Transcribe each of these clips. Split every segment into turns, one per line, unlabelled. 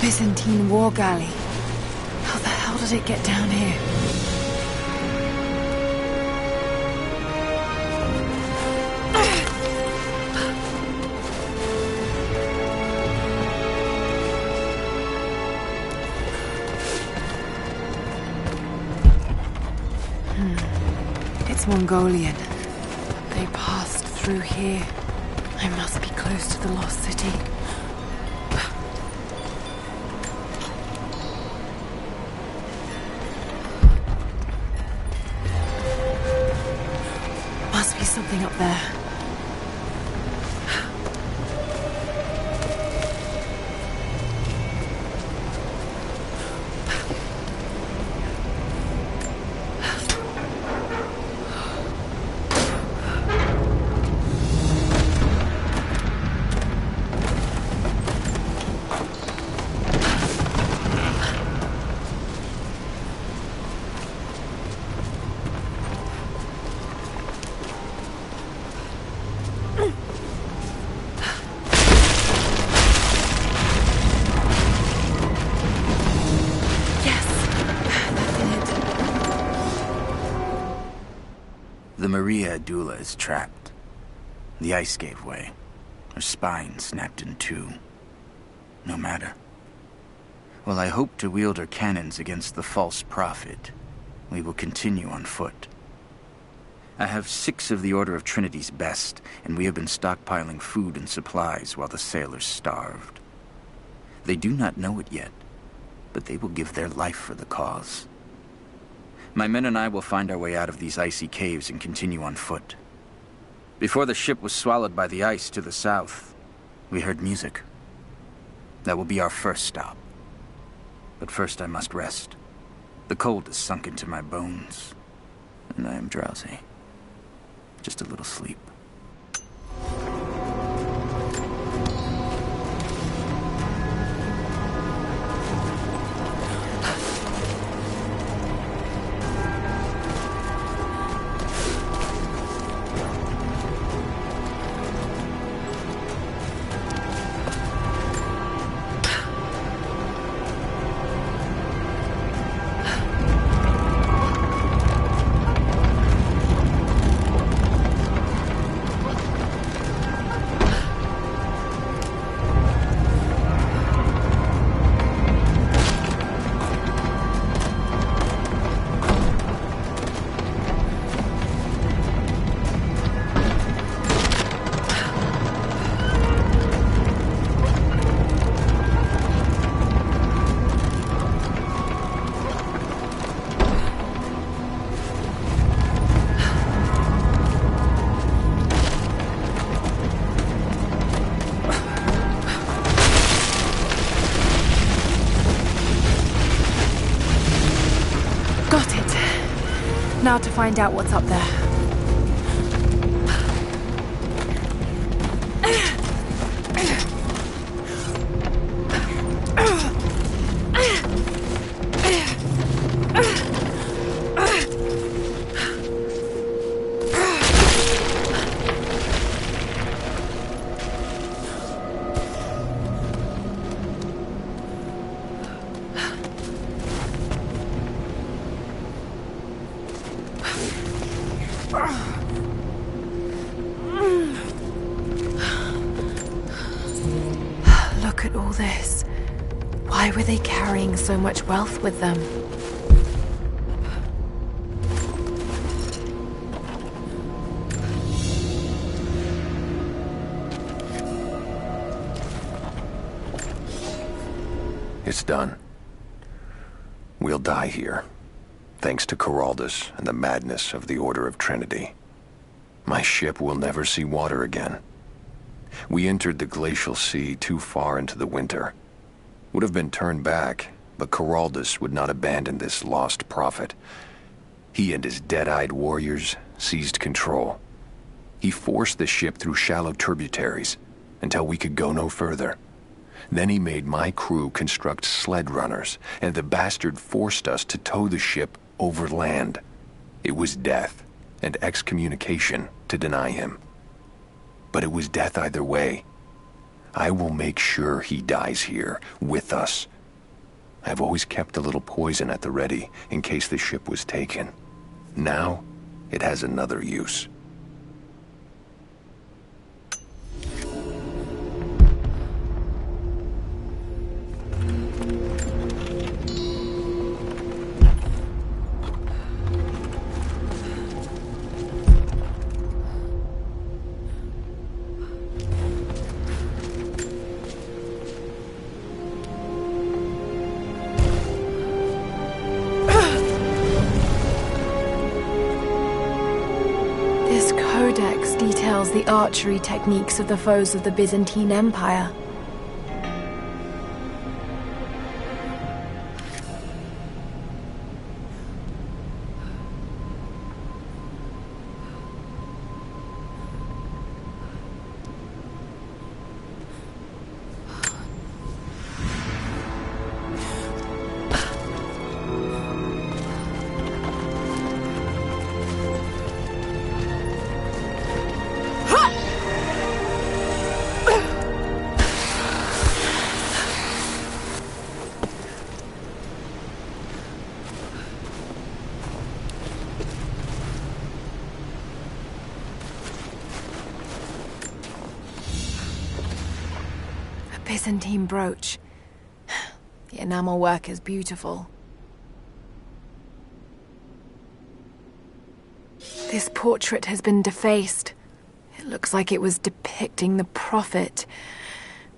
Byzantine war galley. How the hell did it get down here? It's Mongolian. They passed through here. I must be close to the lost city. Must be something up there.
The Maria Adula is trapped. The ice gave way. Her spine snapped in two. No matter. While I hope to wield her cannons against the false prophet, we will continue on foot. I have 6 of the Order of Trinity's best, and we have been stockpiling food and supplies while the sailors starved. They do not know it yet, but they will give their life for the cause. My men and I will find our way out of these icy caves and continue on foot. Before the ship was swallowed by the ice to the south, we heard music. That will be our first stop. But first I must rest. The cold has sunk into my bones, and I am drowsy. Just a little sleep.
Now to find out what's up there. Look at all this. Why were they carrying so much wealth with them?
It's done. We'll die here, thanks to Coraldus and the madness of the Order of Trinity. My ship will never see water again. We entered the glacial sea too far into the winter. Would have been turned back, but Coraldus would not abandon this lost prophet. He and his dead-eyed warriors seized control. He forced the ship through shallow tributaries until we could go no further. Then he made my crew construct sled runners, and the bastard forced us to tow the ship over land. It was death and excommunication to deny him. But it was death either way. I will make sure he dies here, with us. I've always kept a little poison at the ready, in case the ship was taken. Now, it has another use.
The archery techniques of the foes of the Byzantine Empire. Byzantine brooch. The enamel work is beautiful. This portrait has been defaced. It looks like it was depicting the Prophet.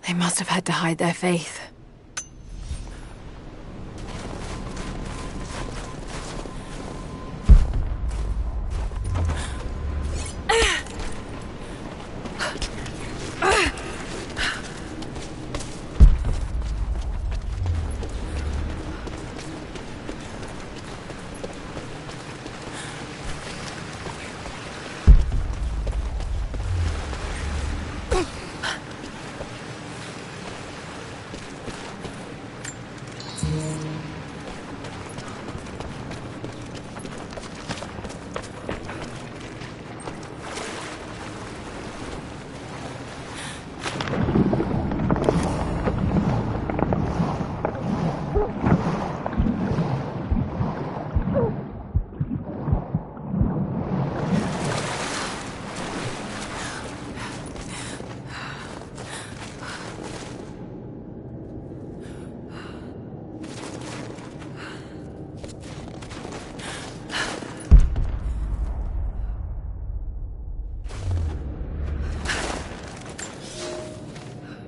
They must have had to hide their faith.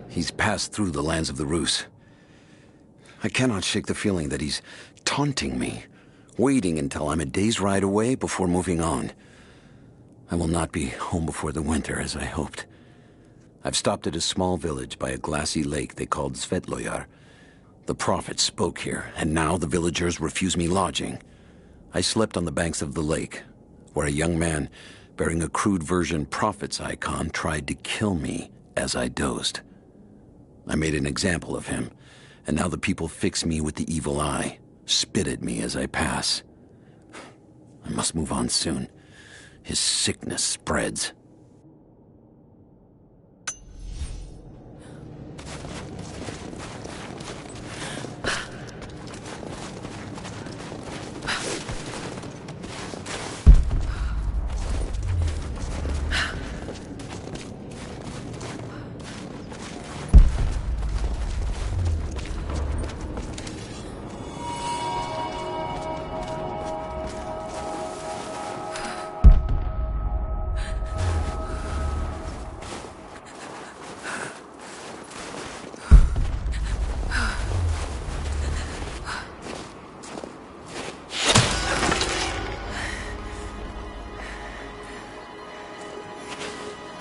He's passed through the lands of the Rus. I cannot shake the feeling that he's taunting me, waiting until I'm a day's ride away before moving on. I will not be home before the winter, as I hoped. I've stopped at a small village by a glassy lake they called Svetloyar. The Prophet spoke here, and now the villagers refuse me lodging. I slept on the banks of the lake, where a young man bearing a crude version Prophet's icon tried to kill me as I dozed. I made an example of him, and now the people fix me with the evil eye, spit at me as I pass. I must move on soon. His sickness spreads.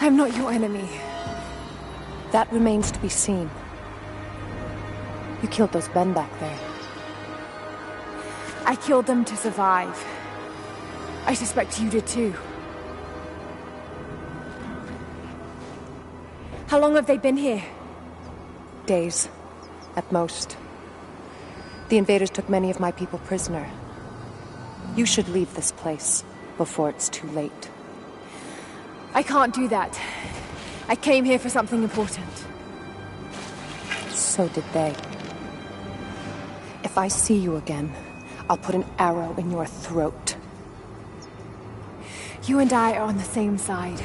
I'm not your enemy.
That remains to be seen. You killed those men back there.
I killed them to survive. I suspect you did too. How long have they been here?
Days, at most. The invaders took many of my people prisoner. You should leave this place before it's too late.
I can't do that. I came here for something important.
So did they. If I see you again, I'll put an arrow in your throat.
You and I are on the same side.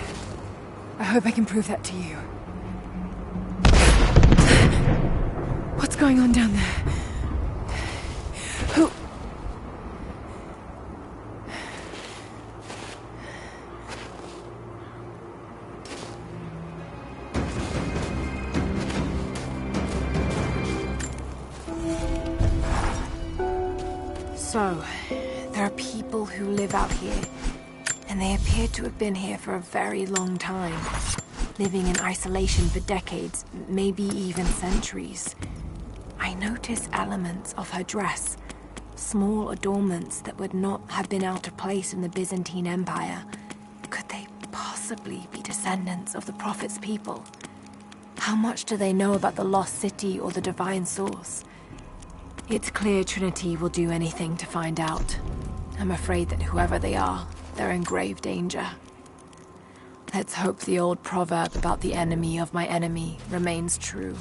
I hope I can prove that to you. What's going on down there? Who... So, there are people who live out here, and they appear to have been here for a very long time, living in isolation for decades, maybe even centuries. I notice elements of her dress, small adornments that would not have been out of place in the Byzantine Empire. Could they possibly be descendants of the Prophet's people? How much do they know about the lost city or the divine source? It's clear Trinity will do anything to find out. I'm afraid that whoever they are, they're in grave danger. Let's hope the old proverb about the enemy of my enemy remains true.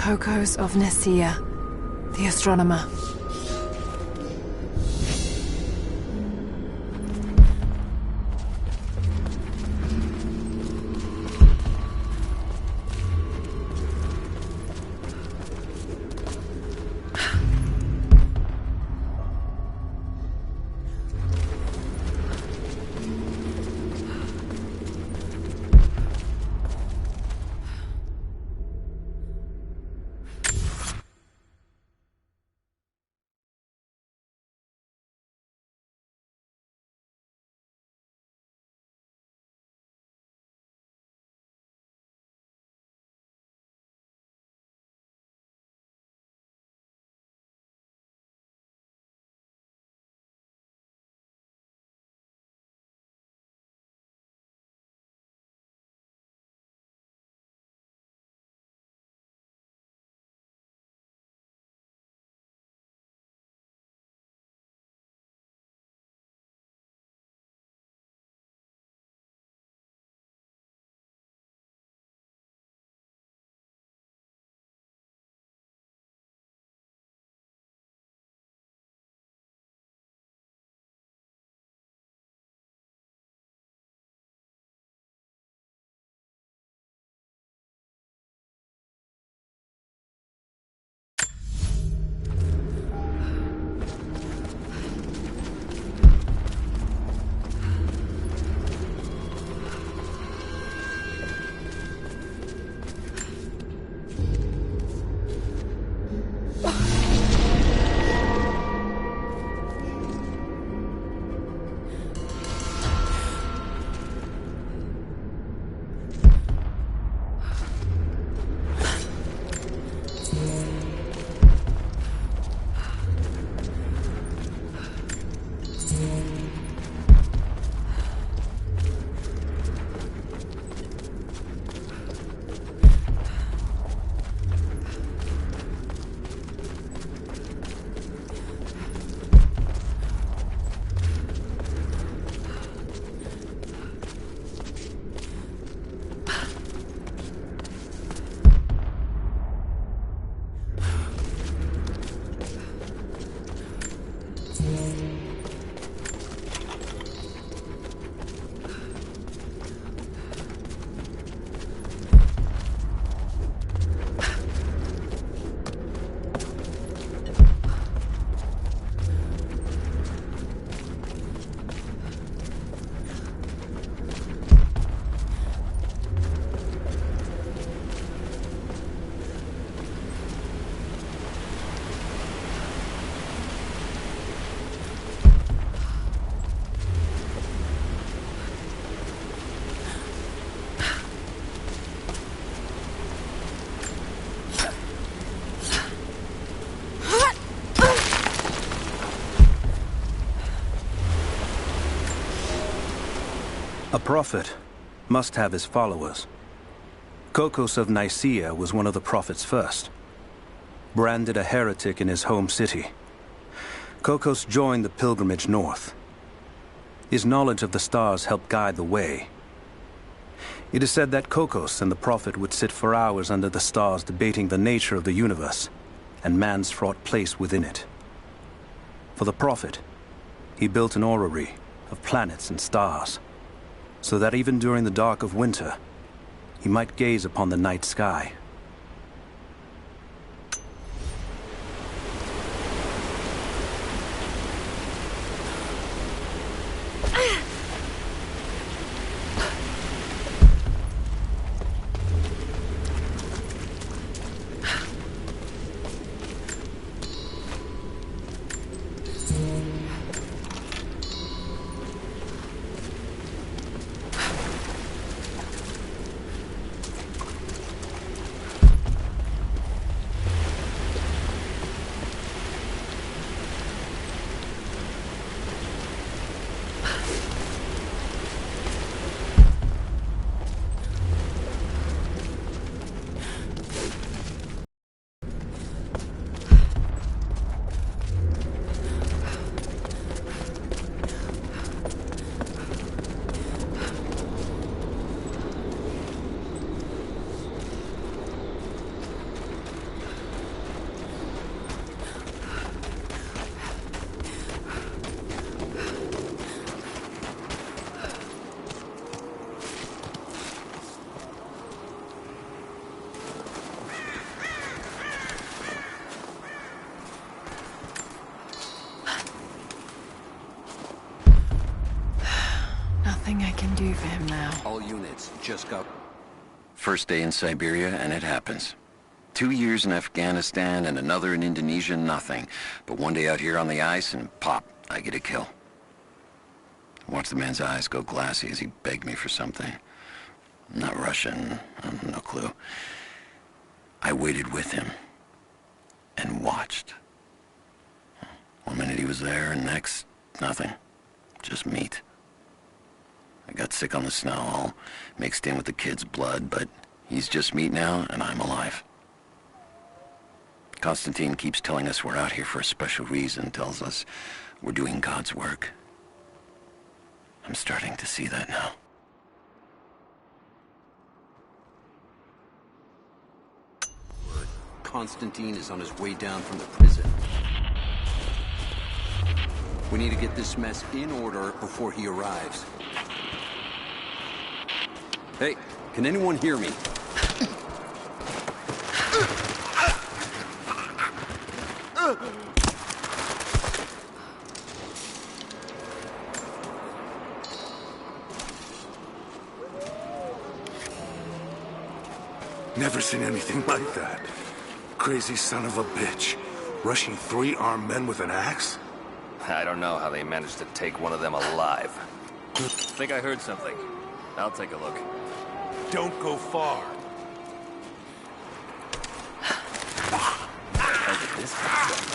Kokos of Nicaea, the astronomer.
A prophet must have his followers. Kokos of Nicaea was one of the prophets first. Branded a heretic in his home city, Kokos joined the pilgrimage north. His knowledge of the stars helped guide the way. It is said that Kokos and the prophet would sit for hours under the stars debating the nature of the universe and man's fraught place within it. For the prophet, he built an orrery of planets and stars, so that even during the dark of winter, he might gaze upon the night sky.
Nothing I can do for him now.
All units, just go. First day in Siberia, and it happens. 2 years in Afghanistan and another in Indonesia, nothing. But one day out here on the ice, and pop, I get a kill. Watch the man's eyes go glassy as he begged me for something. Not Russian, no clue. I waited with him and watched. 1 minute he was there, and next, nothing. Just meat. I got sick on the snow, all mixed in with the kid's blood, but he's just meat now, and I'm alive. Constantine keeps telling us we're out here for a special reason, tells us we're doing God's work. I'm starting to see that now. Constantine is on his way down from the prison. We need to get this mess in order before he arrives. Hey, can anyone hear me?
Never seen anything like that. Crazy son of a bitch. Rushing 3 armed men with an axe?
I don't know how they managed to take one of them alive. Think I heard something. I'll take a look.
Don't go far.
How did this happen?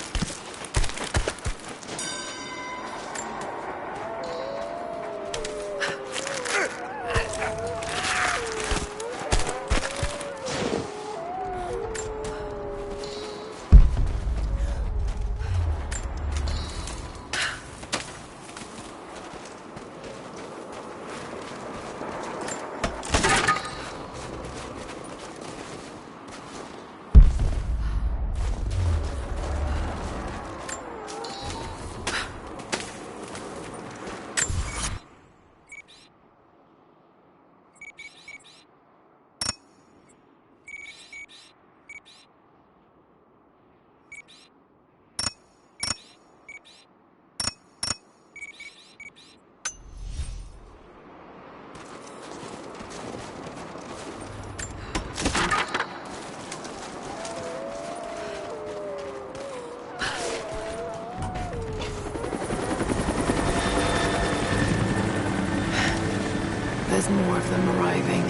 There's more of them arriving.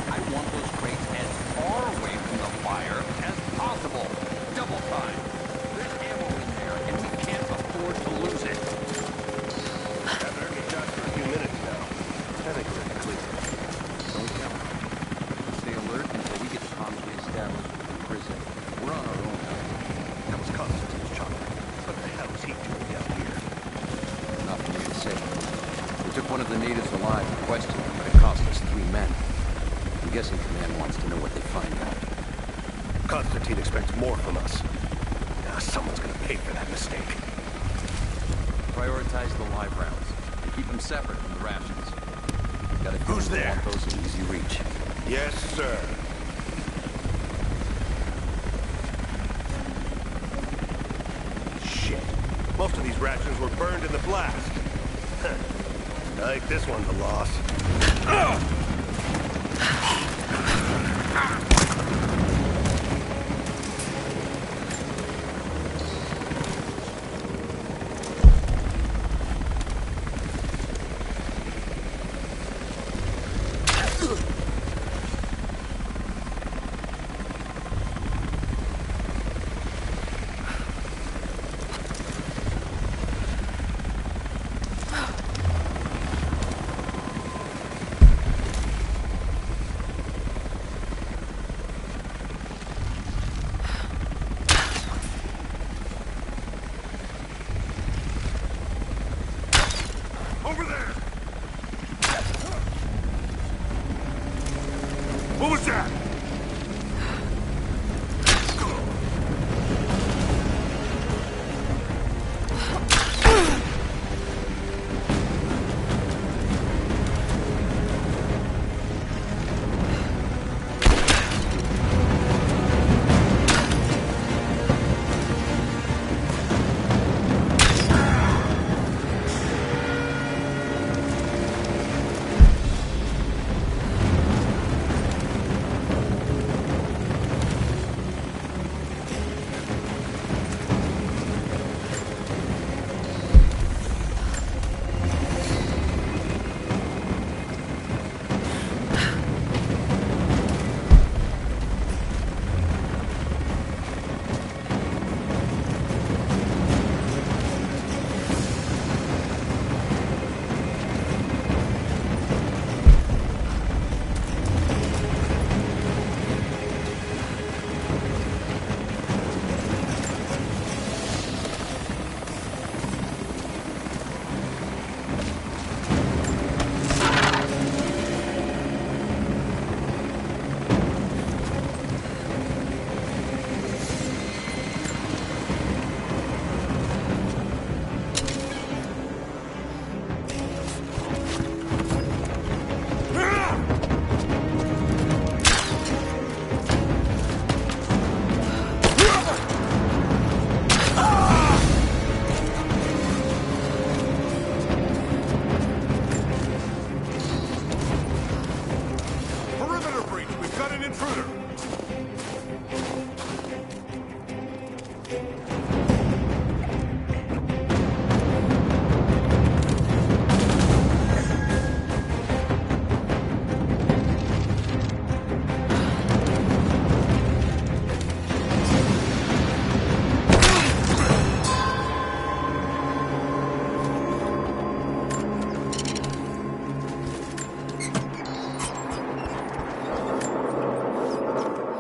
I want those crates as far away from the fire as possible. Double time. There's ammo in there, and we can't afford to lose it.
Haven't heard any shots for a few minutes now. I think we're in the clear.
Don't count on it. Stay alert until we get the comms reestablished with the prison. We're on our own now.
That was Constantine's chopper. What the hell is he doing down here?
Not for me to say. We took one of the natives alive and questioned him, but it cost us 3 men. I'm guessing Command wants to know what they find out.
Constantine expects more from us. Someone's gonna pay for that mistake.
Prioritize the live rounds and keep them separate from the rations. Got a
Who's there?
Want those in easy reach.
Yes, sir. Shit. Most of these rations were burned in the blast. I think this one's a loss. Over there! What was that?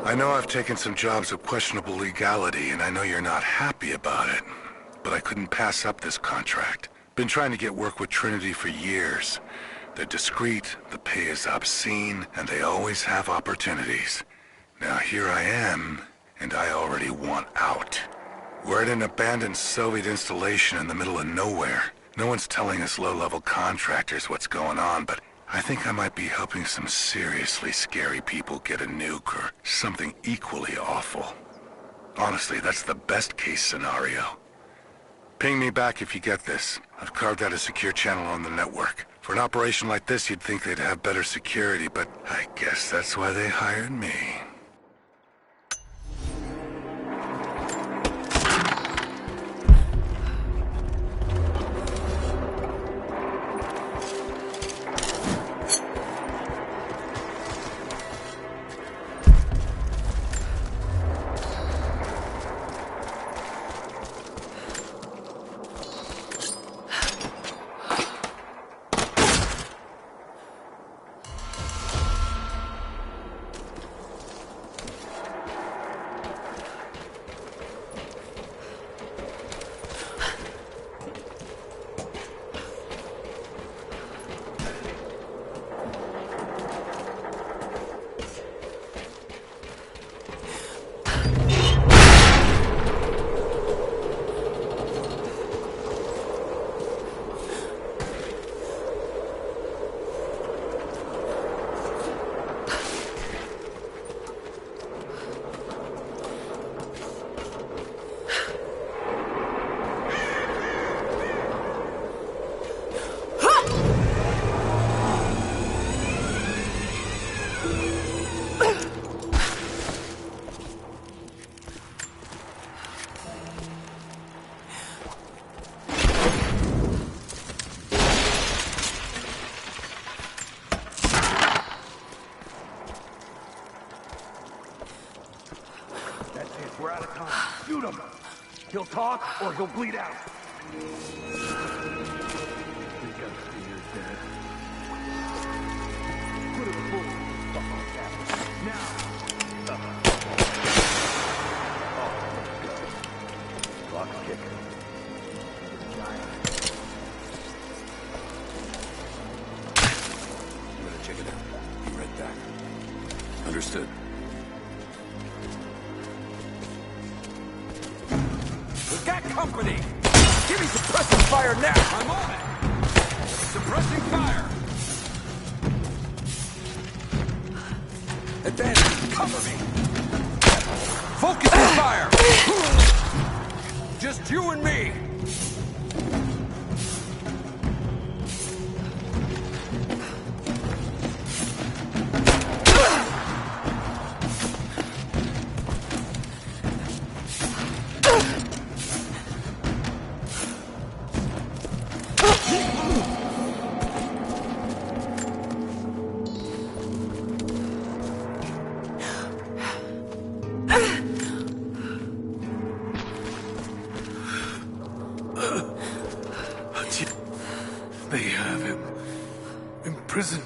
I know I've taken some jobs of questionable legality, and I know you're not happy about it. But I couldn't pass up this contract. Been trying to get work with Trinity for years. They're discreet, the pay is obscene, and they always have opportunities. Now here I am, and I already want out. We're at an abandoned Soviet installation in the middle of nowhere. No one's telling us low-level contractors what's going on, but I think I might be helping some seriously scary people get a nuke or something equally awful. Honestly, that's the best-case scenario. Ping me back if you get this. I've carved out a secure channel on the network. For an operation like this, you'd think they'd have better security, but I guess that's why they hired me.
We're out of time. Shoot him! He'll talk, or he'll bleed out. We gotta see you're dead. Put him full. Fuck off that. Now! Oh, let's go. Clock's kicking.
I'm gonna check it out. Be right back. Understood.
We've got company! Give me suppressing fire now! I'm on it! Suppressing fire! Advance! Cover me! Focus the fire! Just you and me!
They have him imprisoned.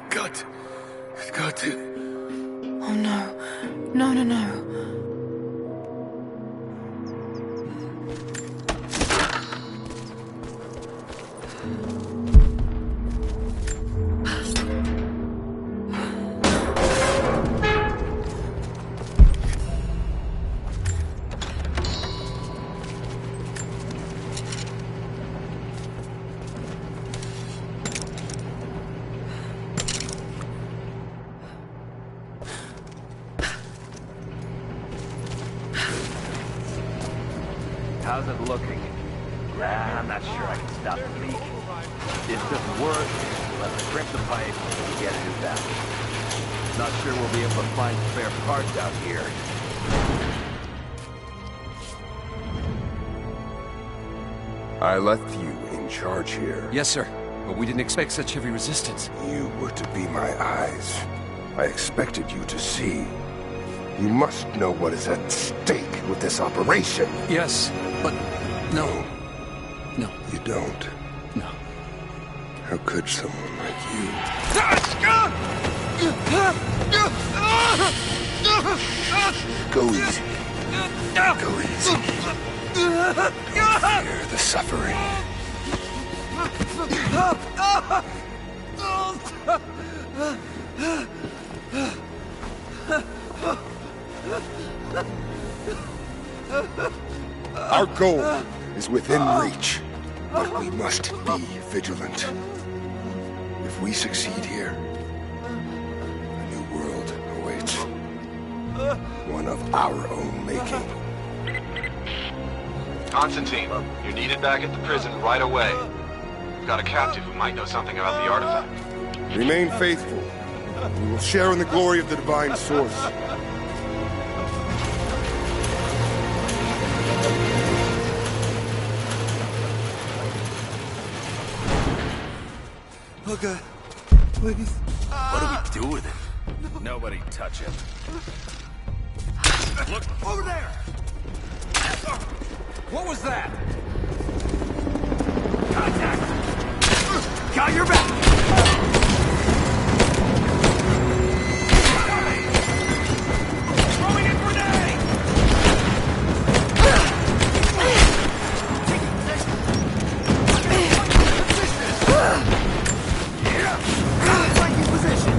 Got it.
Oh no. No, no, no.
How's it looking? I'm not sure I can stop the leak. If this doesn't work, we'll have to crimp the pipe and get a new battery. Not sure we'll be able to find spare parts out here.
I left you in charge here.
Yes, sir. But we didn't expect such heavy resistance.
You were to be my eyes. I expected you to see. You must know what is at stake with this operation.
Yes, but no. No.
You don't?
No.
How could someone like you? Go easy. Go easy. Fear the suffering. Our goal is within reach, but we must be vigilant. If we succeed here, a new world awaits. One of our own making.
Constantine, you're needed back at the prison right away. We've got a captive who might know something about the artifact.
Remain faithful. We will share in the glory of the divine source.
Okay, please.
What do we do with it? Nobody touch it. Look over there! What was that? Contact! Got your back! Throwing a grenade! Flanking position!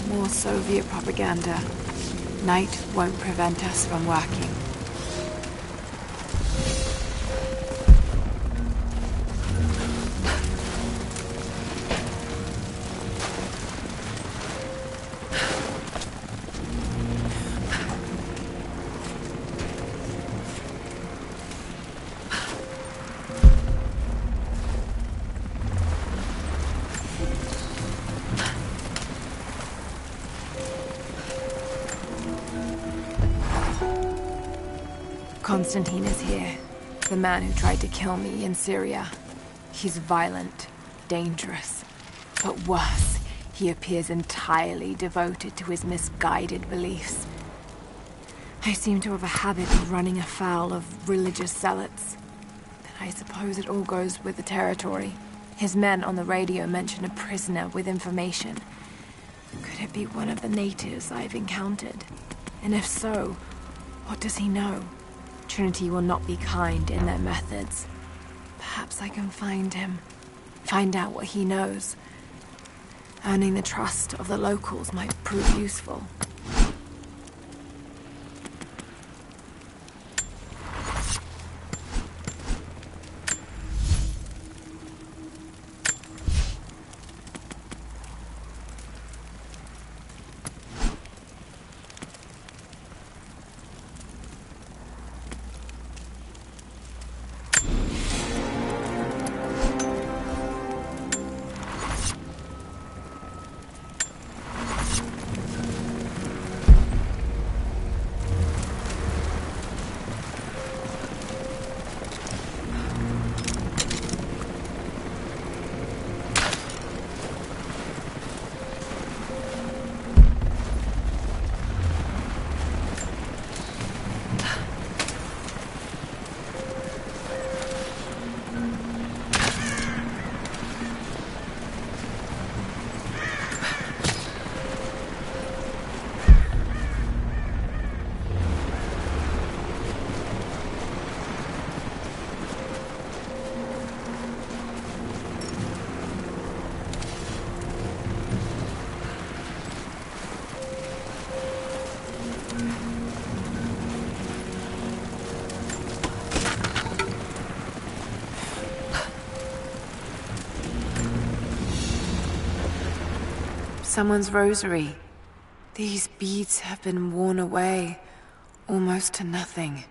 More Soviet propaganda. Night won't prevent us from working. Constantine is here. The man who tried to kill me in Syria. He's violent, dangerous, but worse, he appears entirely devoted to his misguided beliefs. I seem to have a habit of running afoul of religious zealots. But I suppose it all goes with the territory. His men on the radio mentioned a prisoner with information. Could it be one of the natives I've encountered? And if so, what does he know? Trinity will not be kind in their methods. Perhaps I can find him. Find out what he knows. Earning the trust of the locals might prove useful. someone's rosary. These beads have been worn away, almost to nothing.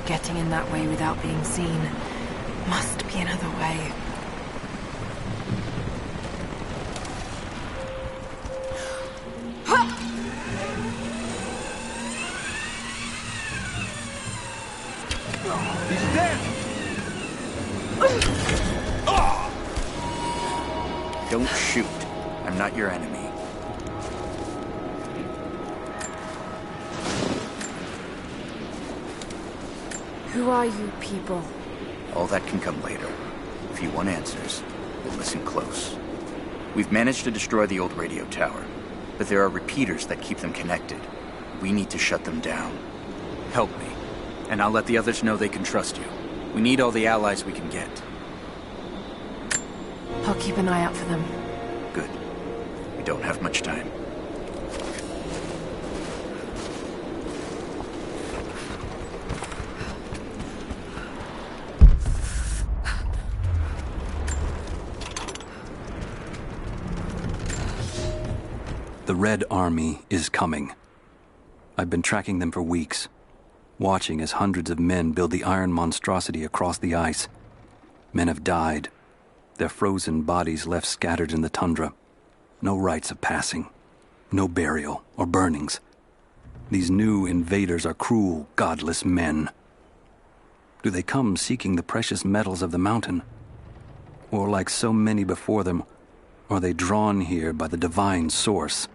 Getting in that way without being seen. Must be another way.
He's dead! Don't shoot. I'm not your enemy.
Who are you people?
All that can come later. If you want answers, then listen close. We've managed to destroy the old radio tower, but there are repeaters that keep them connected. We need to shut them down. Help me, and I'll let the others know they can trust you. We need all the allies we can get.
I'll keep an eye out for them.
Good. We don't have much time.
The Red Army is coming. I've been tracking them for weeks, watching as hundreds of men build the iron monstrosity across the ice. Men have died, their frozen bodies left scattered in the tundra. No rites of passing, no burial or burnings. These new invaders are cruel, godless men. Do they come seeking the precious metals of the mountain? Or like so many before them, are they drawn here by the divine source?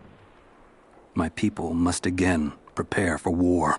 My people must again prepare for war.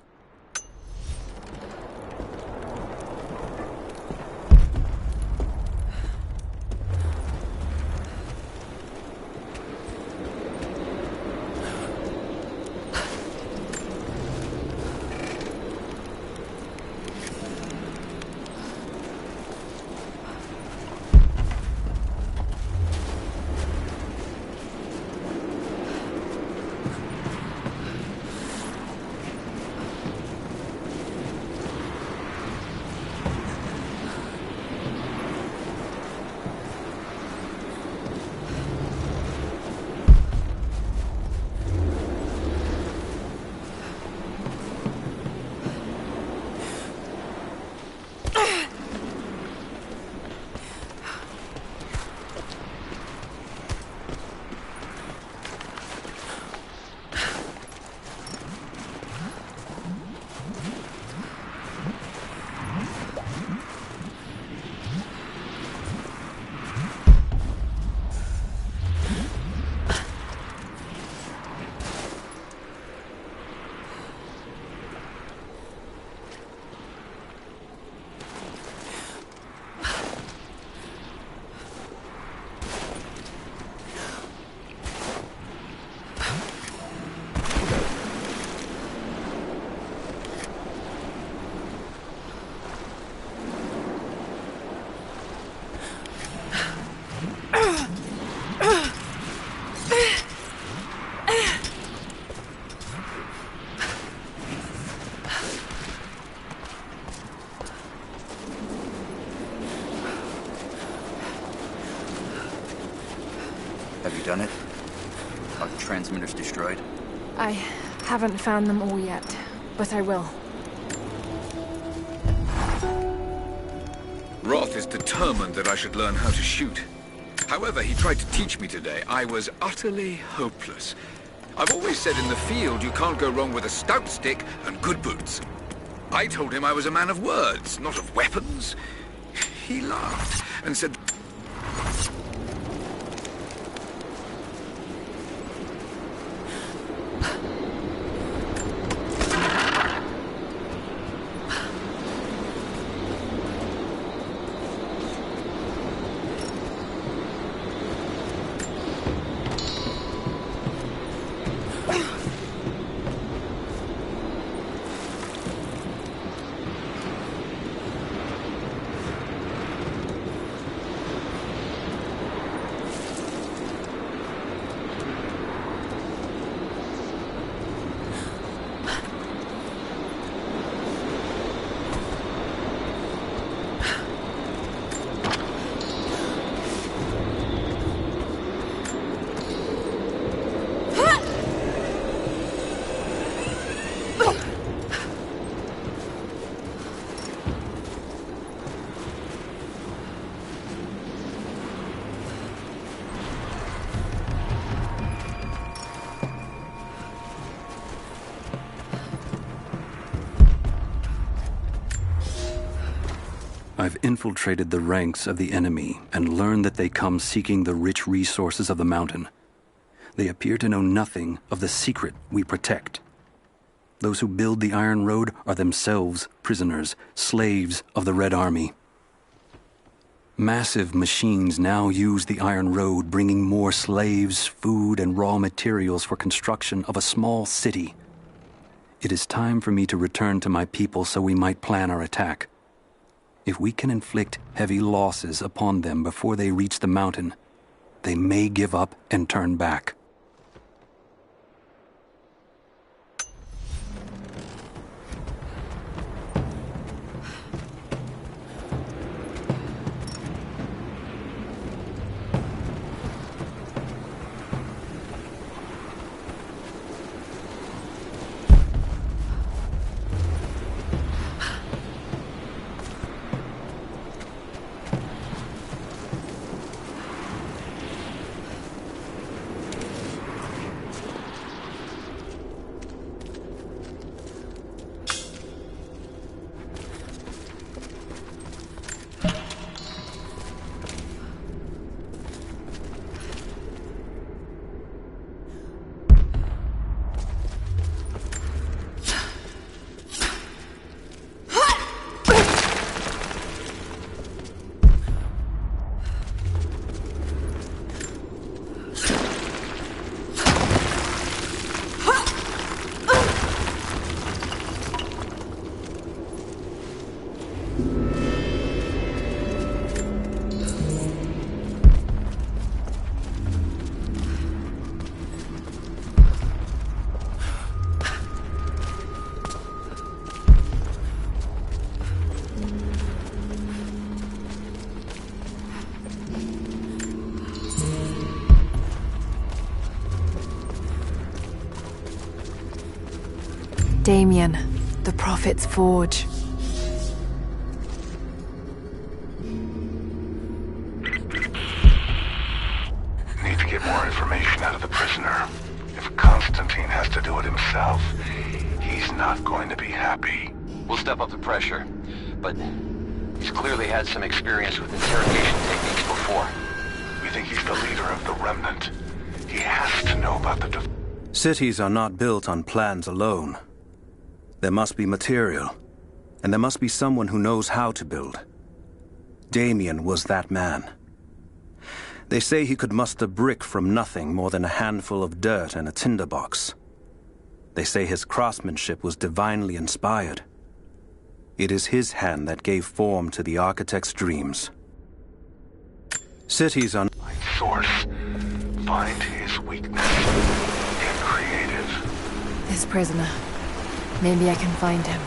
Have you done it? Are the transmitters destroyed?
I haven't found them all yet, but I will.
Roth is determined that I should learn how to shoot. However, he tried to teach me today. I was utterly hopeless. I've always said in the field you can't go wrong with a stout stick and good boots. I told him I was a man of words, not of weapons. he laughed and said...
I've infiltrated the ranks of the enemy and learned that they come seeking the rich resources of the mountain. They appear to know nothing of the secret we protect. Those who build the Iron Road are themselves prisoners, slaves of the Red Army. Massive machines now use the Iron Road, bringing more slaves, food, and raw materials for construction of a small city. It is time for me to return to my people so we might plan our attack. If we can inflict heavy losses upon them before they reach the mountain, they may give up and turn back.
Damien, the Prophet's Forge.
Need to get more information out of the prisoner. If Constantine has to do it himself, he's not going to be happy.
We'll step up the pressure, but he's clearly had some experience with interrogation techniques before.
We think he's the leader of the Remnant. He has to know about the...
Cities are not built on plans alone. There must be material, and there must be someone who knows how to build. Damien was that man. They say he could muster brick from nothing more than a handful of dirt and a tinderbox. They say his craftsmanship was divinely inspired. It is his hand that gave form to the architect's dreams. Cities are...
Source. Find his weakness. Get creative.
This prisoner. Maybe I can find him.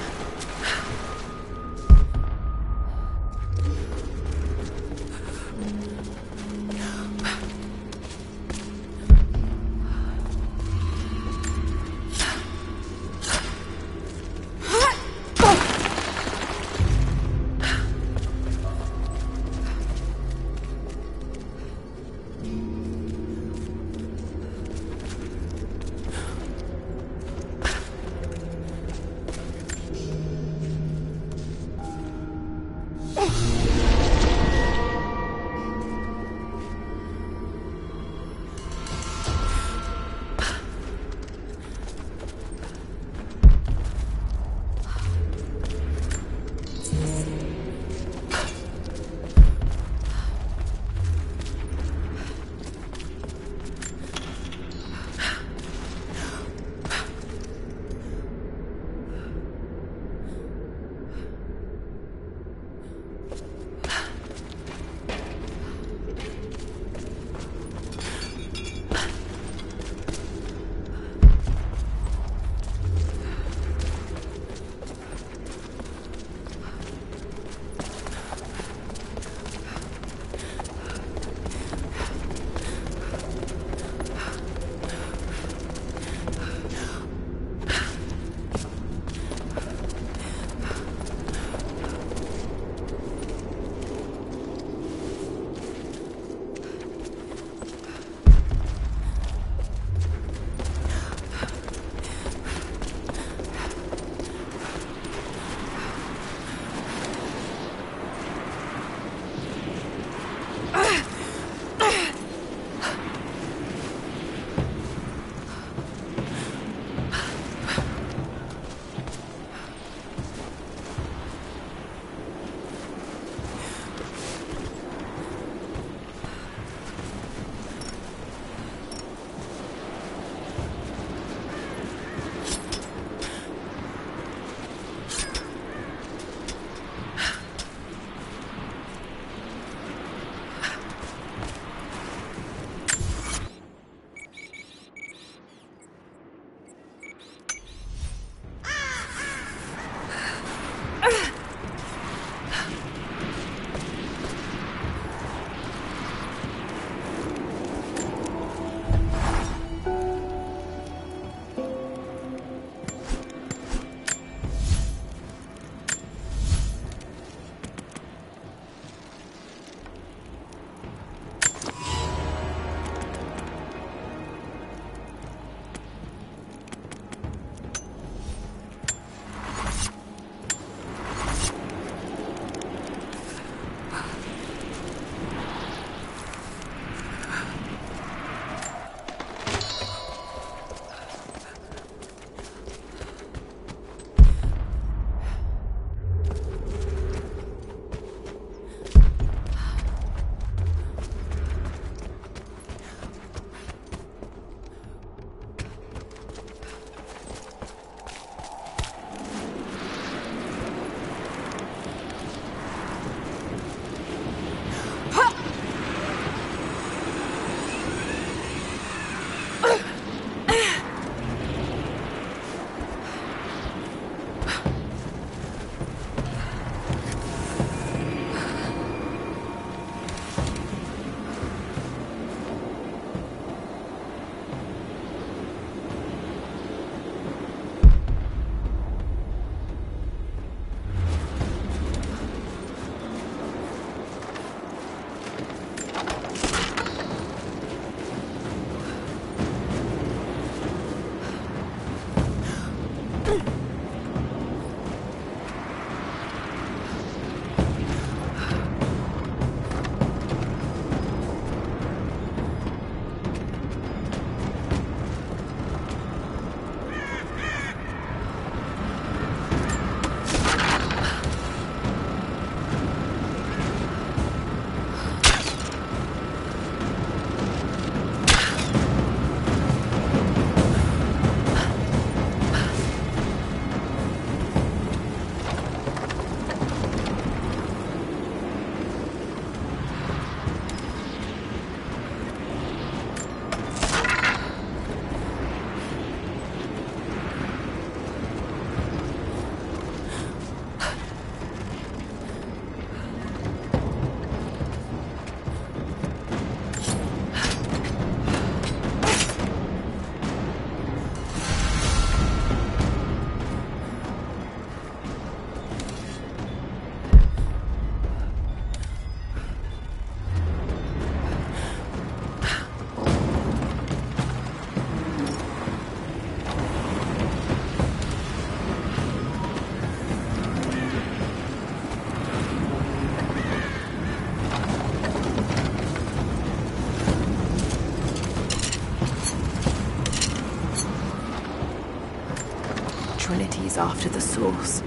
is after the source.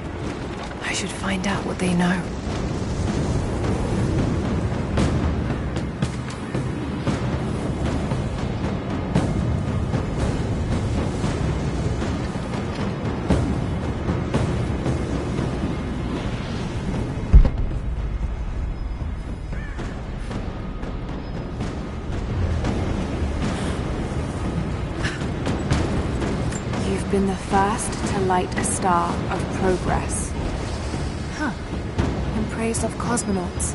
I should find out what they know. Been the first to light a star of progress. Huh. In praise of cosmonauts.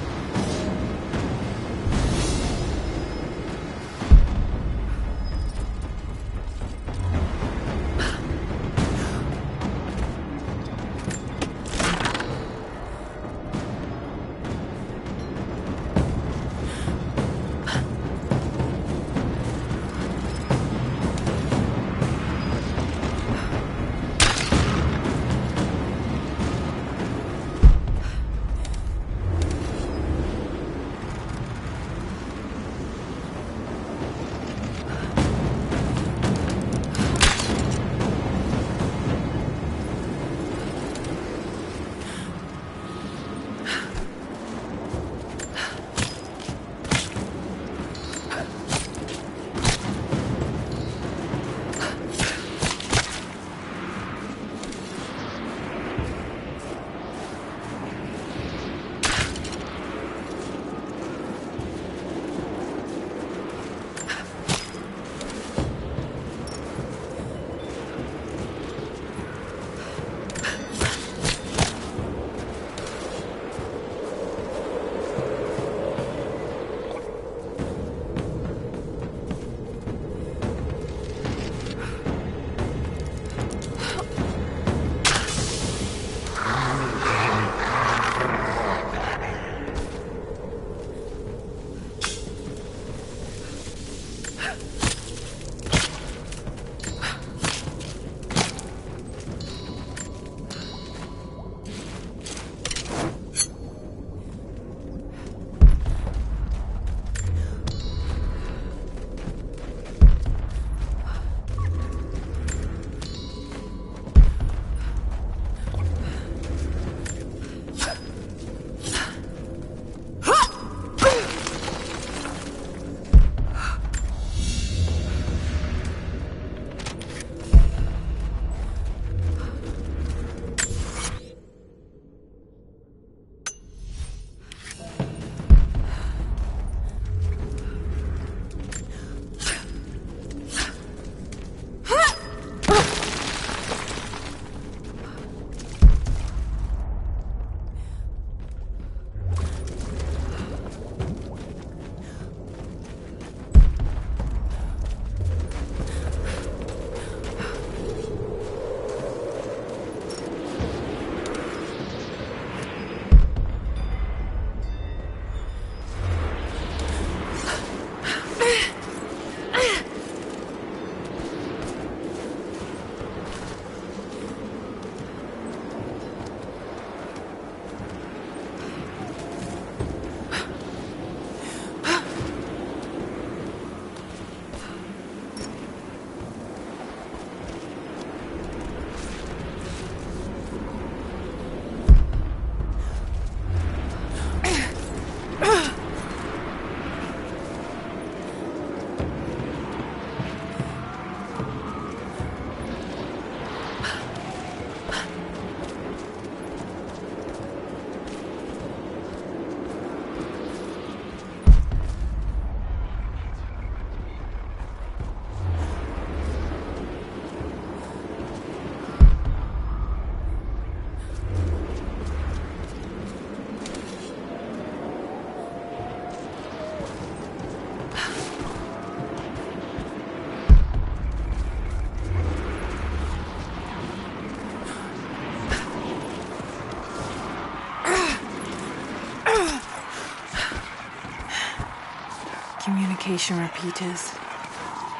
Communication repeaters.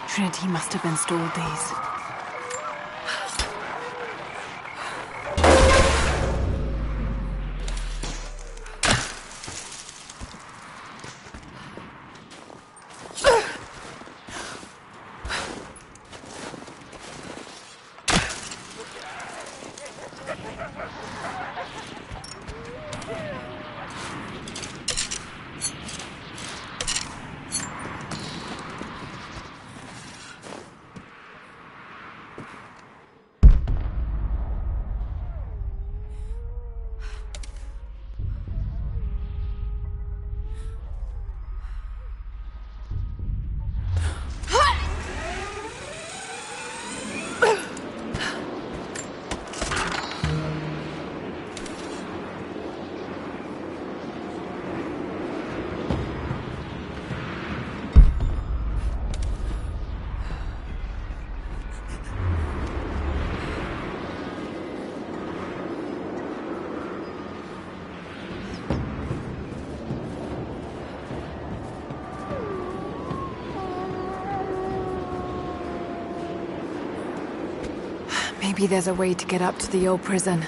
Trinity must have installed these. Maybe there's a way to get up to the old prison.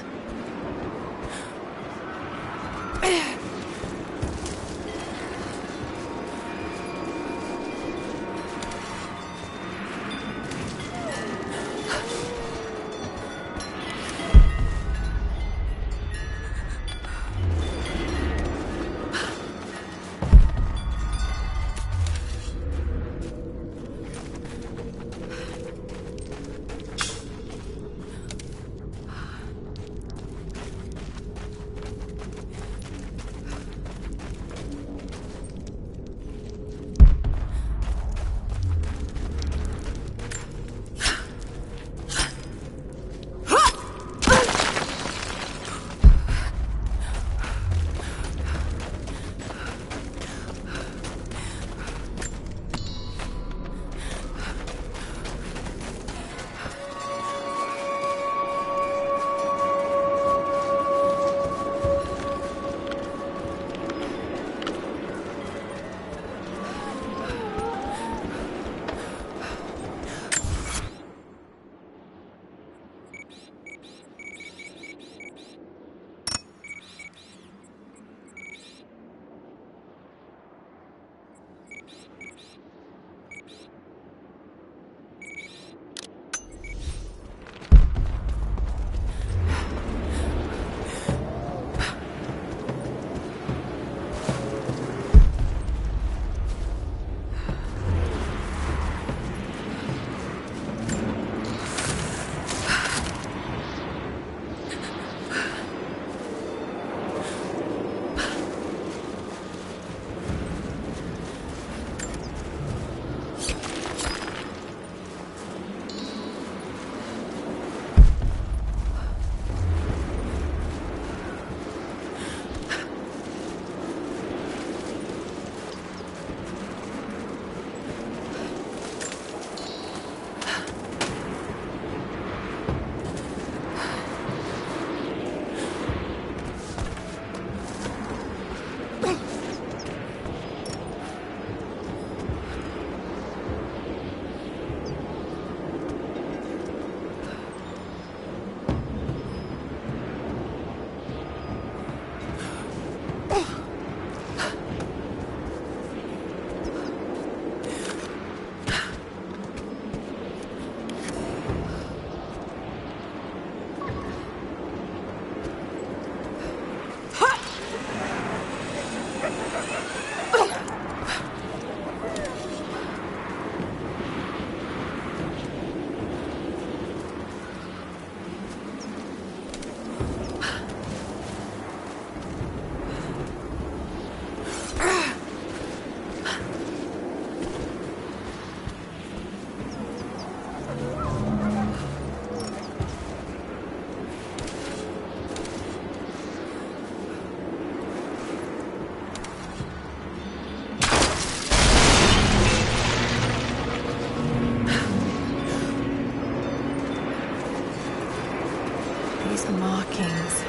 These markings,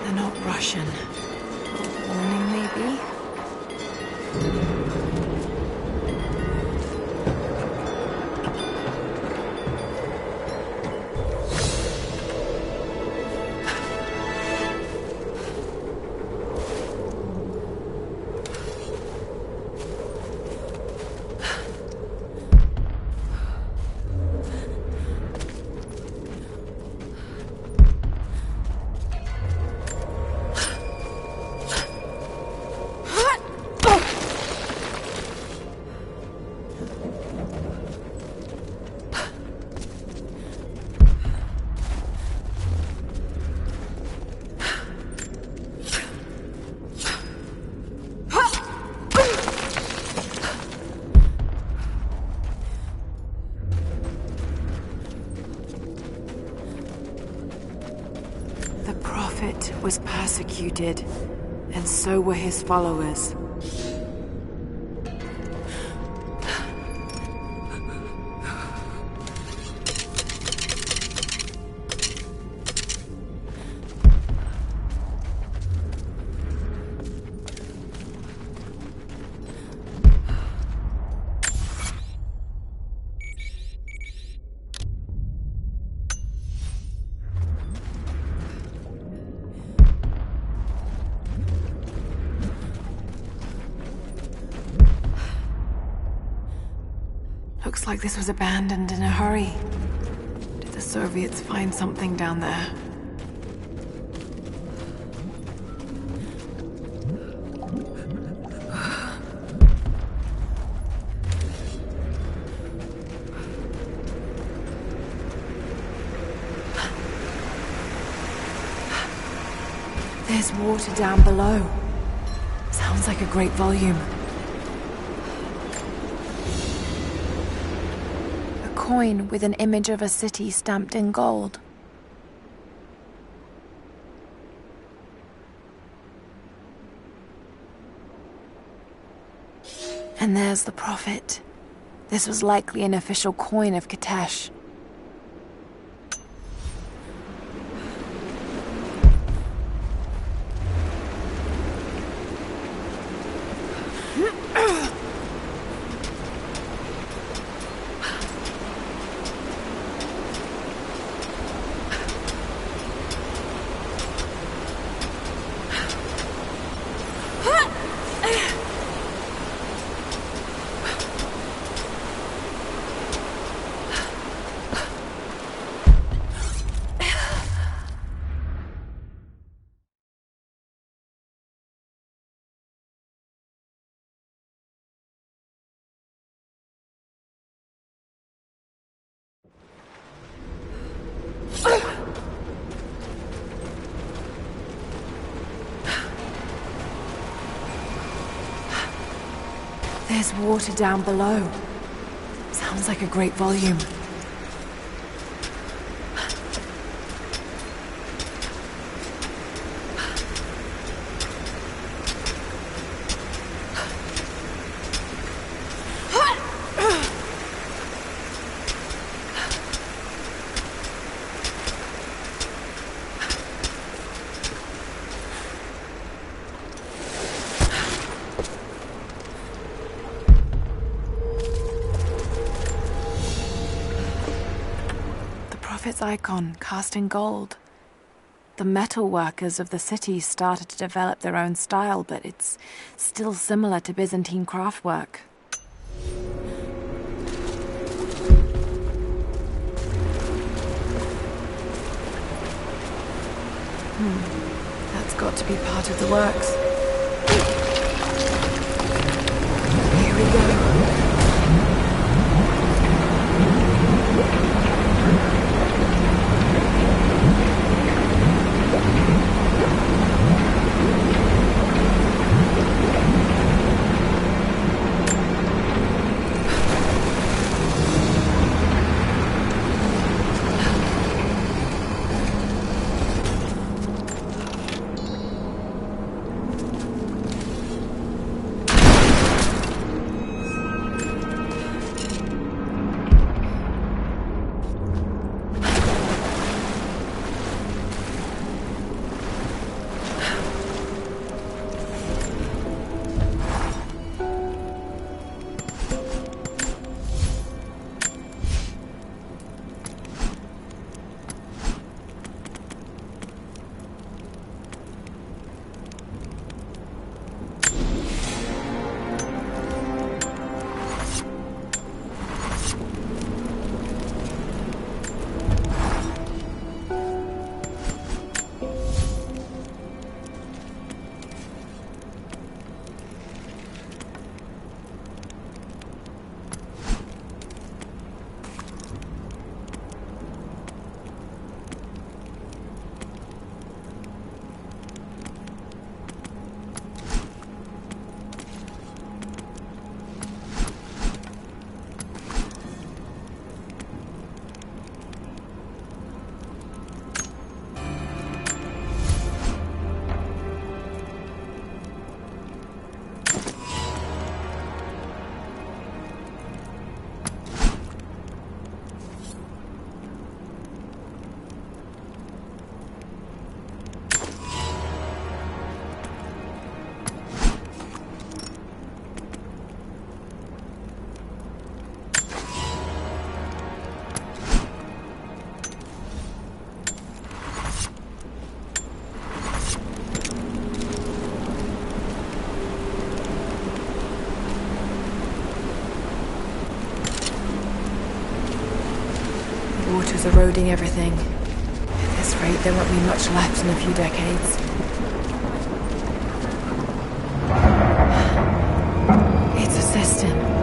they're not Russian. Warning, maybe? Was persecuted, and so were his followers. Looks like this was abandoned in a hurry. Did the Soviets find something down there? There's water down below. Sounds like a great volume. A coin with an image of a city stamped in gold. And there's the prophet. This was likely an official coin of Kitezh. There's water down below. Sounds like a great volume. Its icon cast in gold. The metal workers of the city started to develop their own style, but it's still similar to Byzantine craftwork. That's got to be part of the works. Here we go. is eroding everything. At this rate, there won't be much left in a few decades. It's a system.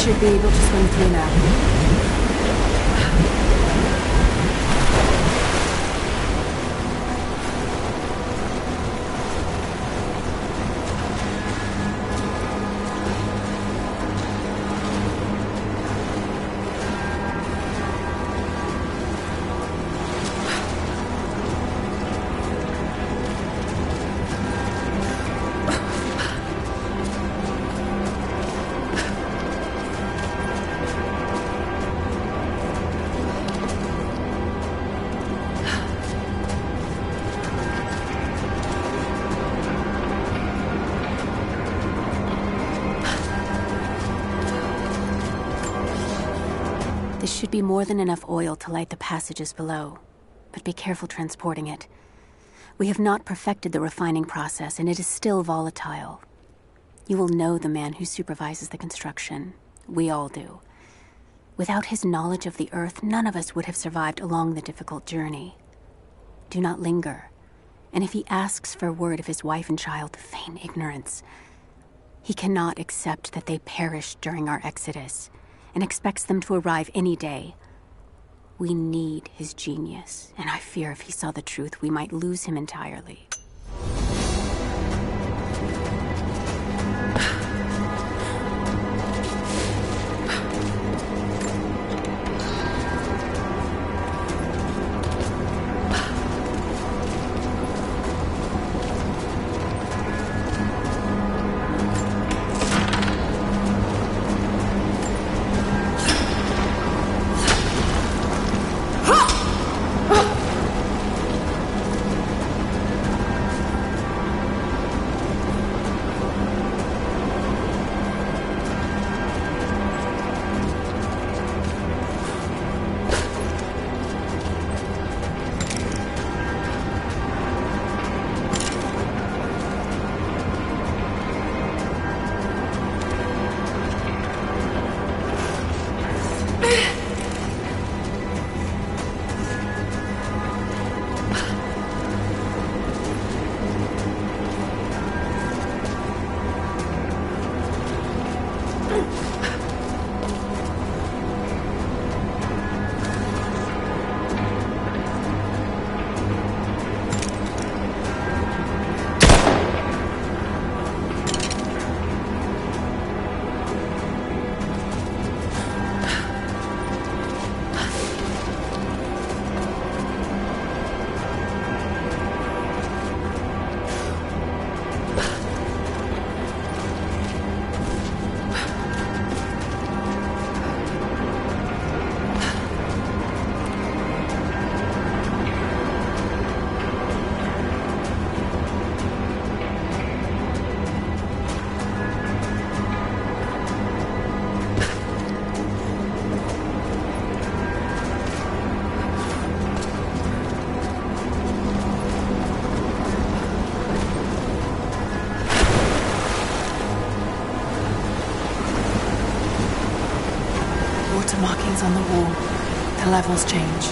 Should be able to swim through now.
This should be more than enough oil to light the passages below, but be careful transporting it. We have not perfected the refining process, and it is still volatile. You will know the man who supervises the construction. We all do. Without his knowledge of the Earth, none of us would have survived along the difficult journey. Do not linger. And if he asks for word of his wife and child, feign ignorance. He cannot accept that they perished during our exodus, and expects them to arrive any day. We need his genius, and I fear if he saw the truth, we might lose him entirely.
Markings on the wall. The levels change.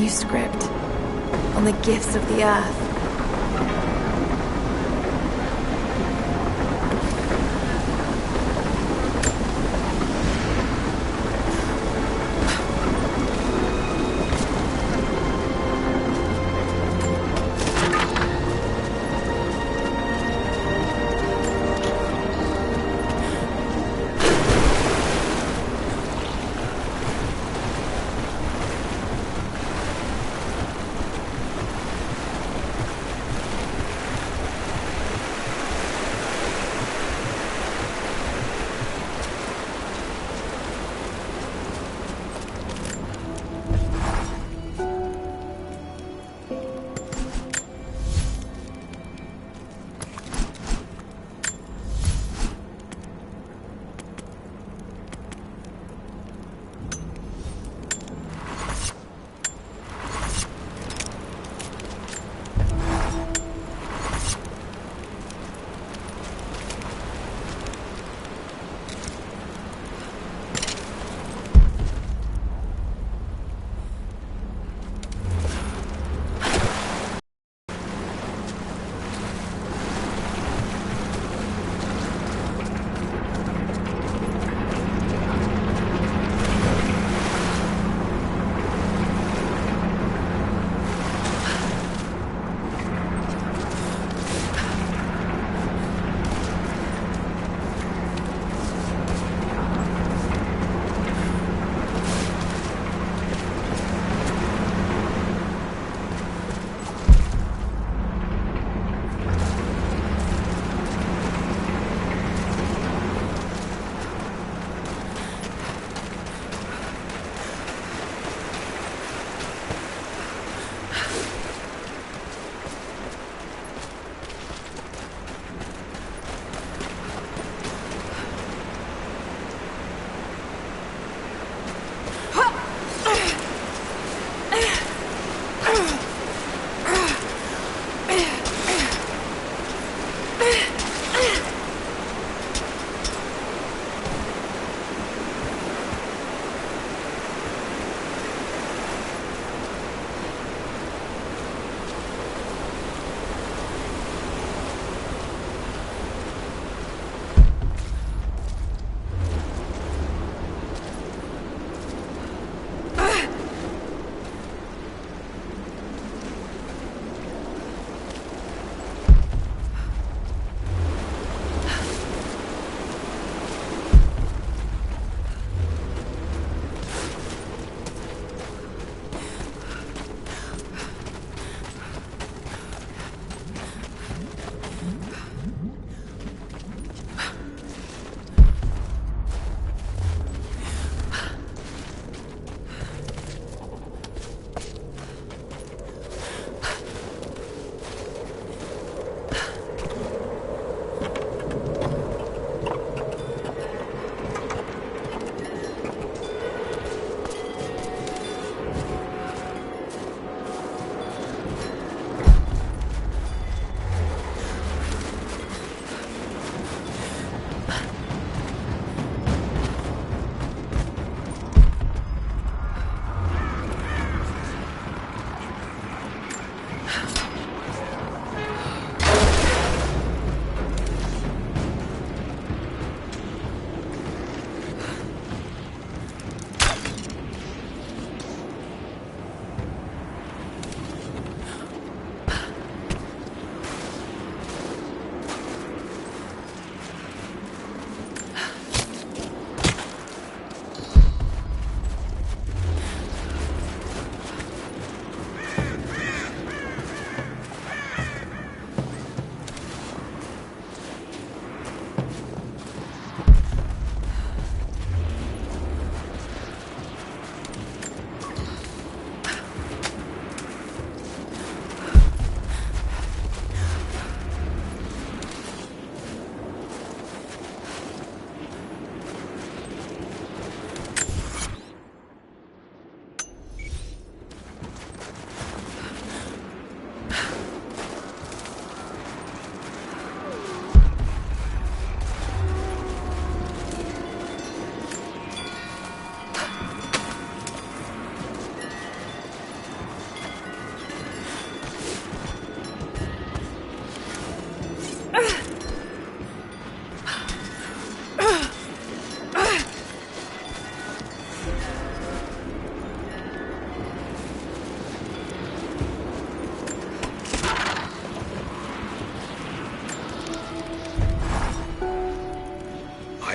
manuscript on the gifts of the earth.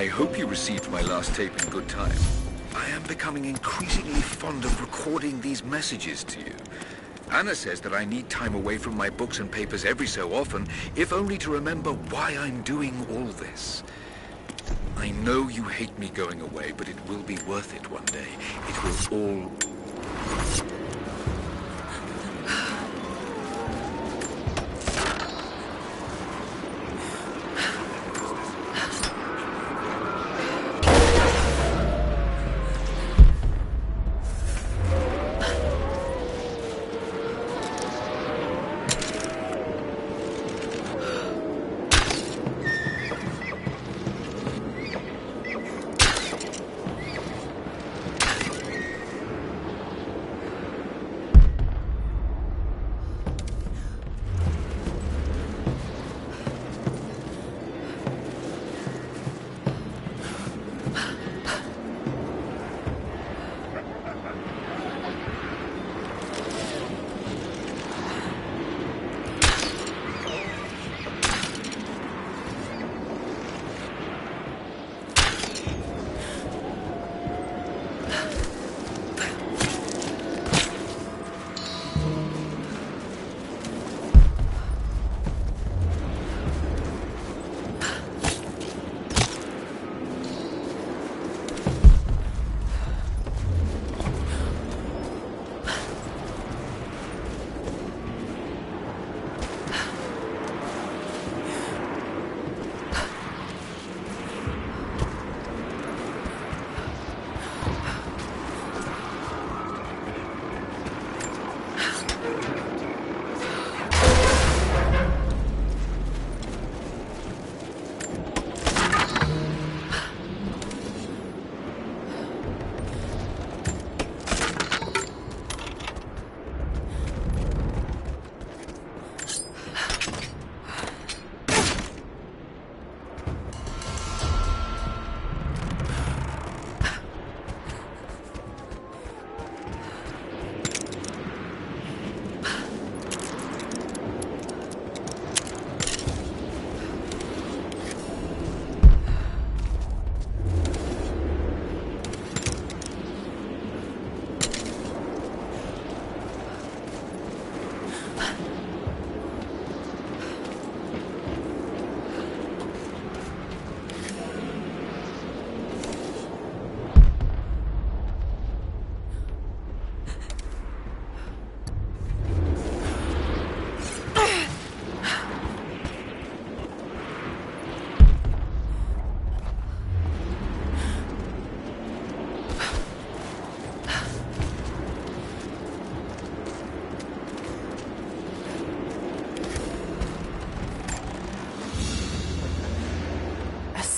I hope you received my last tape in good time. I am becoming increasingly fond of recording these messages to you. Anna says that I need time away from my books and papers every so often, if only to remember why I'm doing all this. I know you hate me going away, but it will be worth it one day. It will all...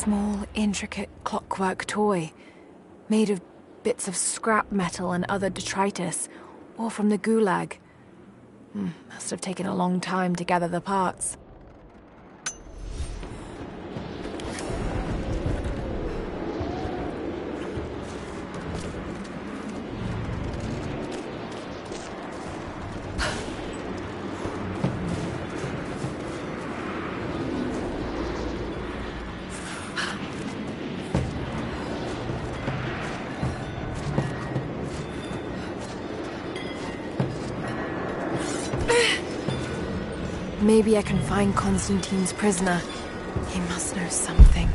Small, intricate clockwork toy, made of bits of scrap metal and other detritus, or from the Gulag. Must have taken a long time to gather the parts. Maybe I can find Constantine's prisoner. He must know something.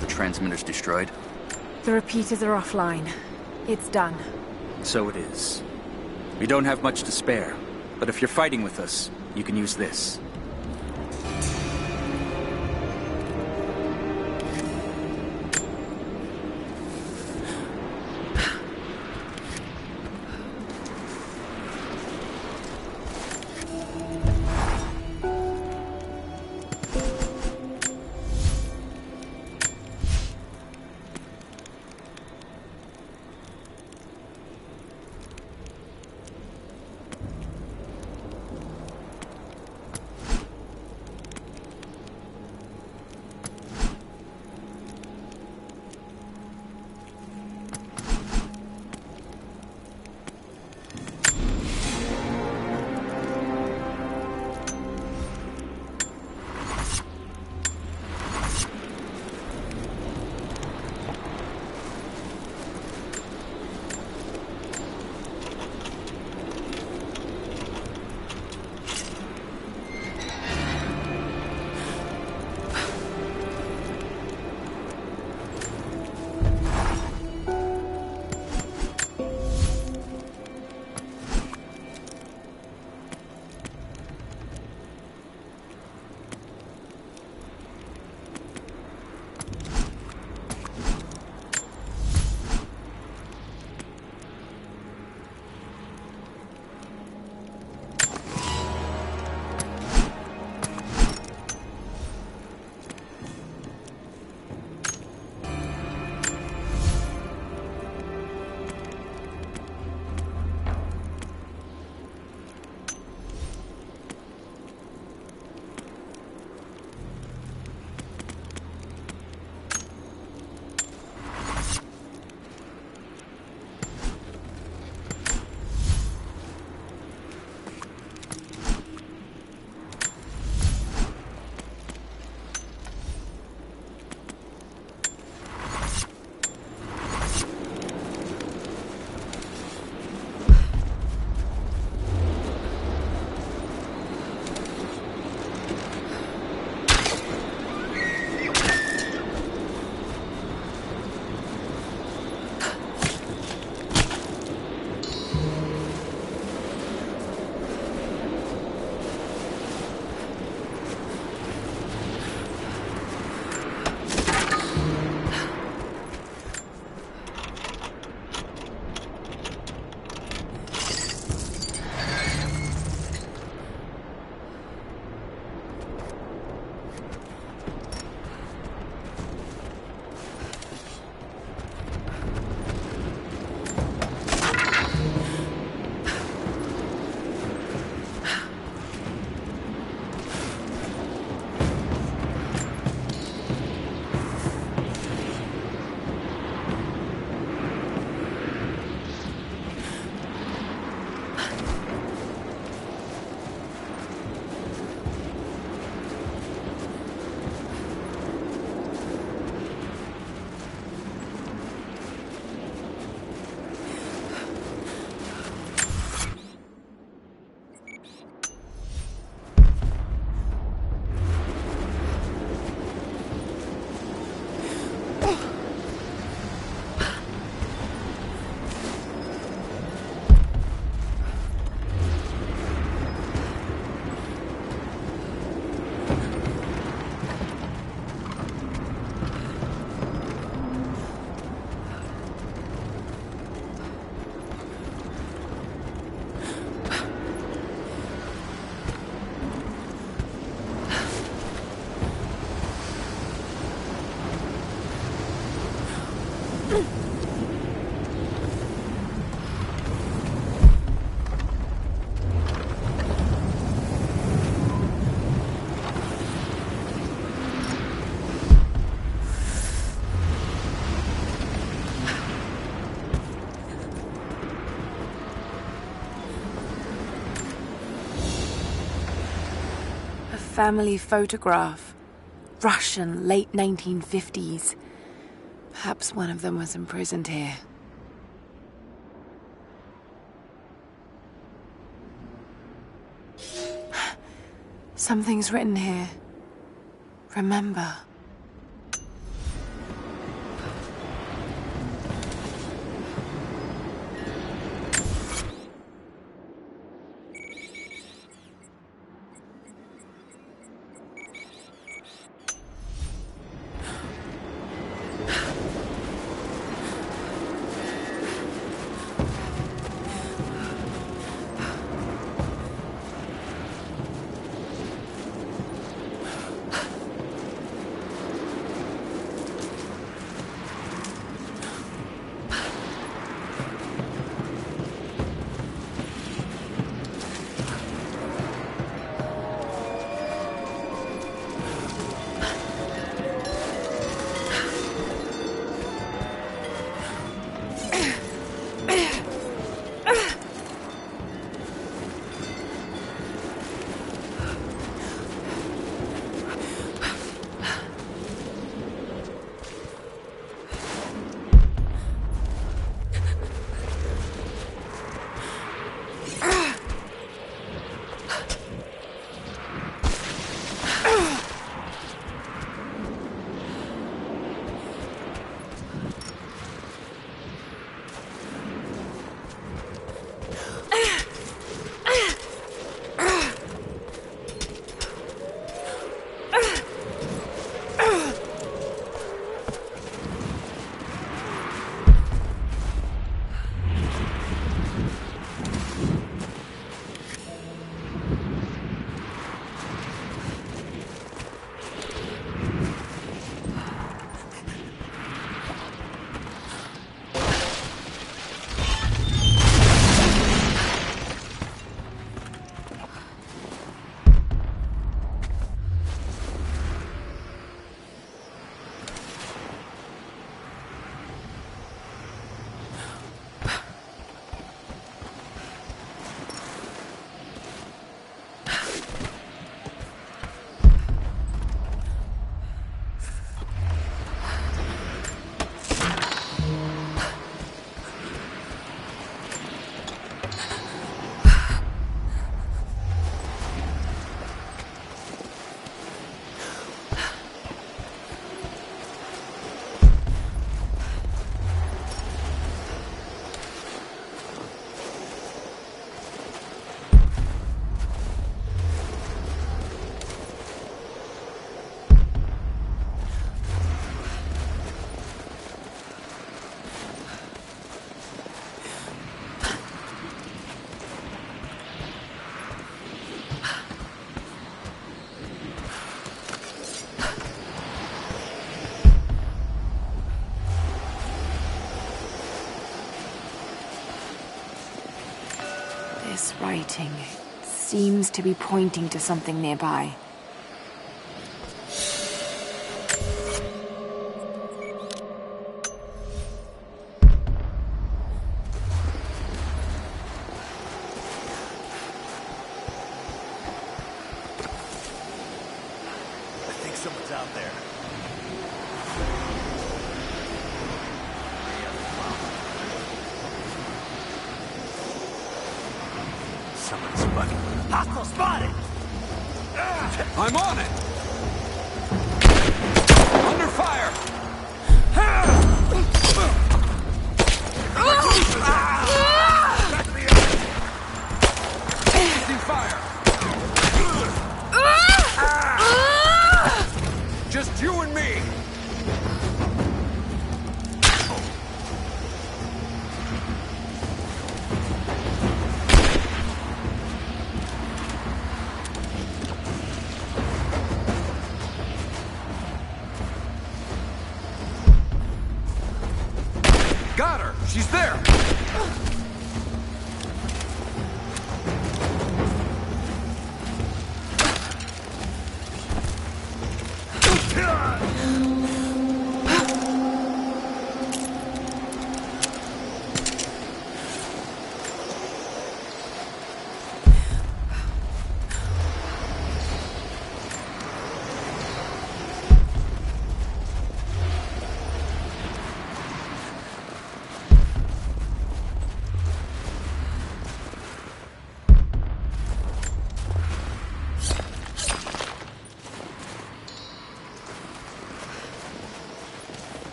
the transmitters destroyed?
The repeaters are offline. It's done.
So it is. We don't have much to spare, but if you're fighting with us, you can use this.
Family photograph. Russian, late 1950s. Perhaps one of them was imprisoned here. Something's written here. Remember. This writing seems to be pointing to something nearby.
I think someone's out there. Someone's fucking hostile spotted!
I'm on it! Under fire! Taking fire! Just you and me! Got her! She's there!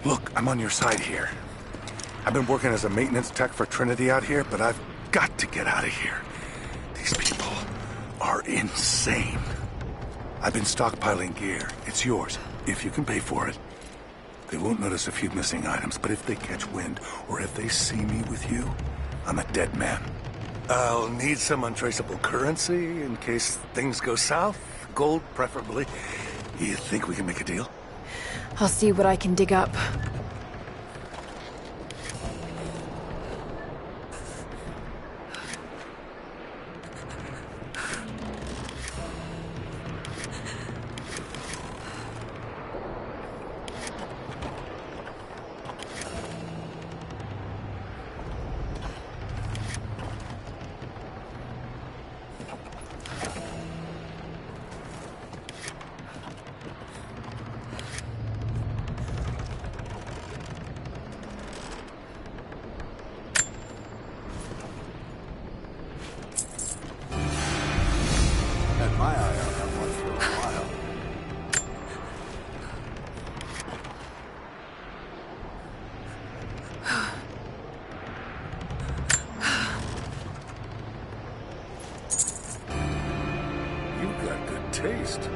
Look, I'm on your side here. I've been working as a maintenance tech for Trinity out here, but I've got to get out of here. These people are insane. I've been stockpiling gear. It's yours, if you can pay for it. They won't notice a few missing items, but if they catch wind, or if they see me with you, I'm a dead man. I'll need some untraceable currency in case things go south. Gold, preferably. You think we can make a deal?
I'll see what I can dig up.
Taste.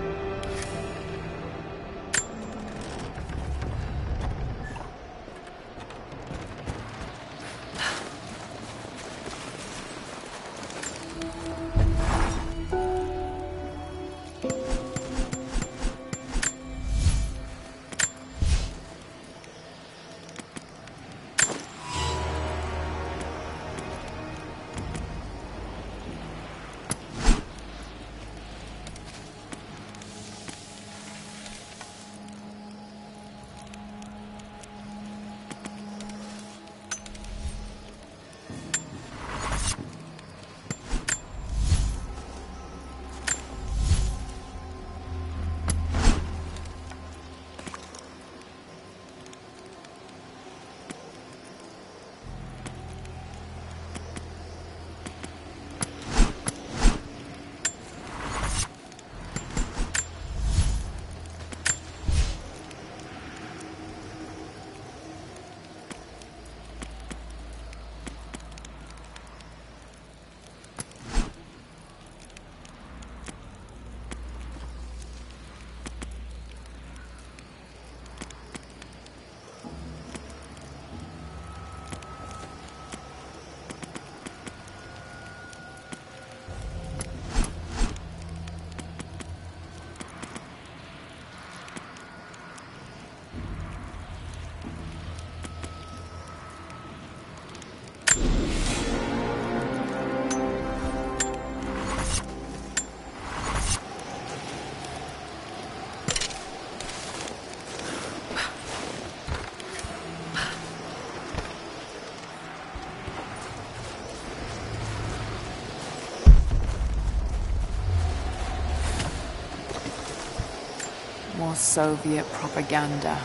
More Soviet propaganda.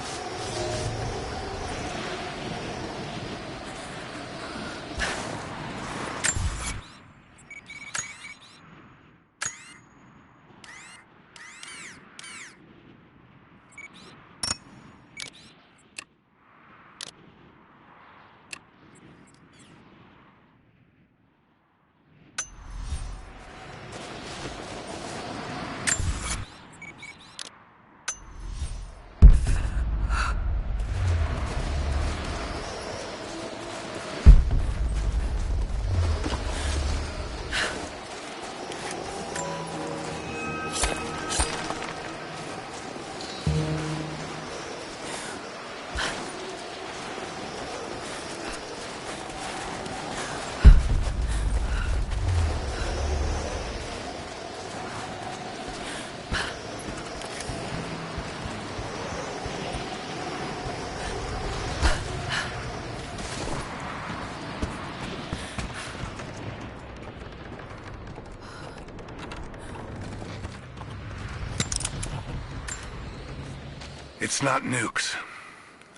It's not nukes.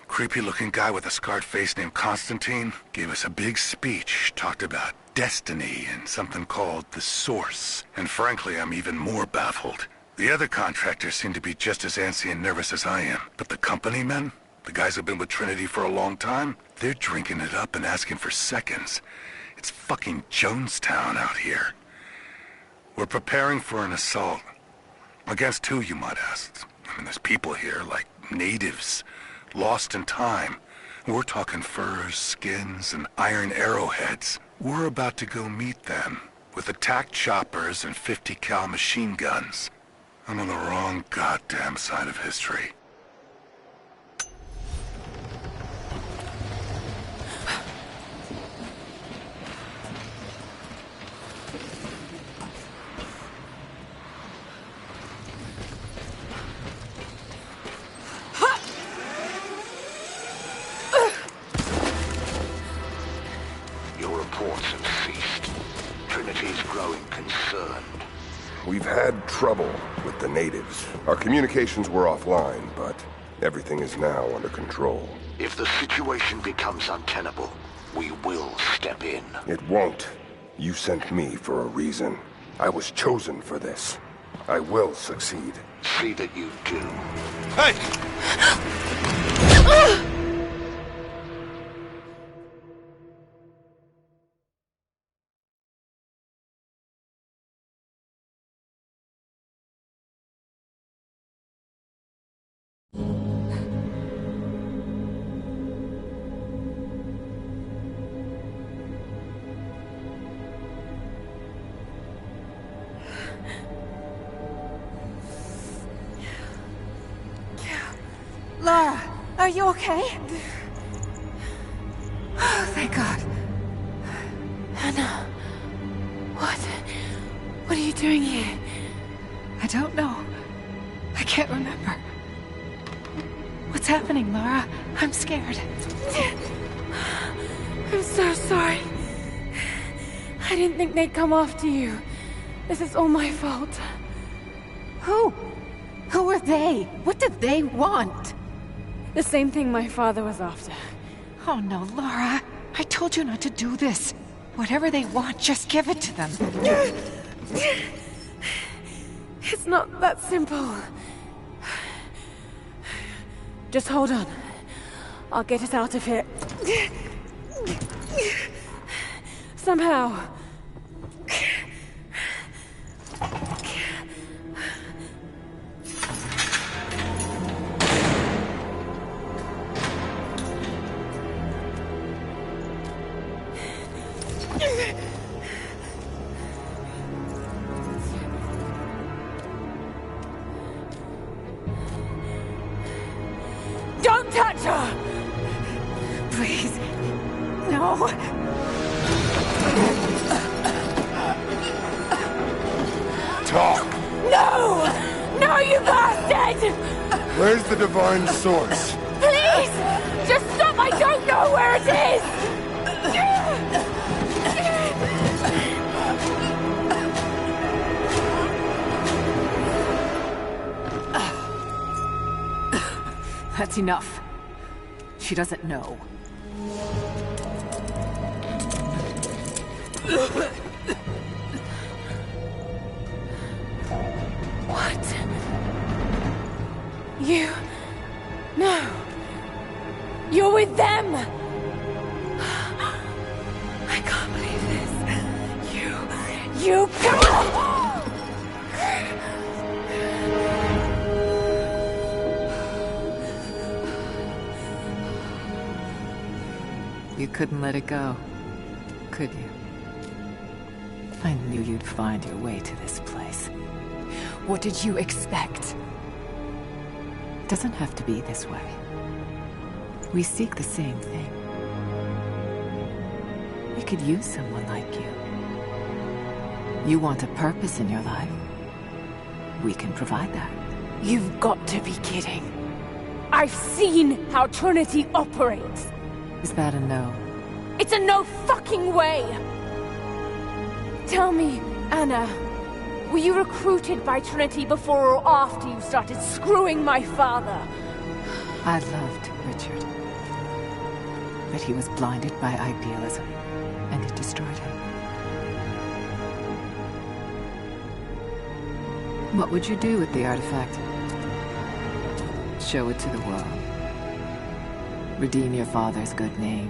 Creepy-looking guy with a scarred face named Constantine gave us a big speech, talked about destiny and something called the Source. And frankly, I'm even more baffled. The other contractors seem to be just as antsy and nervous as I am. But the company men, the guys who've been with Trinity for a long time, they're drinking it up and asking for seconds. It's fucking Jonestown out here. We're preparing for an assault. Against who, you might ask? I mean, there's people here, like natives, lost in time. We're talking furs, skins, and iron arrowheads. We're about to go meet them with attack choppers and 50 cal machine guns. I'm on the wrong goddamn side of history.
We've had trouble with the natives. Our communications were offline, but everything is now under control.
If the situation becomes untenable, we will step in.
It won't. You sent me for a reason. I was chosen for this. I will succeed.
See that you do.
Hey!
Lara, are you okay? Oh, thank God. Anna, what are you doing here?
I don't know. I can't remember. What's happening, Lara? I'm scared.
I'm so sorry. I didn't think they'd come after you. This is all my fault.
Who? Who are they? What did they want?
The same thing my father was after.
Oh no, Lara. I told you not to do this. Whatever they want, just give it to them.
It's not that simple. Just hold on. I'll get us out of here. Somehow. Don't touch her! Please. No.
Talk!
No! No, you bastard!
Where's the divine source?
Please! Just stop! I don't know where it is!
It's enough. She doesn't know.
What? You... No. You're with them! I can't believe this. You...
You couldn't let it go, could you? I knew you'd find your way to this place.
What did you expect?
It doesn't have to be this way. We seek the same thing. We could use someone like you. You want a purpose in your life. We can provide that.
You've got to be kidding. I've seen how Trinity operates.
Is that a no?
It's a no fucking way! Tell me, Anna, were you recruited by Trinity before or after you started screwing my father?
I loved Richard. But he was blinded by idealism, and it destroyed him. What would you do with the artifact? Show it to the world. Redeem your father's good name.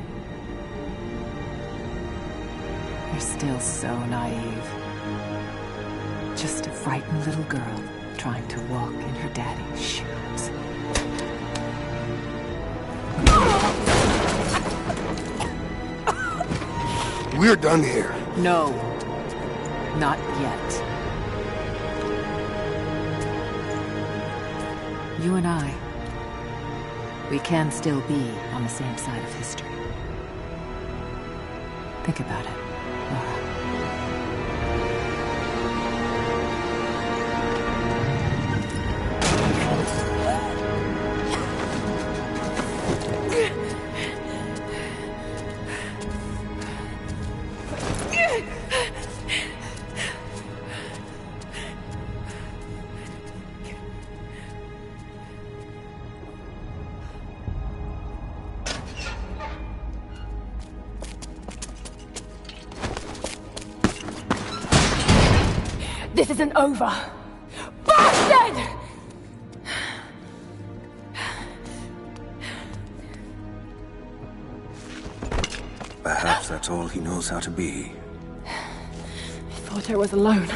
You're still so naive. Just a frightened little girl trying to walk in her daddy's shoes.
We're done here.
No. Not yet. You and I, we can still be on the same side of history. Think about it, Laura.
This isn't over! Bastard!
Perhaps that's all he knows how to be.
I thought I was alone.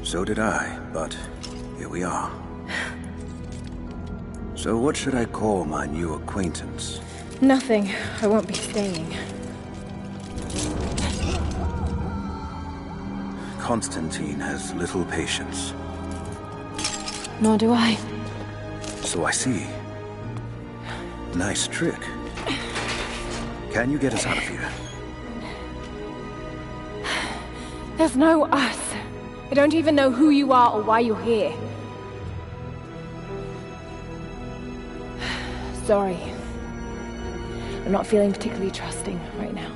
So did I, but here we are. So what should I call my new acquaintance?
Nothing. I won't be staying.
Constantine has little patience.
Nor do I.
So I see. Nice trick. Can you get us out of here?
There's no us. I don't even know who you are or why you're here. Sorry. I'm not feeling particularly trusting right now.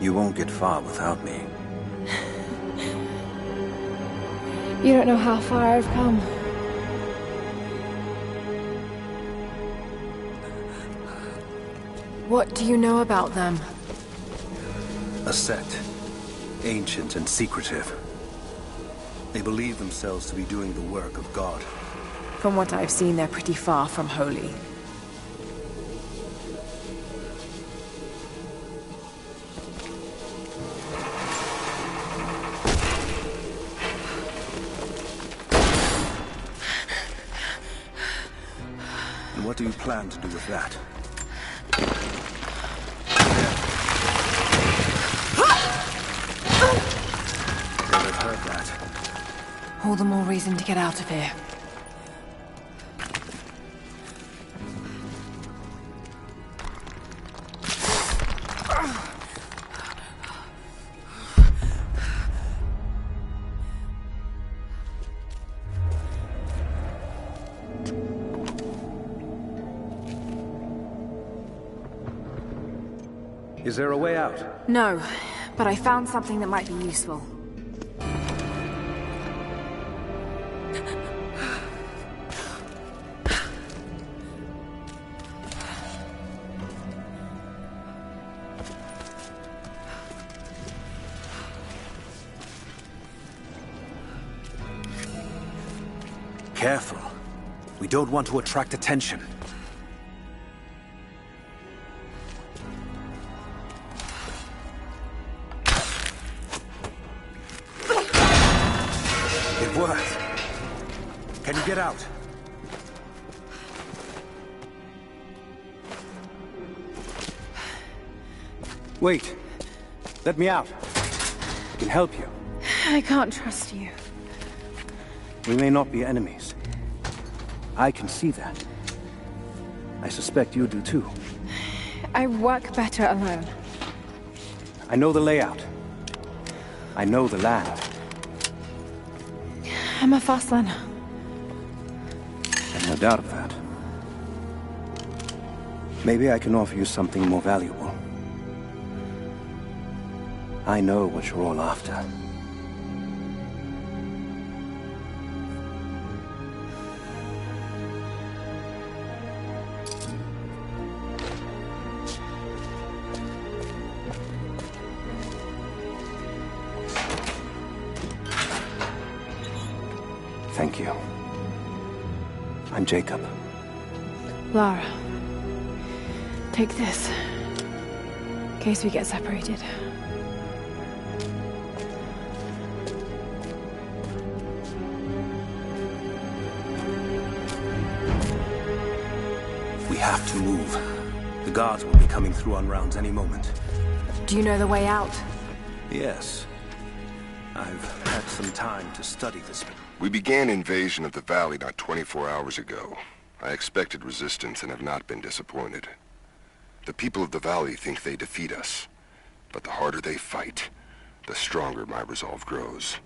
You won't get far without me.
You don't know how far I've come. What do you know about them?
A sect. Ancient and secretive. They believe themselves to be doing the work of God.
From what I've seen, they're pretty far from holy.
And what do you plan to do with that? I've heard that.
All the more reason to get out of here.
Is there a way out?
No, but I found something that might be useful.
careful. We don't want to attract attention. It worked. Can you get out? Wait. Let me out. I can help you.
I can't trust you.
We may not be enemies. I can see that. I suspect you do too.
I work better alone.
I know the layout. I know the land.
I'm a fast learner.
I've no doubt of that. Maybe I can offer you something more valuable. I know what you're all after. Thank you. I'm Jacob.
Lara. Take this. In case we get separated.
We have to move. The guards will be coming through on rounds any moment.
Do you know the way out?
Yes. I've had some time to study this.
We began invasion of the valley not 24 hours ago. I expected resistance and have not been disappointed. The people of the valley think they defeat us, but the harder they fight, the stronger my resolve grows.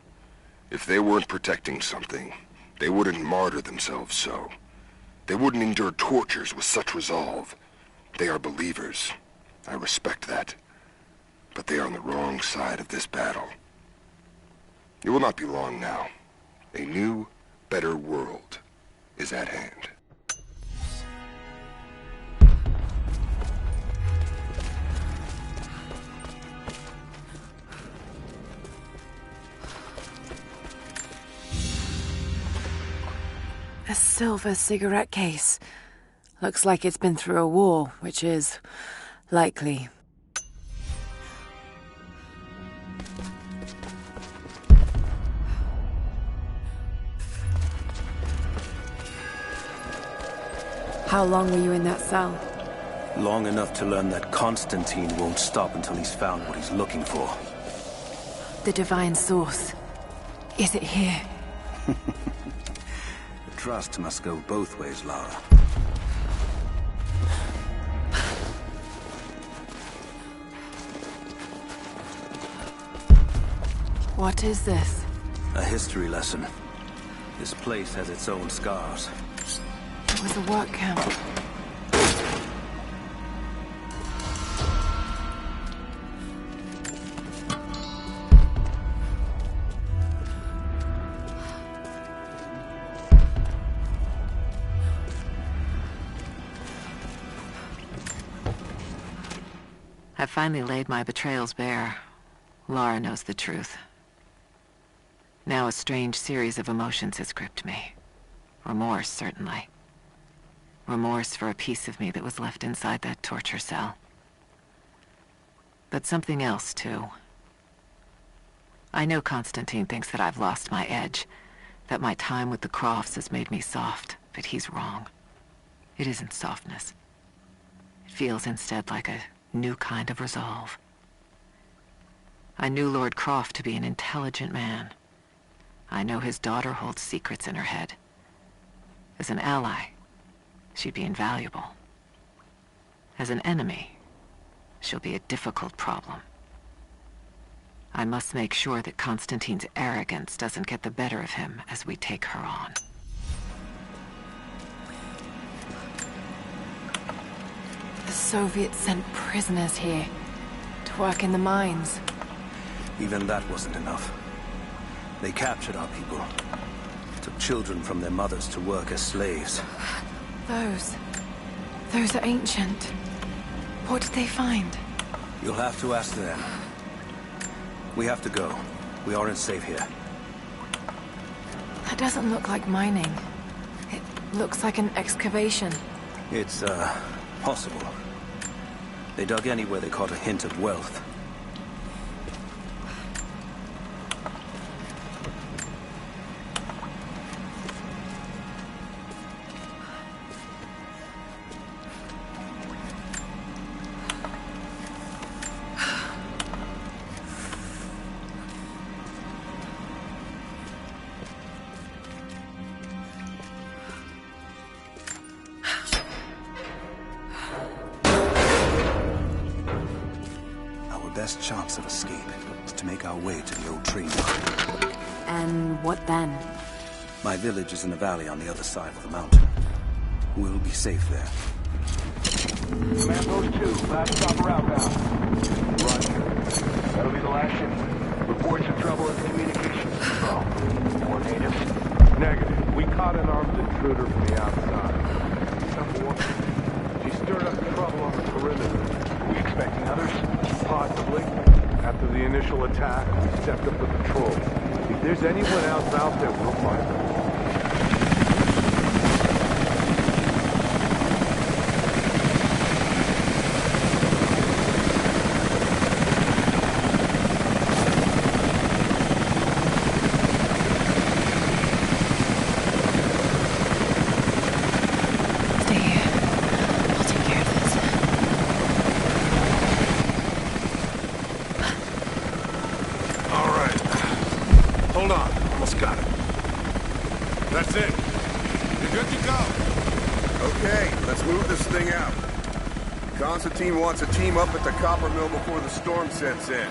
If they weren't protecting something, they wouldn't martyr themselves so. They wouldn't endure tortures with such resolve. They are believers. I respect that. But they are on the wrong side of this battle. It will not be long now. A new, better world is at hand.
A silver cigarette case. Looks like it's been through a war, which is likely. How long were you in that cell?
Long enough to learn that Constantine won't stop until he's found what he's looking for.
The divine source. Is it here?
Trust must go both ways, Lara.
What is this?
A history lesson. This place has its own scars.
It was a work camp.
I've finally laid my betrayals bare. Lara knows the truth. Now a strange series of emotions has gripped me. Remorse, certainly. Remorse for a piece of me that was left inside that torture cell. But something else, too. I know Constantine thinks that I've lost my edge, that my time with the Crofts has made me soft, but he's wrong. It isn't softness. It feels instead like a new kind of resolve. I knew Lord Croft to be an intelligent man. I know his daughter holds secrets in her head. As an ally, she'd be invaluable. As an enemy, she'll be a difficult problem. I must make sure that Constantine's arrogance doesn't get the better of him as we take her on.
The Soviets sent prisoners here to work in the mines.
Even that wasn't enough. They captured our people. Took children from their mothers to work as slaves.
Those are ancient. What did they find?
You'll have to ask them. We have to go. We aren't safe here.
That doesn't look like mining. Looks like an excavation.
It's, possible. They dug anywhere they caught a hint of wealth.
Best chance of escape is to make our way to the old train line.
And what then?
My village is in a valley on the other side of the mountain. We'll be safe there.
Command Post 2, last stopper outbound. Roger. That'll be the last shipment. Reports of trouble in the communications control. More natives?
Negative. We caught an armed intruder from the outside. Some woman. She stirred up trouble on the perimeter.
Are we expecting others?
Possibly. After the initial attack, we stepped up the patrol. If there's anyone else out there, we'll find them.
Constantine wants a team up at the copper mill before the storm sets in.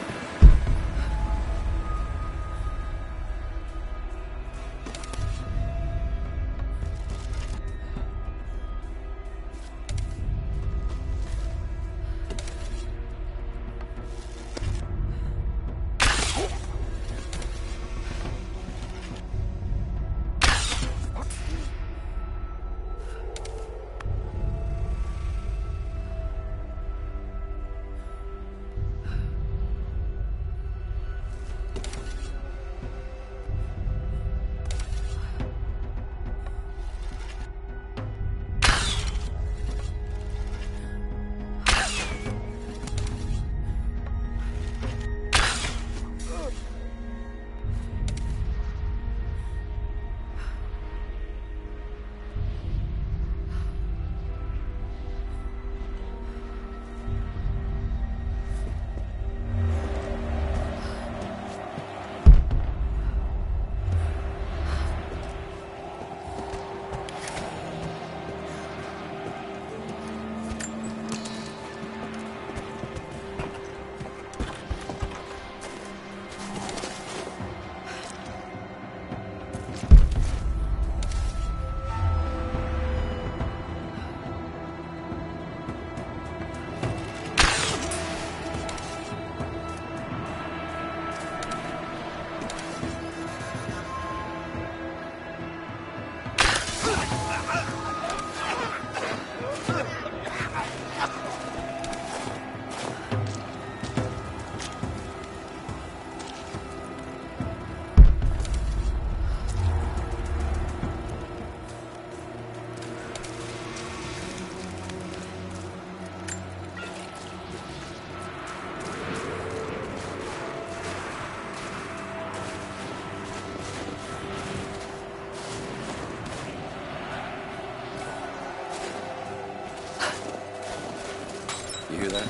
You hear that?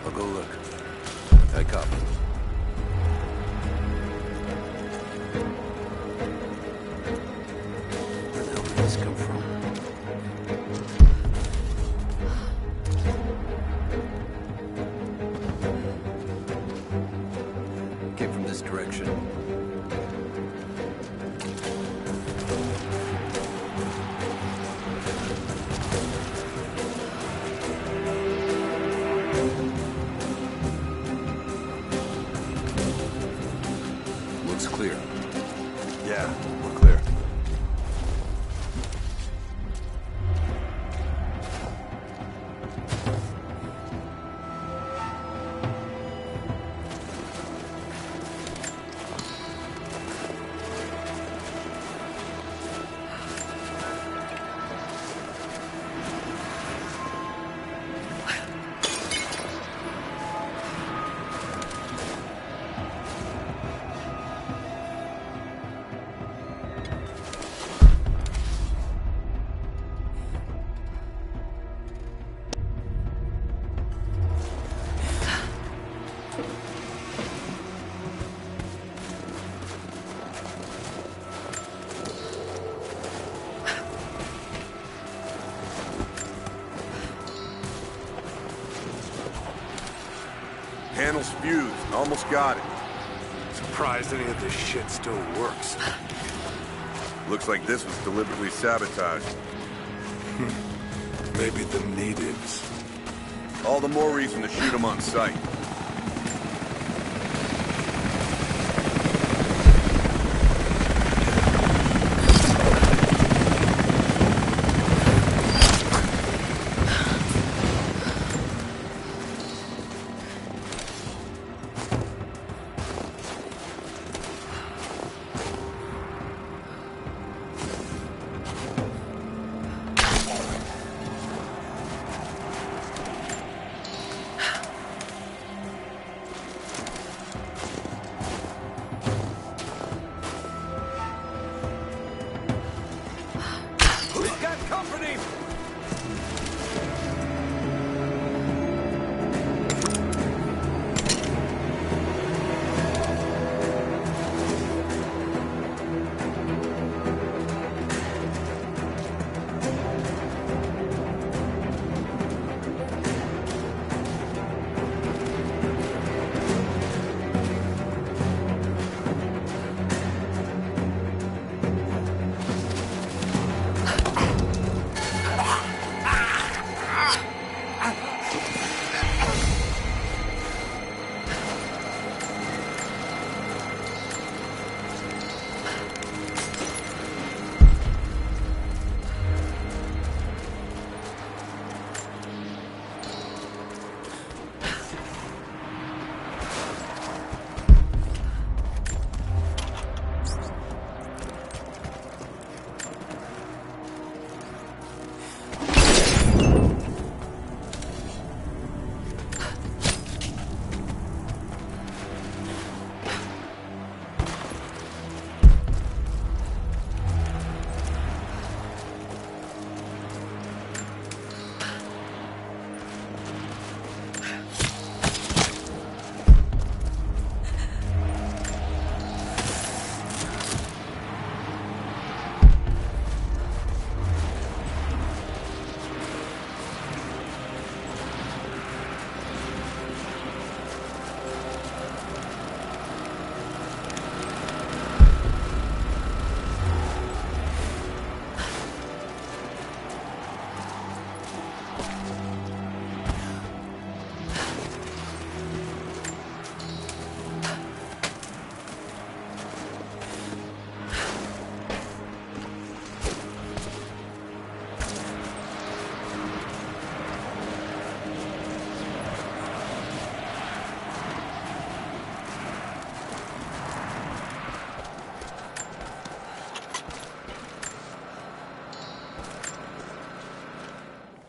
I'll go look. I copy. Where the hell did this come from? Came from this direction. Clear.
Yeah, we're clear.
Panel's fused. Almost got it.
Surprised any of this shit still works.
Looks like this was deliberately sabotaged.
Maybe the natives.
All the more reason to shoot them on sight.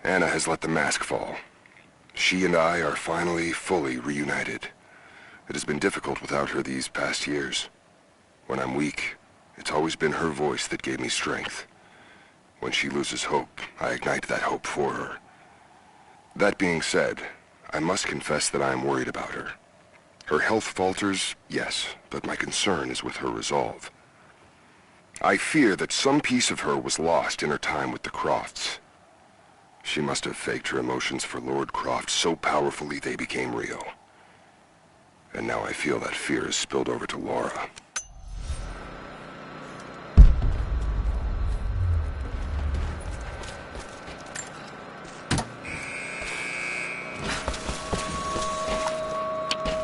Anna has let the mask fall. She and I are finally fully reunited. It has been difficult without her these past years. When I'm weak, it's always been her voice that gave me strength. When she loses hope, I ignite that hope for her. That being said, I must confess that I am worried about her. Her health falters, yes, but my concern is with her resolve. I fear that some piece of her was lost in her time with the Crofts. She must have faked her emotions for Lord Croft so powerfully they became real. And now I feel that fear has spilled over to Laura.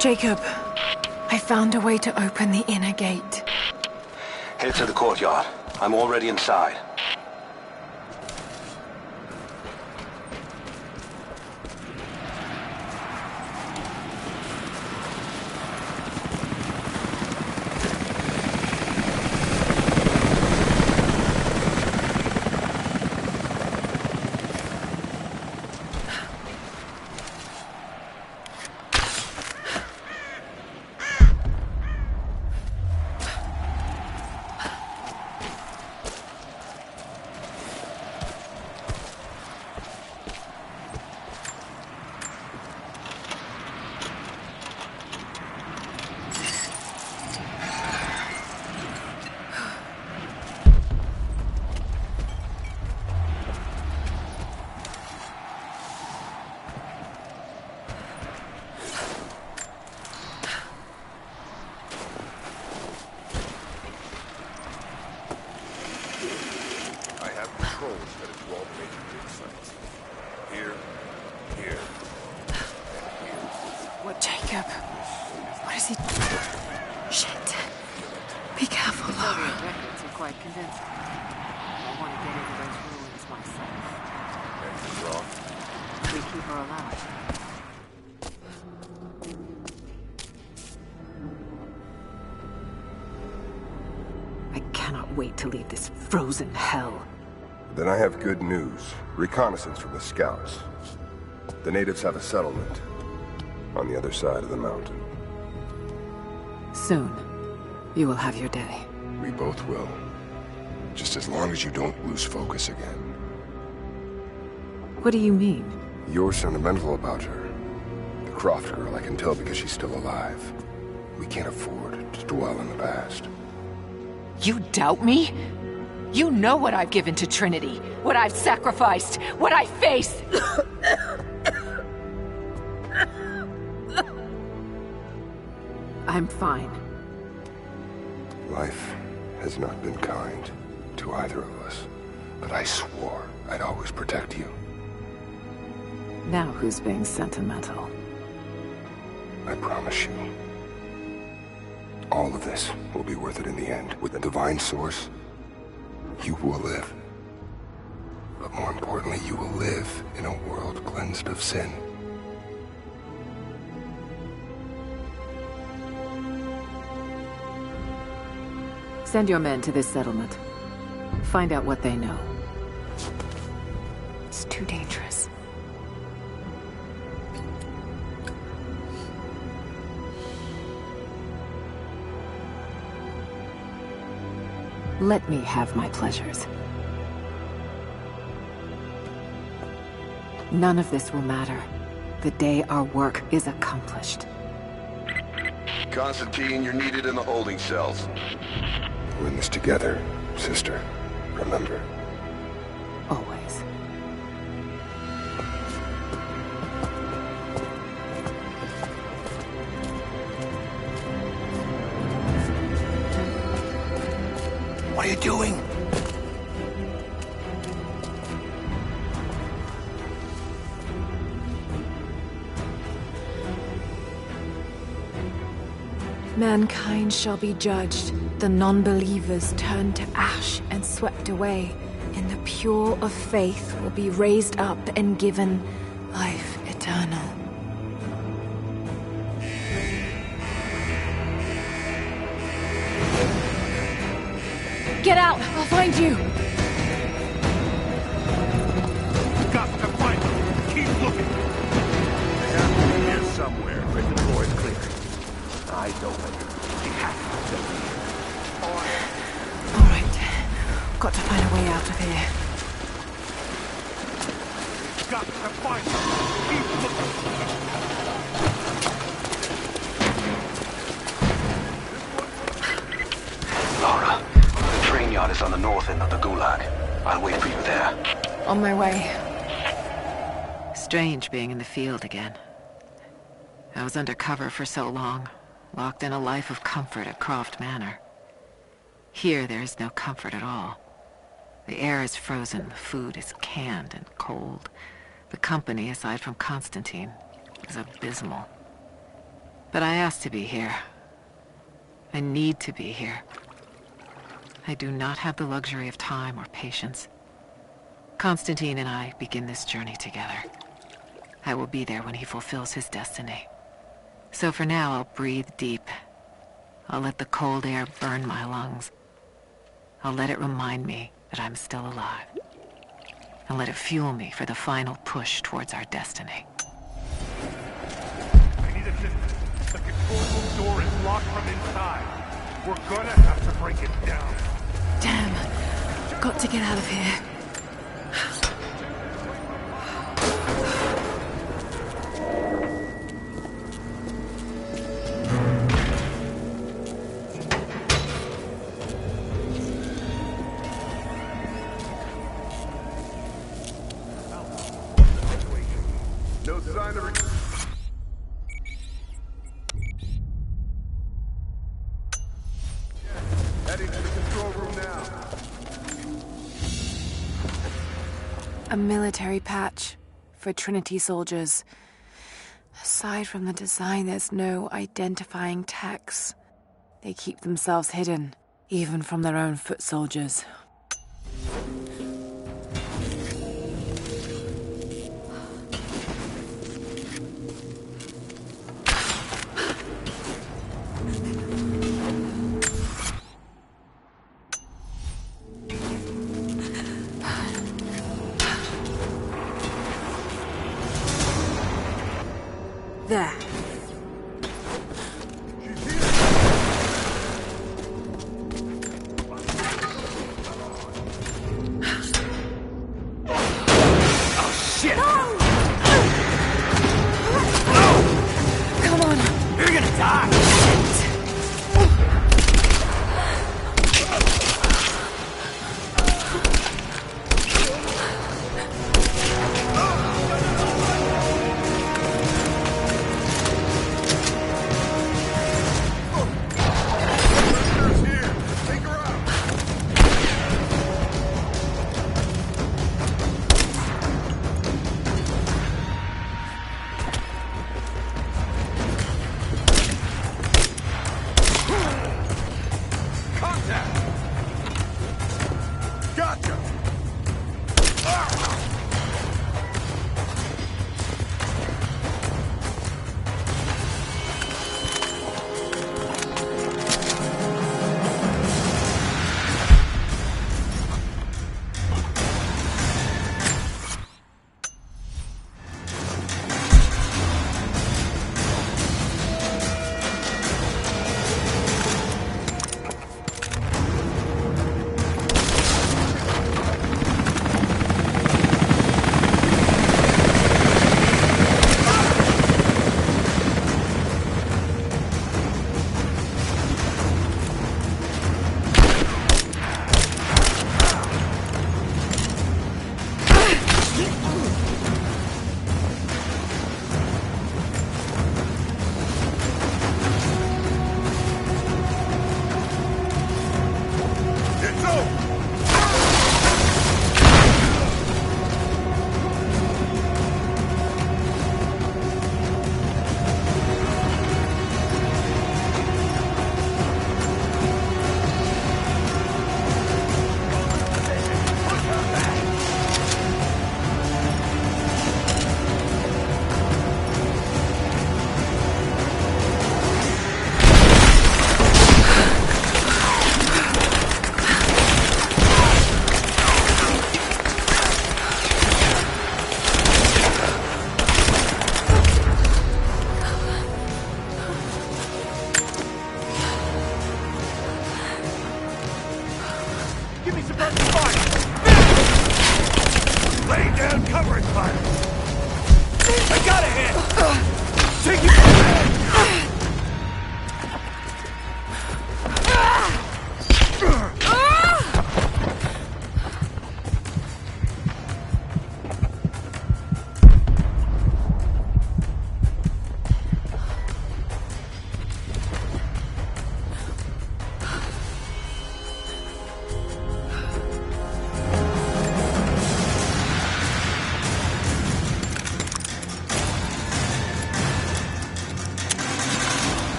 Jacob, I found a way to open the inner gate.
Head to the courtyard. I'm already inside.
Jacob. What is he... Shit. Be careful, Lara.
The records are quite convincing. I want to get into those ruins myself.
Anything wrong?
We keep her alive. I cannot wait to leave this frozen hell.
Then I have good news. Reconnaissance from the scouts. The natives have a settlement on the other side of the mountain.
Soon, you will have your day.
We both will. Just as long as you don't lose focus again.
What do you mean?
You're sentimental about her. The Croft girl, I can tell because she's still alive. We can't afford to dwell in the past.
You doubt me? You know what I've given to Trinity, what I've sacrificed, what I face! I'm fine.
Life has not been kind to either of us, but I swore I'd always protect you.
Now who's being sentimental?
I promise you. All of this will be worth it in the end. With the divine source, you will live. But more importantly, you will live in a world cleansed of sin.
Send your men to this settlement. Find out what they know.
It's too dangerous.
Let me have my pleasures. None of this will matter the day our work is accomplished.
Constantine, you're needed in the holding cells. We're in this together, sister. Remember.
Always.
What are you doing?
Mankind shall be judged. The non-believers turned to ash and swept away. And the pure of faith will be raised up and given life eternal. Get out! I'll find you!
Got to find them! Keep looking! They have to be here somewhere. Prison floor is clear. Eyes open. She has to be here.
All right. Got to find a way out of here.
Got to find them! Keep looking!
Lara, the train yard is on the north end of the Gulag. I'll wait for you there.
On my way.
Strange being in the field again. I was under cover for so long, locked in a life of comfort at Croft Manor. Here there is no comfort at all. The air is frozen, the food is canned and cold. The company, aside from Constantine, is abysmal. But I asked to be here. I need to be here. I do not have the luxury of time or patience. Constantine and I begin this journey together. I will be there when he fulfills his destiny. So for now, I'll breathe deep. I'll let the cold air burn my lungs. I'll let it remind me that I'm still alive. And let it fuel me for the final push towards our destiny.
I need assistance. The control room door is locked from inside. We're gonna have to break it down.
Damn. Got to get out of here.
No sign of... Heading to the control room now.
A military patch for Trinity soldiers. Aside from the design, there's no identifying text. They keep themselves hidden, even from their own foot soldiers. There.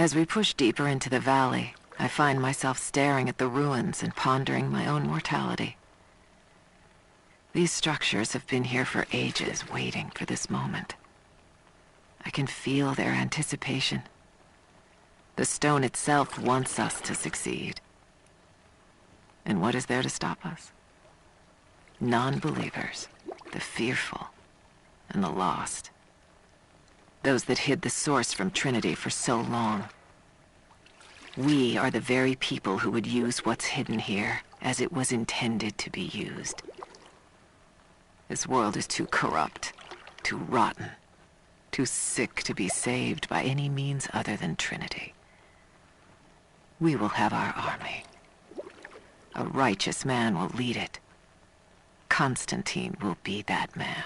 As we push deeper into the valley, I find myself staring at the ruins and pondering my own mortality. These structures have been here for ages, waiting for this moment. I can feel their anticipation. The stone itself wants us to succeed. And what is there to stop us? Non-believers, the fearful, and the lost. Those that hid the source from Trinity for so long. We are the very people who would use what's hidden here as it was intended to be used. This world is too corrupt, too rotten, too sick to be saved by any means other than Trinity. We will have our army. A righteous man will lead it. Constantine will be that man.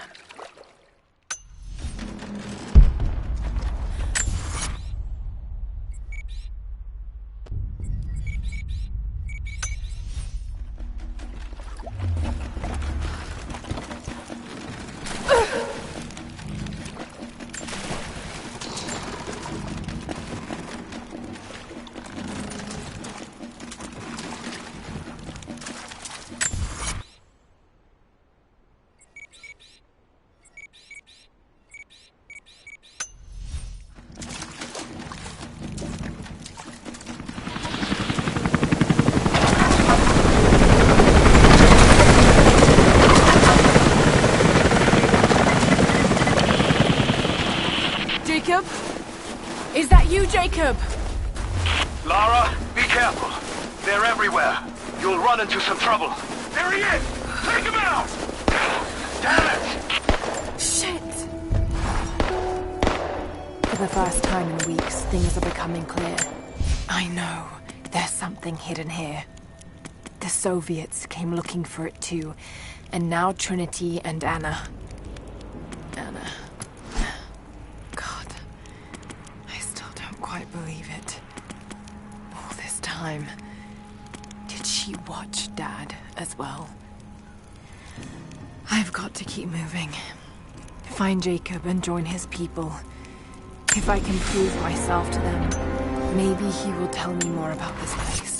Jacob? Is that you, Jacob?
Lara, be careful. They're everywhere. You'll run into some trouble. There he is! Take him out! Damn it!
Shit! For the first time in weeks, things are becoming clear. I know. There's something hidden here. The Soviets came looking for it too, and now Trinity and Anna. Anna. God. I still don't quite believe it. All this time. Did she watch Dad as well? I've got to keep moving. Find Jacob and join his people. If I can prove myself to them, maybe he will tell me more about this place.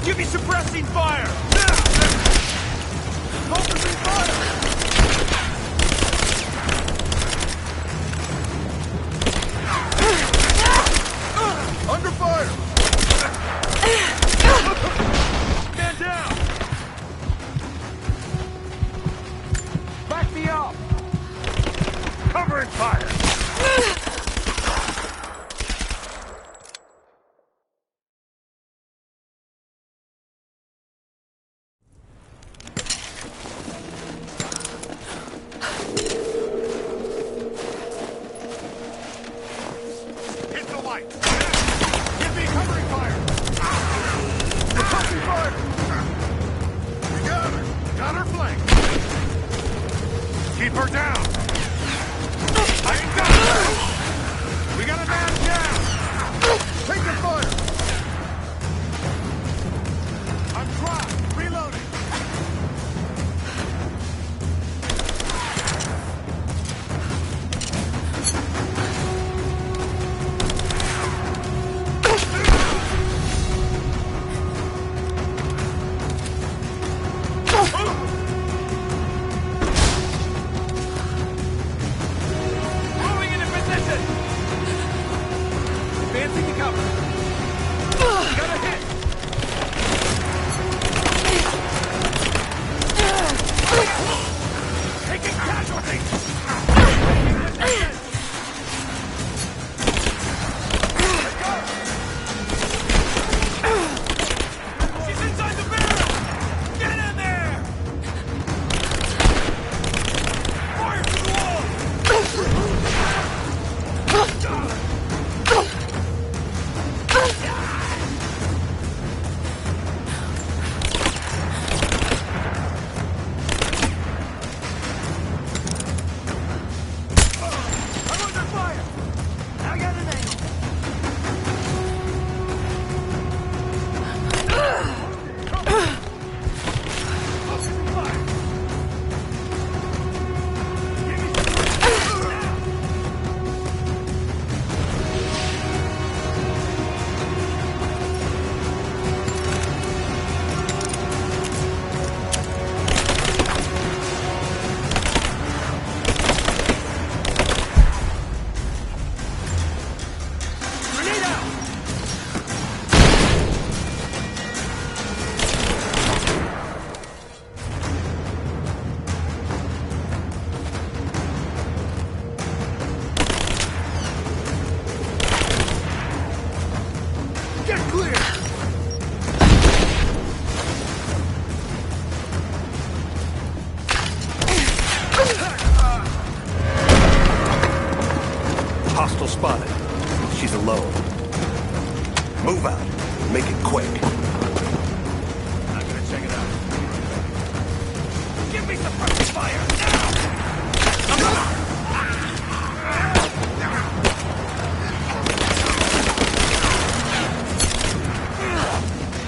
Give me suppressing fire! Focusing fire! Under fire! Stand down! Back me up! Covering fire! Keep her down! I ain't got her! We got a man down! Take the fire! I'm dry! Reloading! cover! Got a hit! Taking casualties! She's inside the barrel! Get in there! Fire to the wall! I'm under fire! I got an angle! Focusing fire! Grenade out! Get clear!
Hostile spotted. She's alone. Move out. Make it quick.
I'm gonna check it out. Give me suppressive fire now!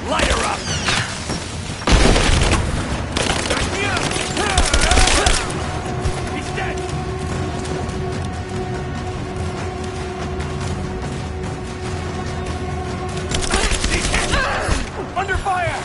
Light her up! Back me up! He's dead! Under fire!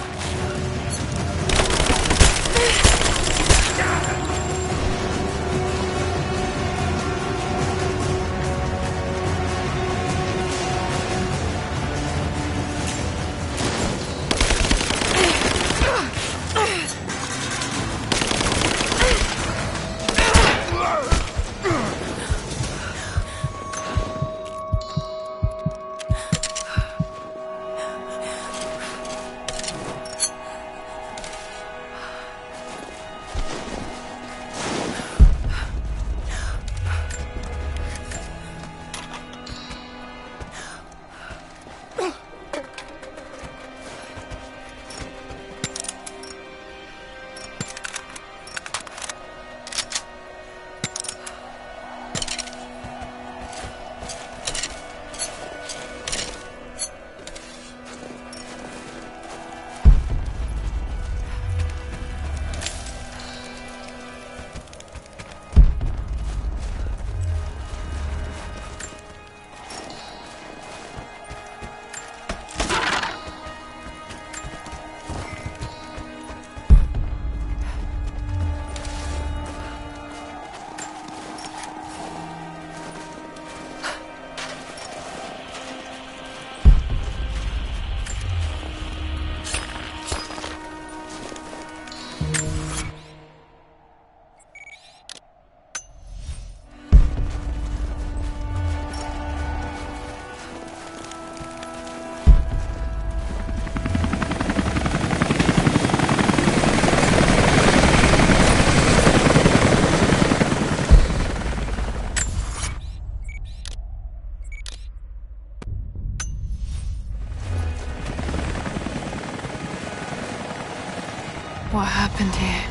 What happened here?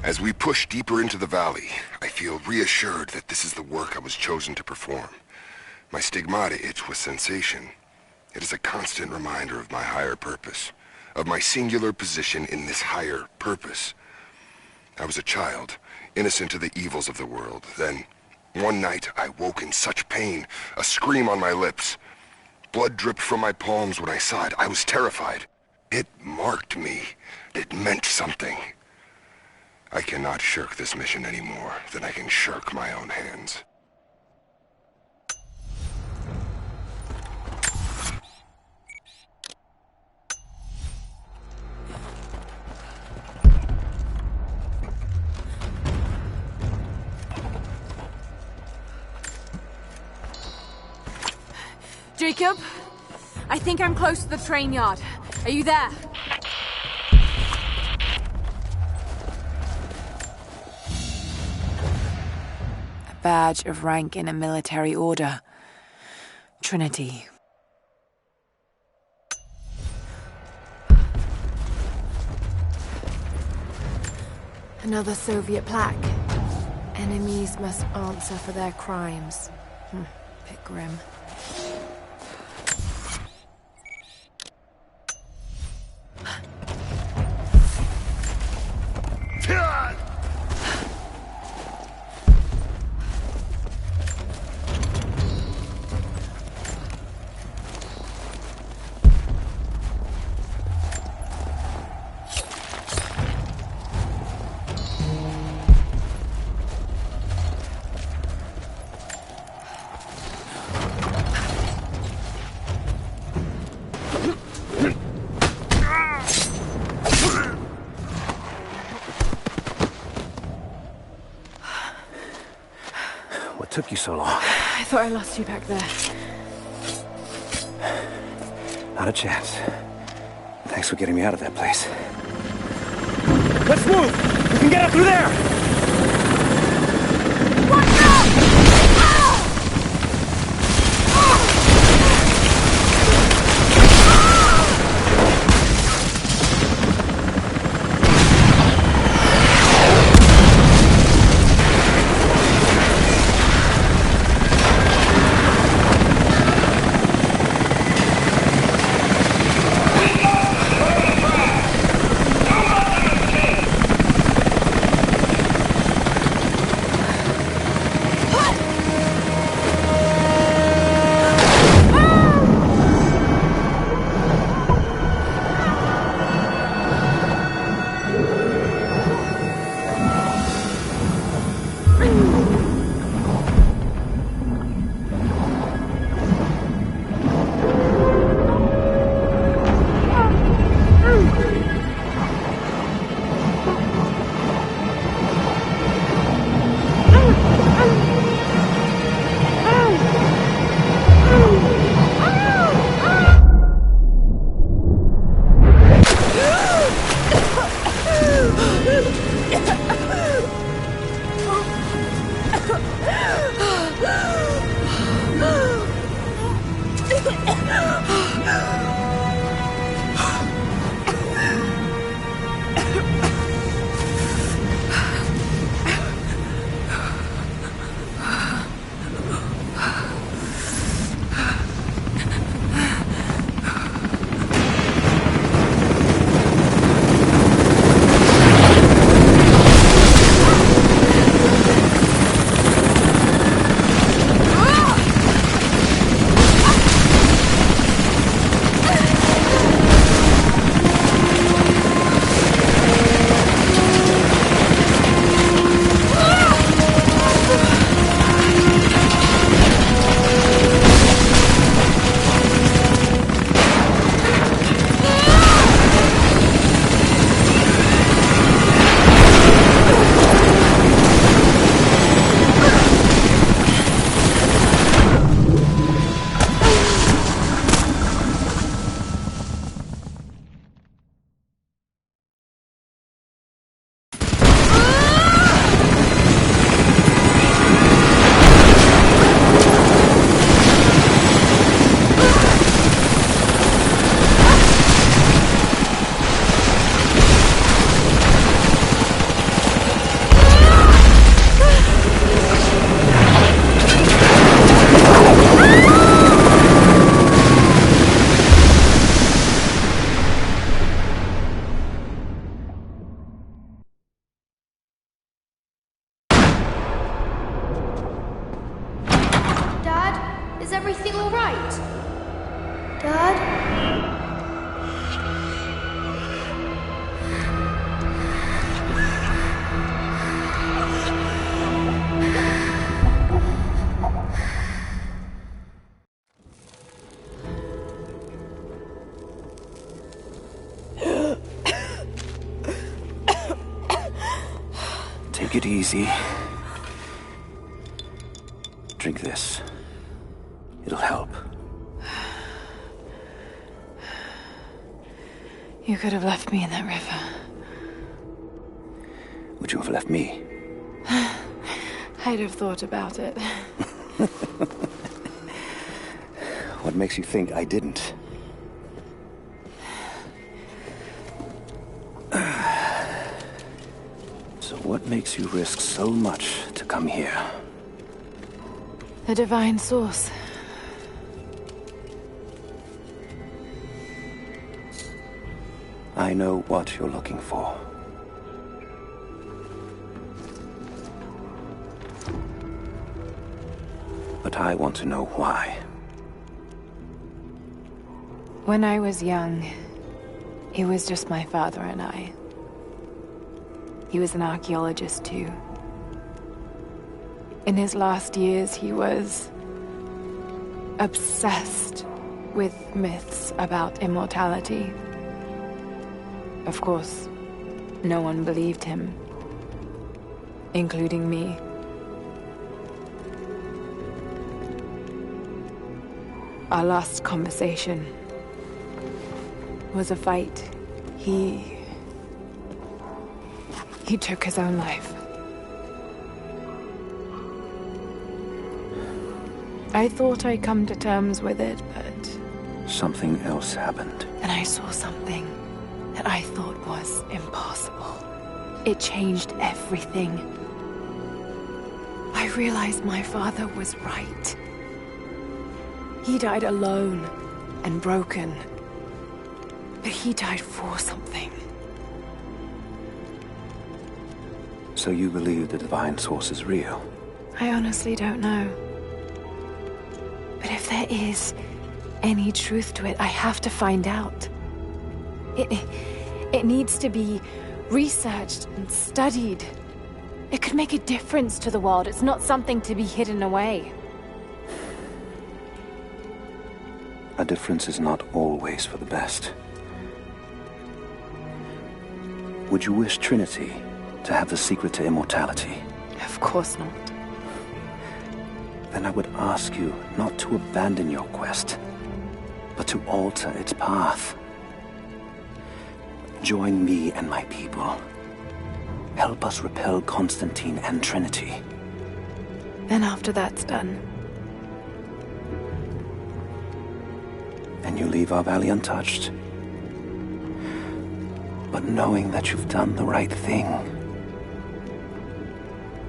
As we push deeper into the valley, I feel reassured that this is the work I was chosen to perform. My stigmata itch with sensation. It is a constant reminder of my higher purpose, of my singular position in this higher purpose. I was a child, innocent to the evils of the world. Then, one night, I woke in such pain, a scream on my lips. Blood dripped from my palms when I saw it. I was terrified. It marked me. It meant something. I cannot shirk this mission any more than I can shirk my own hands.
Jacob, I think I'm close to the train yard. Are you there? A badge of rank in a military order. Trinity. Another Soviet plaque. Enemies must answer for their crimes. Bit grim.
What took you so long?
I thought I lost you back there.
Not a chance. Thanks for getting me out of that place. Let's move! We can get up through there!
Take it easy. Drink this. It'll help.
You could have left me in that river.
Would you have left me?
I'd have thought about it.
What makes you think I didn't? So what makes you risk so much to come here?
The divine source.
I know what you're looking for. But I want to know why.
When I was young, it was just my father and I. He was an archaeologist too. In his last years, he was obsessed with myths about immortality. Of course, no one believed him, including me. Our last conversation was a fight. He took his own life. I thought I'd come to terms with it, but...
Something else happened.
And I saw something that I thought was impossible. It changed everything. I realized my father was right. He died alone and broken. But he died for something.
So you believe the divine source is real?
I honestly don't know. But if there is any truth to it, I have to find out. It needs to be researched and studied. It could make a difference to the world. It's not something to be hidden away.
A difference is not always for the best. Would you wish Trinity to have the secret to immortality?
Of course not.
Then I would ask you not to abandon your quest, but to alter its path. Join me and my people. Help us repel Constantine and Trinity.
Then after that's done...
And you leave our valley untouched. But knowing that you've done the right thing.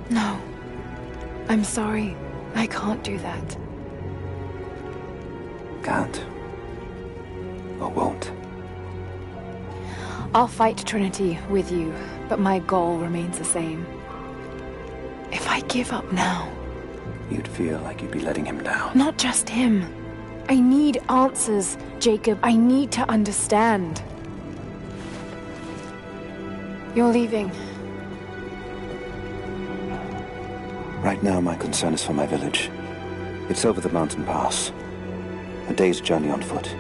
No. I'm sorry. I can't do that.
Can't. Or won't.
I'll fight Trinity with you, but my goal remains the same. If I give up now...
You'd feel like you'd be letting him down.
Not just him. I need answers, Jacob. I need to understand. You're leaving.
Right now, my concern is for my village. It's over the mountain pass. A day's journey on foot.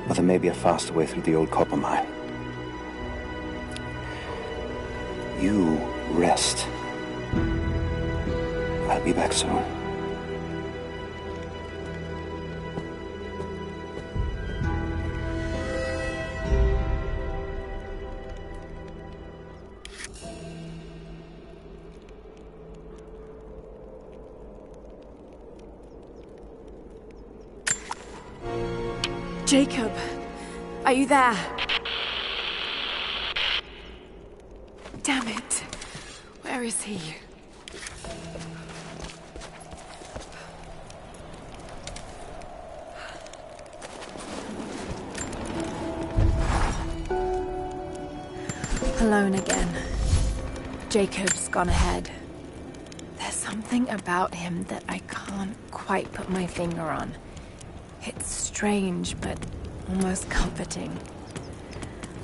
But there may be a faster way through the old copper mine. You rest. I'll be back soon.
Jacob, are you there? Damn it. Where is he? Alone again. Jacob's gone ahead. There's something about him that I can't quite put my finger on. It's strange, but almost comforting.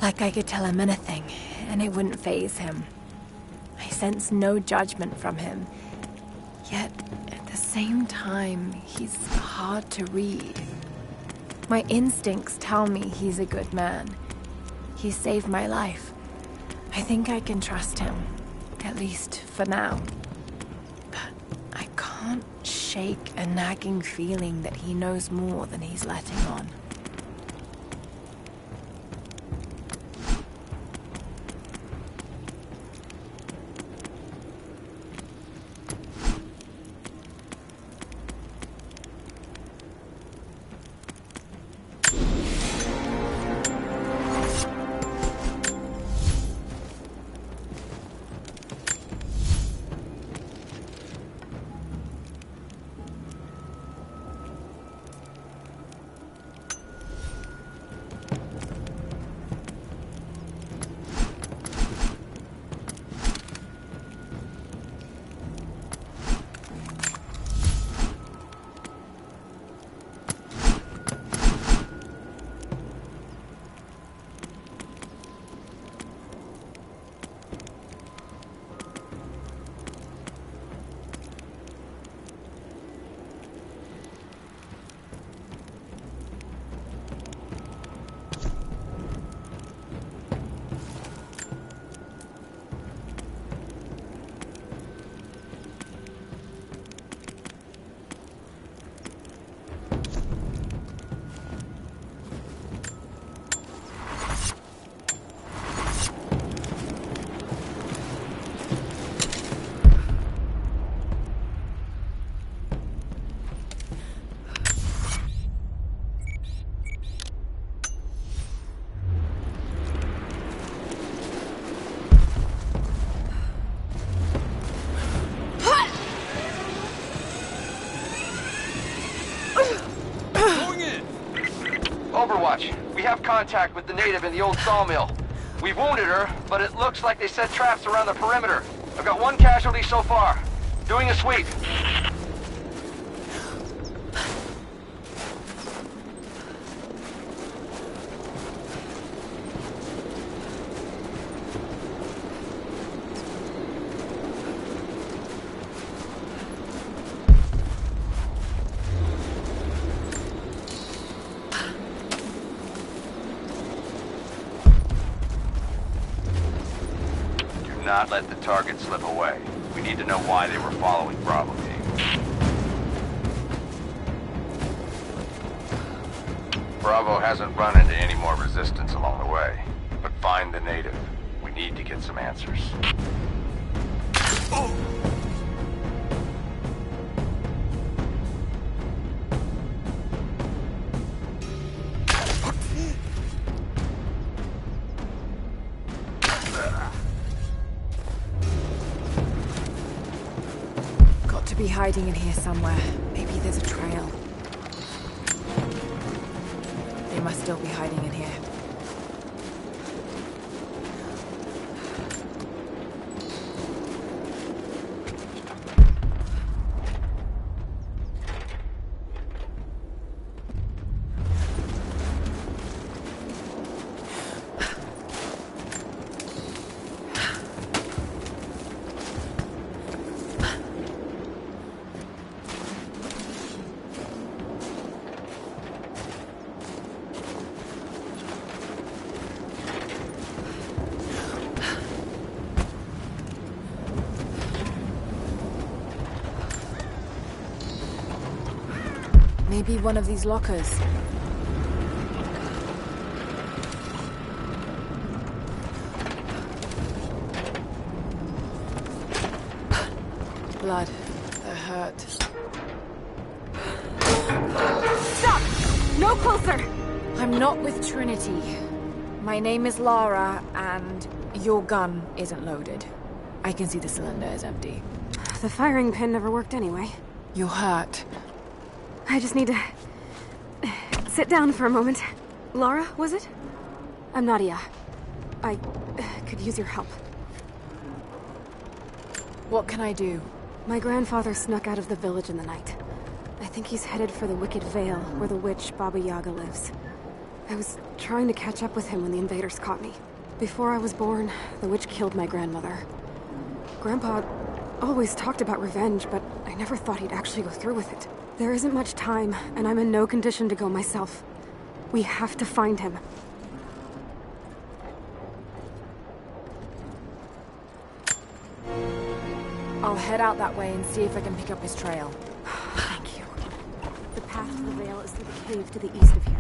Like I could tell him anything, and it wouldn't faze him. I sense no judgment from him. Yet, at the same time, he's hard to read. My instincts tell me he's a good man. He saved my life. I think I can trust him. At least for now. But I can't shake a nagging feeling that he knows more than he's letting on.
Overwatch, we have contact with the native in the old sawmill. We wounded her, but it looks like they set traps around the perimeter. I've got one casualty so far. Doing a sweep. Not let the target slip away. We need to know why they were following Bravo Team. Bravo hasn't run into any more resistance along the way. But find the native. We need to get some answers.
Be hiding in here somewhere. Maybe there's a trail. They must still be hiding in here. Maybe one of these lockers. Blood. They're hurt.
Stop! No closer!
I'm not with Trinity. My name is Lara, and your gun isn't loaded. I can see the cylinder is empty.
The firing pin never worked anyway.
You're hurt.
I just need to sit down for a moment. Lara, was it? I'm Nadia. I could use your help.
What can I do?
My grandfather snuck out of the village in the night. I think he's headed for the Wicked Vale, where the witch Baba Yaga lives. I was trying to catch up with him when the invaders caught me. Before I was born, the witch killed my grandmother. Grandpa always talked about revenge, but I never thought he'd actually go through with it. There isn't much time, and I'm in no condition to go myself. We have to find him.
I'll head out that way and see if I can pick up his trail.
Thank you. The path to the Vale is through the cave to the east of here.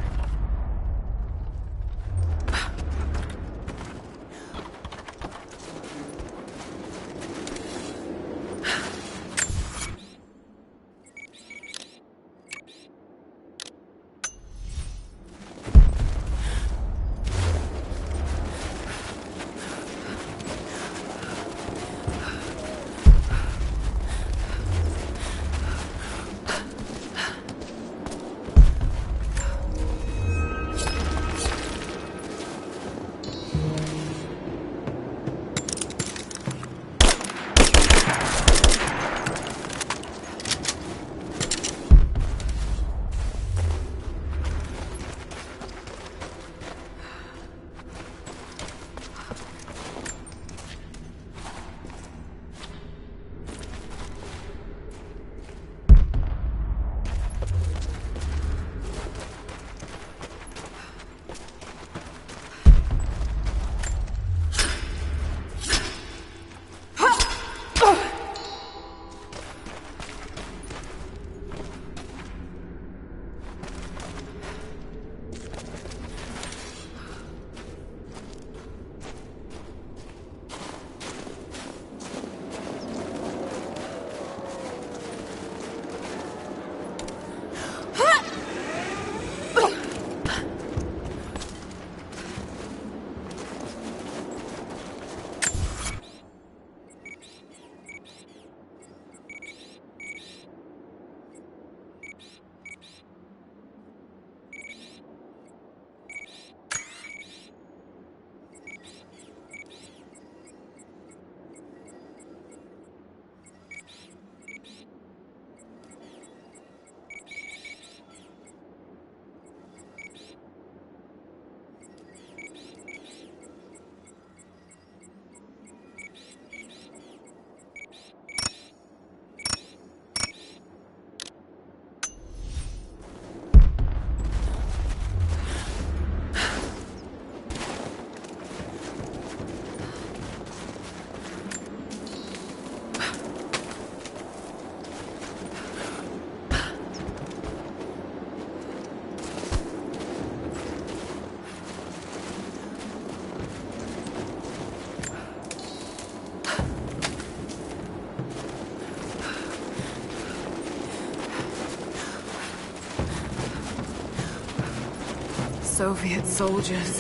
Soviet soldiers.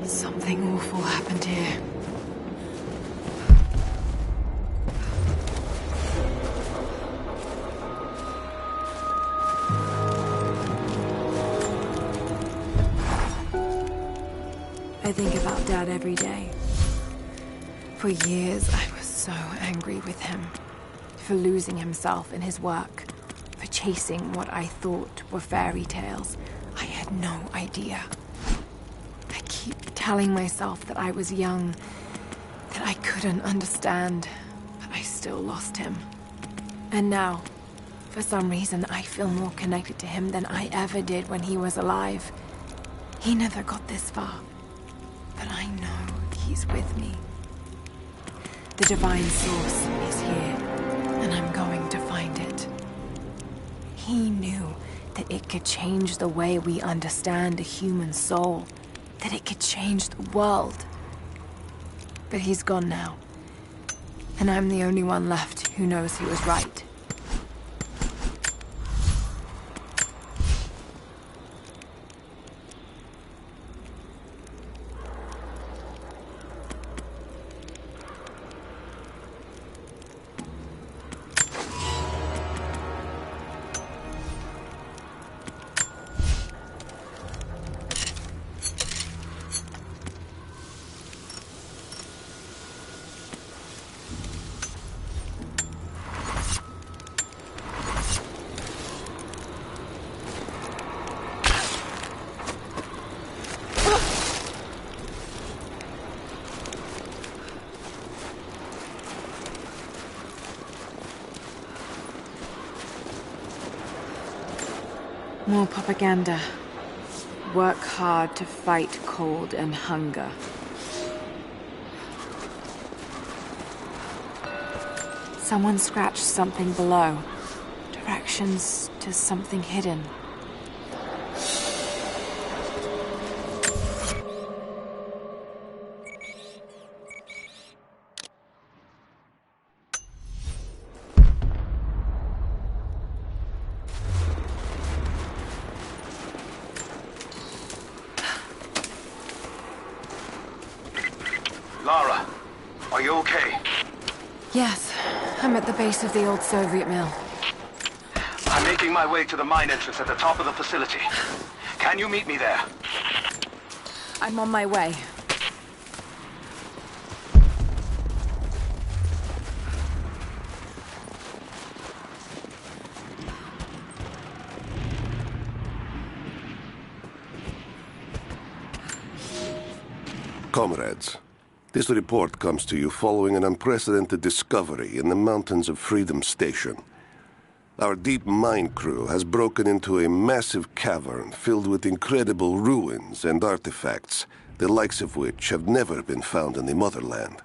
Something awful happened here. I think about Dad every day. For years, I was so angry with him. For losing himself in his work. For chasing what I thought were fairy tales. I had no idea. I keep telling myself that I was young, that I couldn't understand, but I still lost him. And now, for some reason, I feel more connected to him than I ever did when he was alive. He never got this far, but I know he's with me. The divine source is here, and I'm going to find it. He knew that it could change the way we understand a human soul, that it could change the world. But he's gone now, and I'm the only one left who knows he was right. More propaganda. Work hard to fight cold and hunger. Someone scratched something below. Directions to something hidden.
Lara, are you okay?
Yes, I'm at the base of the old Soviet mill.
I'm making my way to the mine entrance at the top of the facility. Can you meet me there?
I'm on my way.
Comrades, this report comes to you following an unprecedented discovery in the mountains of Freedom Station. Our deep mine crew has broken into a massive cavern filled with incredible ruins and artifacts, the likes of which have never been found in the motherland.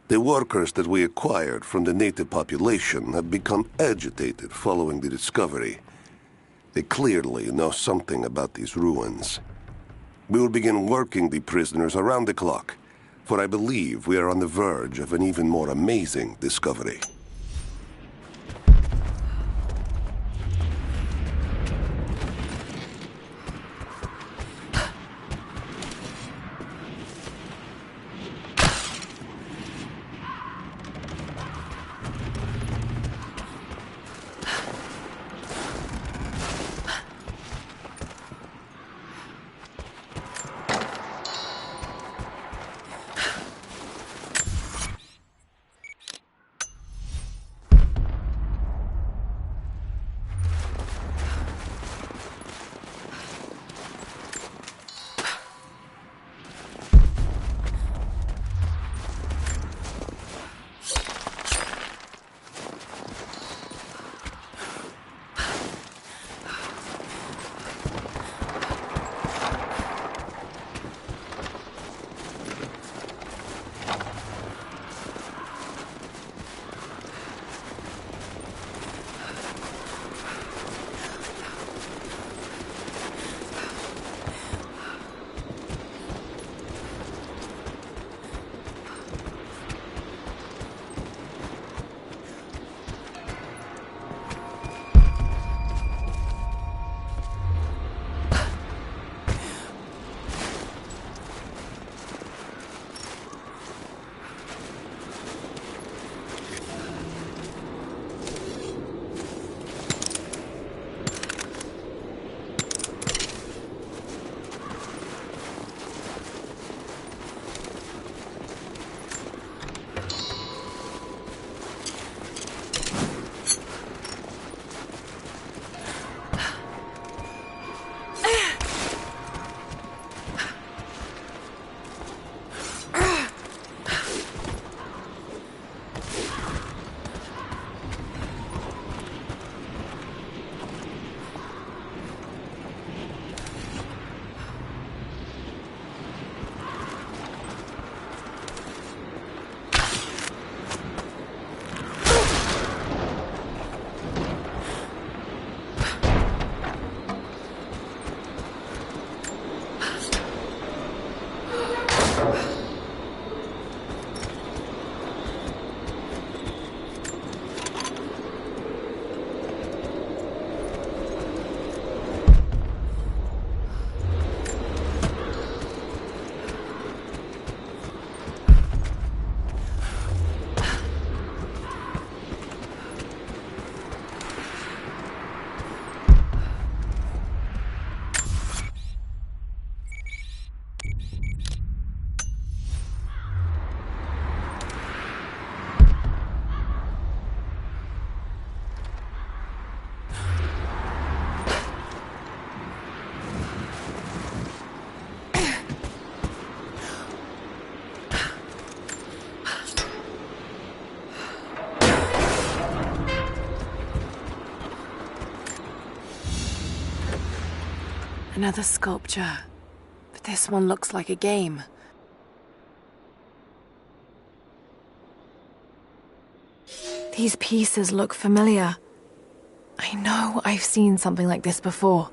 The workers that we acquired from the native population have become agitated following the discovery. They clearly know something about these ruins. We will begin working the prisoners around the clock, for I believe we are on the verge of an even more amazing discovery.
Another sculpture. But this one looks like a game. These pieces look familiar. I know I've seen something like this before.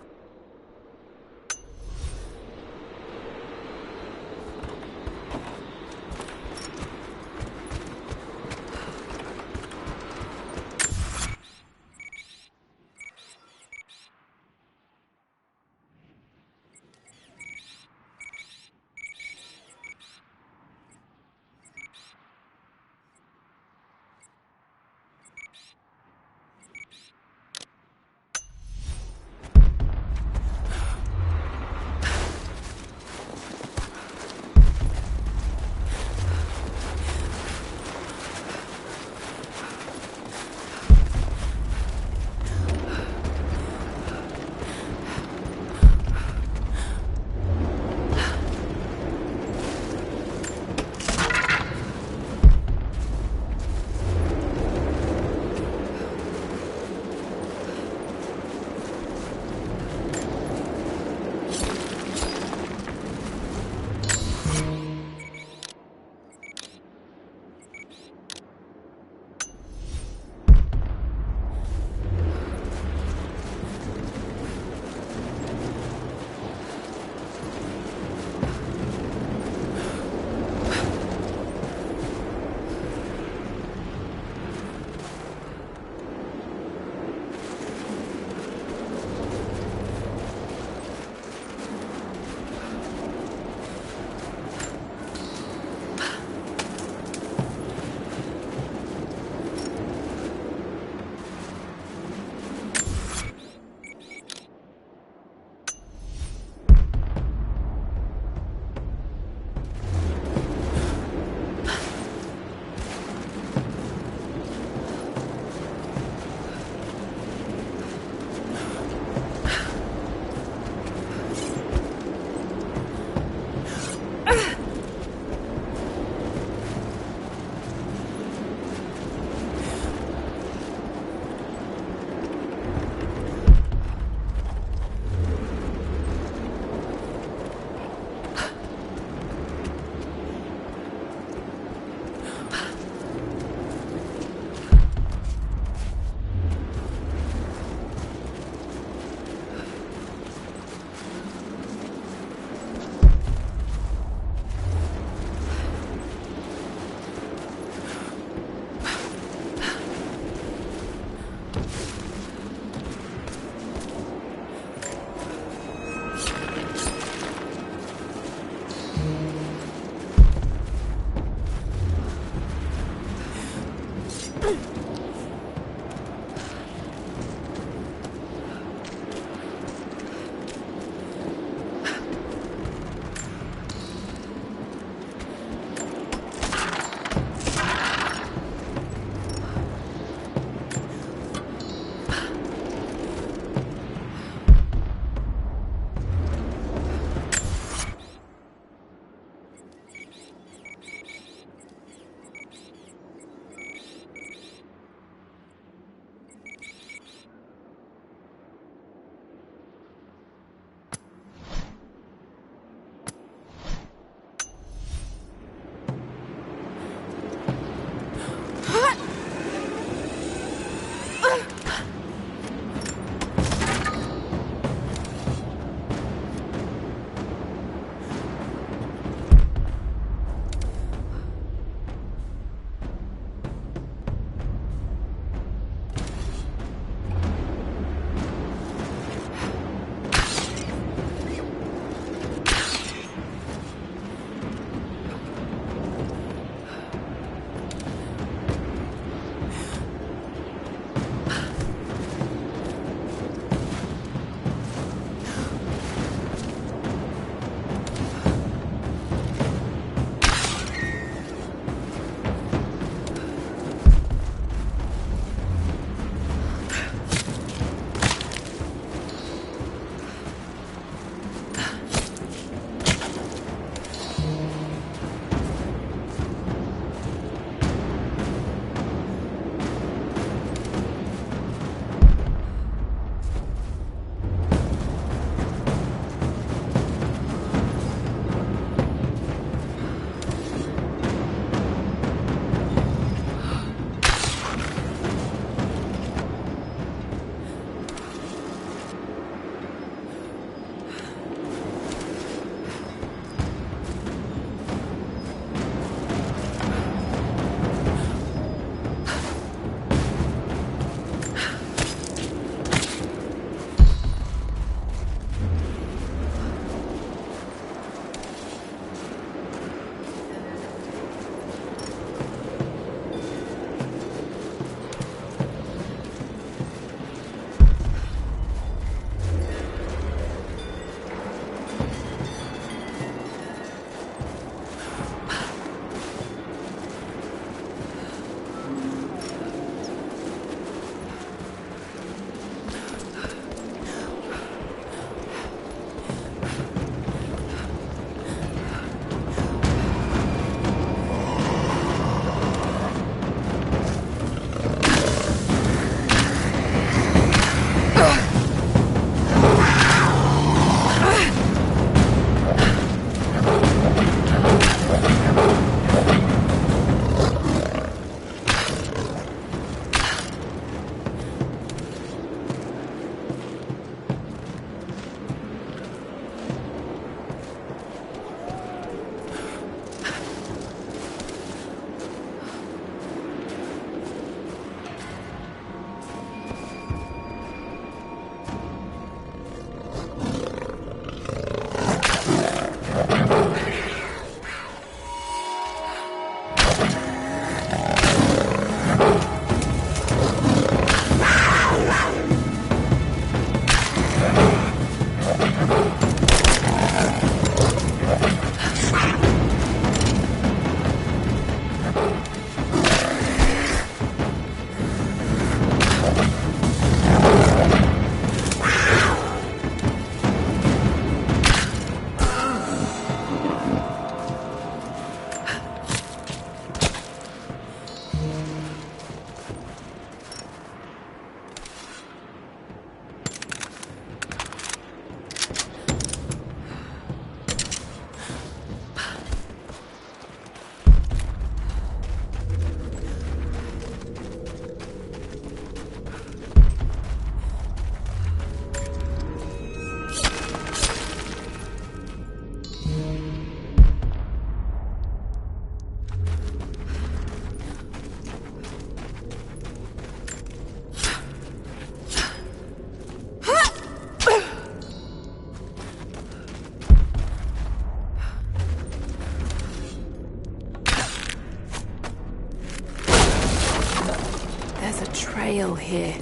trail here.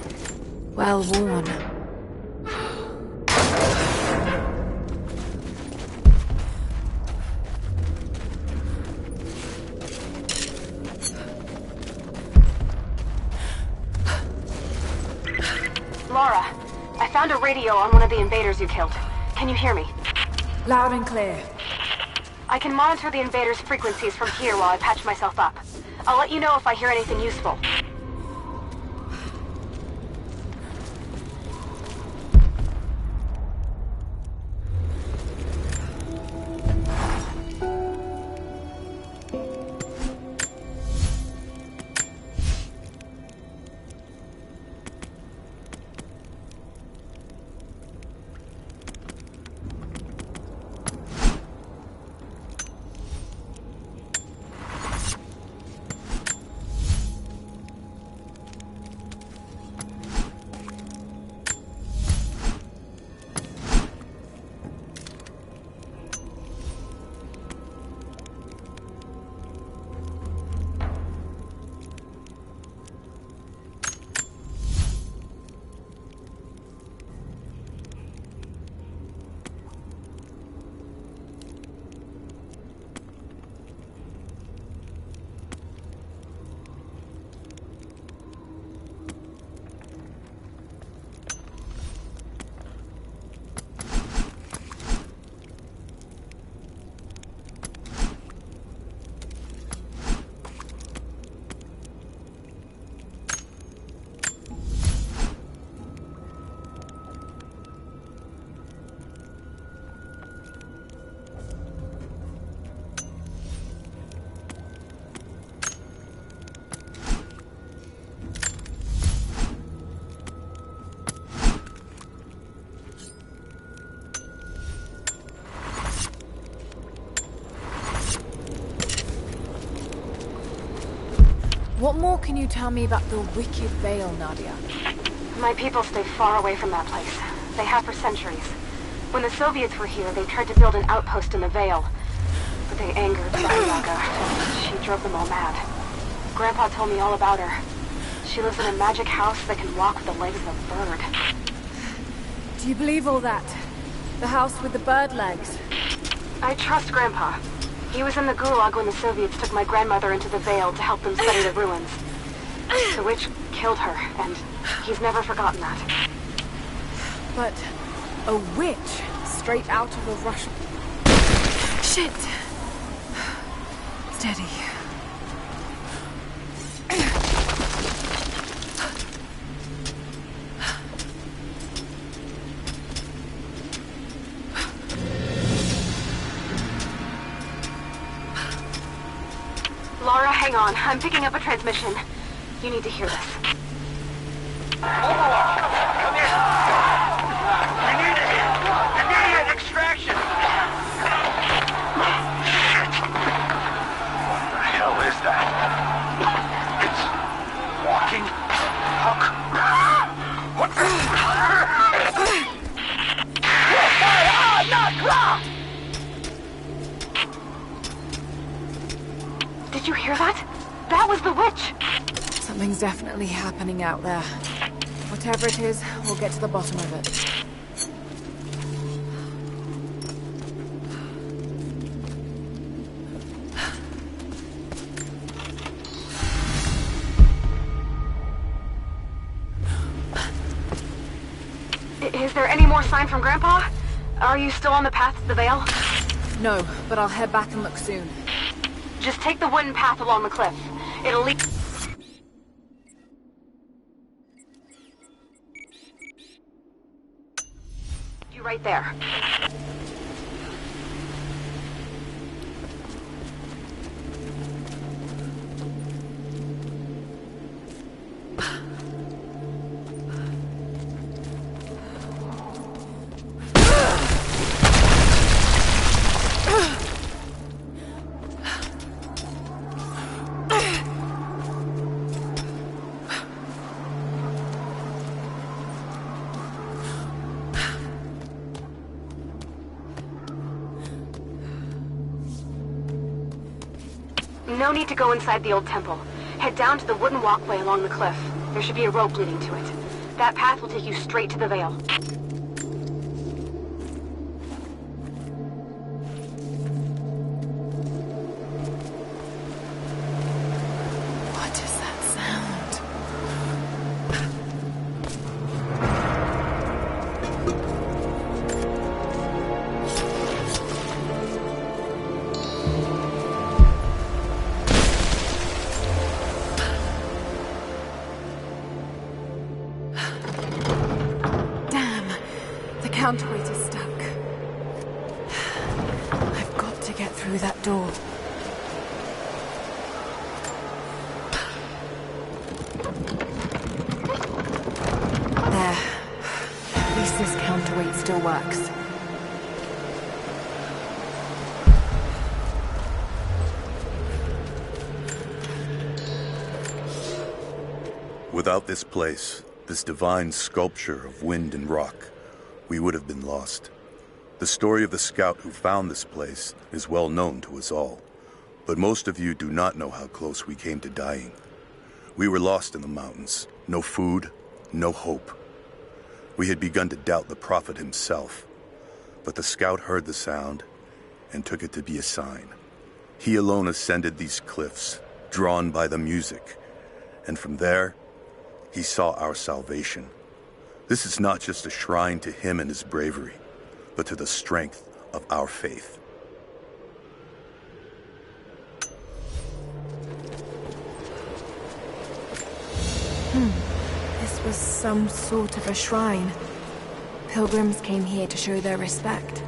Well worn.
Lara, I found a radio on one of the invaders you killed. Can you hear me?
Loud and clear.
I can monitor the invaders' frequencies from here while I patch myself up. I'll let you know if I hear anything useful.
What more can you tell me about the Wicked Vale, Nadia?
My people stay far away from that place. They have for centuries. When the Soviets were here, they tried to build an outpost in the Vale. But they angered Baba Yaga. She drove them all mad. Grandpa told me all about her. She lives in a magic house that can walk with the legs of a bird.
Do you believe all that? The house with the bird legs?
I trust Grandpa. He was in the Gulag when the Soviets took my grandmother into the Vale to help them study the ruins. The witch killed her, and he's never forgotten that.
But a witch straight out of a Russian... Shit! Steady.
Lara, hang on. I'm picking up a transmission. You need to hear this.
Overwatch! Come in! We need it! Immediate extraction! Shit! What the hell is that? It's walking? Hook? What the...
Did you hear that? That was the witch!
Something's definitely happening out there. Whatever it is, we'll get to the bottom of it.
Is there any more sign from Grandpa? Are you still on the path to the Vale?
No, but I'll head back and look soon.
Just take the wooden path along the cliff. It'll lead... you right there. No need to go inside the old temple. Head down to the wooden walkway along the cliff. There should be a rope leading to it. That path will take you straight to the Veil.
What is that sound? Counterweight is stuck. I've got to get through that door. There. At least this counterweight still works.
Without this place, this divine sculpture of wind and rock, we would have been lost. The story of the scout who found this place is well known to us all, but most of you do not know how close we came to dying. We were lost in the mountains, no food, no hope. We had begun to doubt the prophet himself, but the scout heard the sound and took it to be a sign. He alone ascended these cliffs, drawn by the music, and from there, he saw our salvation. This is not just a shrine to him and his bravery, but to the strength of our faith.
This was some sort of a shrine. Pilgrims came here to show their respect.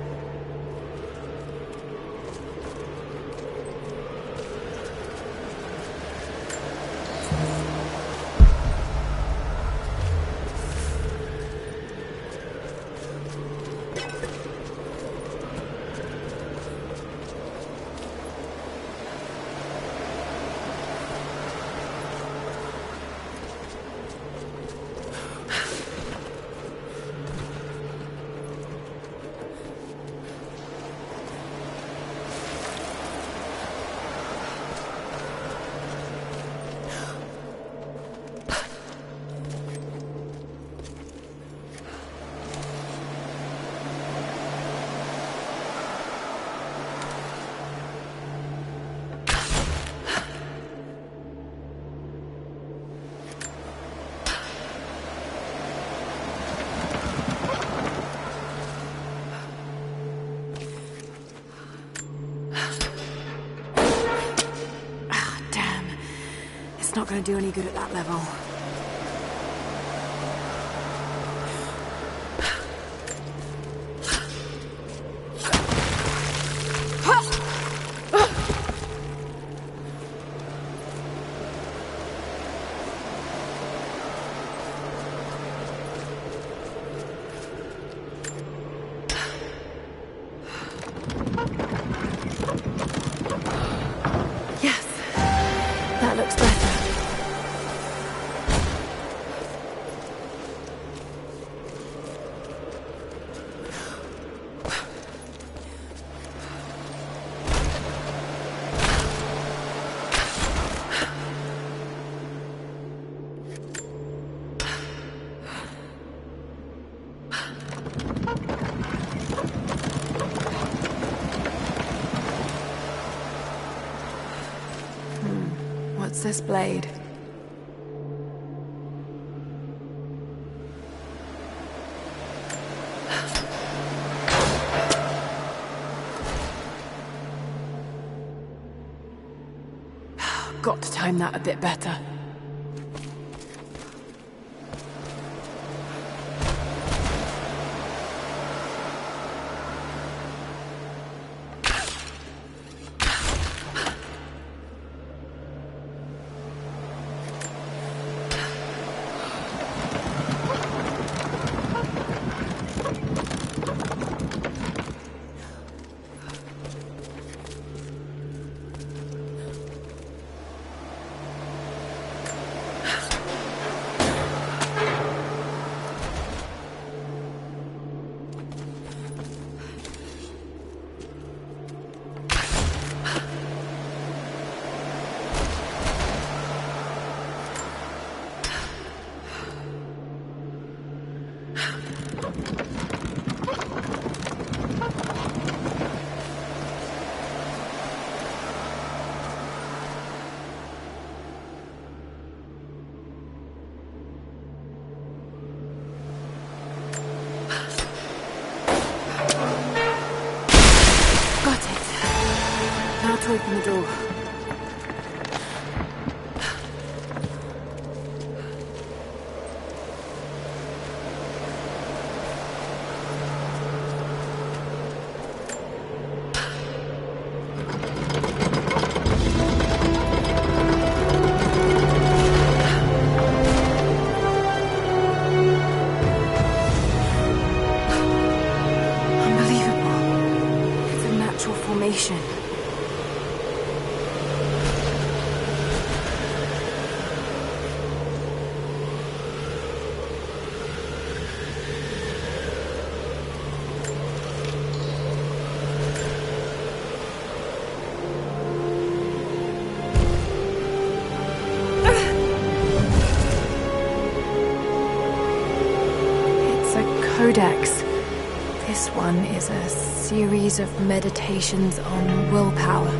It's not going to do any good at that level. Yes, that looks better. What's this blade? Got to time that a bit better. Open the door. Codex. This one is a series of meditations on willpower.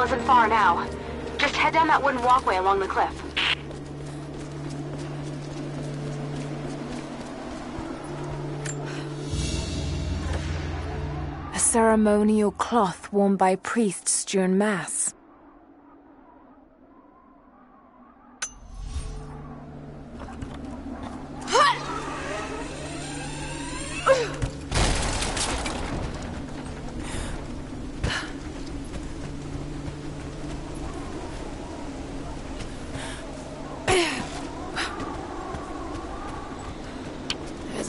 Isn't far now. Just head down that wooden walkway along the cliff.
A ceremonial cloth worn by priests during Mass.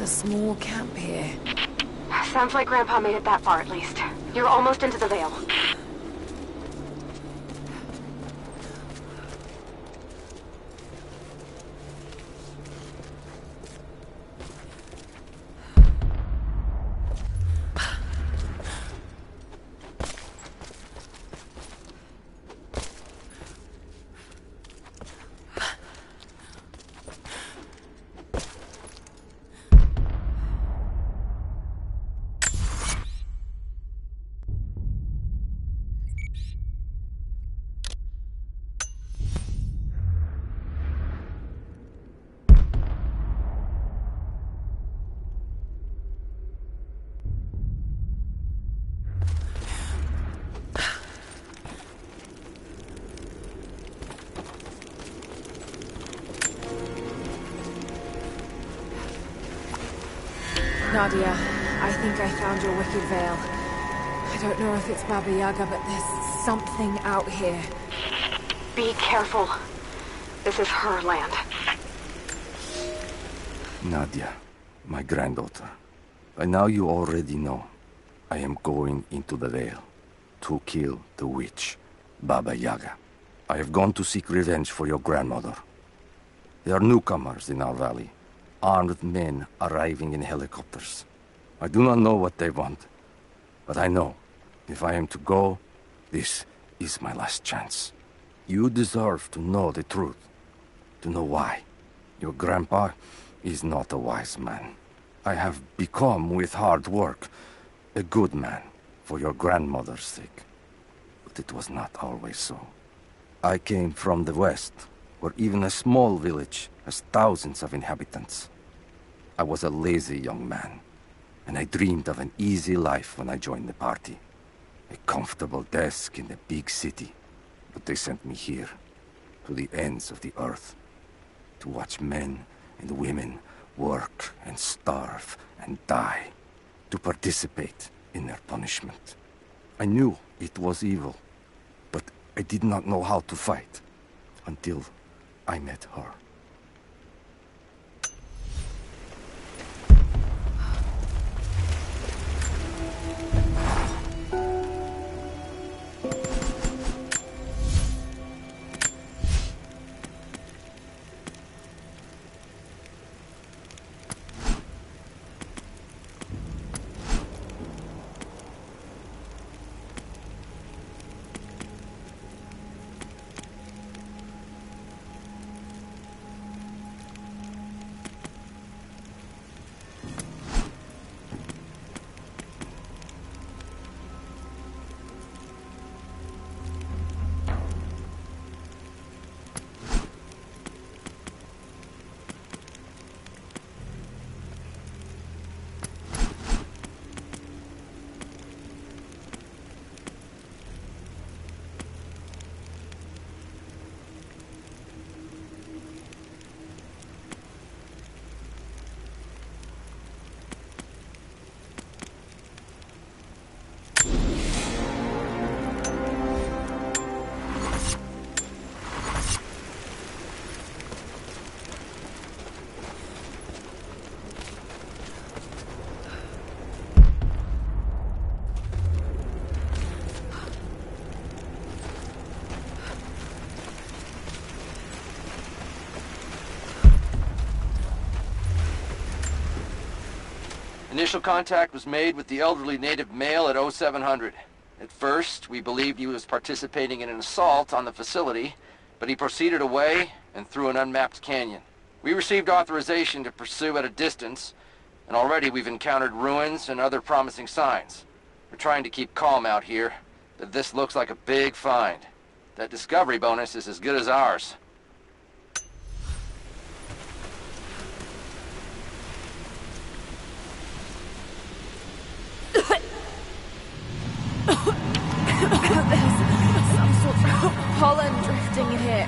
Small camp here.
Sounds like Grandpa made it that far at least. You're almost into the Vale.
Nadia, I think I found your Wicked Vale. I don't know if it's Baba Yaga, but there's something out here.
Be careful. This is her land.
Nadia, my granddaughter. By now you already know. I am going into the Vale to kill the witch, Baba Yaga. I have gone to seek revenge for your grandmother. There are newcomers in our valley. Armed men arriving in helicopters. I do not know what they want, but I know if I am to go, this is my last chance. You deserve to know the truth, to know why. Your grandpa is not a wise man. I have become, with hard work, a good man for your grandmother's sake. But it was not always so. I came from the west, where even a small village has thousands of inhabitants. I was a lazy young man, and I dreamed of an easy life when I joined the party. A comfortable desk in the big city. But they sent me here, to the ends of the earth, to watch men and women work and starve and die, to participate in their punishment. I knew it was evil, but I did not know how to fight until I met her.
Initial contact was made with the elderly native male at 0700. At first, we believed he was participating in an assault on the facility, but he proceeded away and through an unmapped canyon. We received authorization to pursue at a distance, and already we've encountered ruins and other promising signs. We're trying to keep calm out here, but this looks like a big find. That discovery bonus is as good as ours.
There's some sort of pollen drifting in here.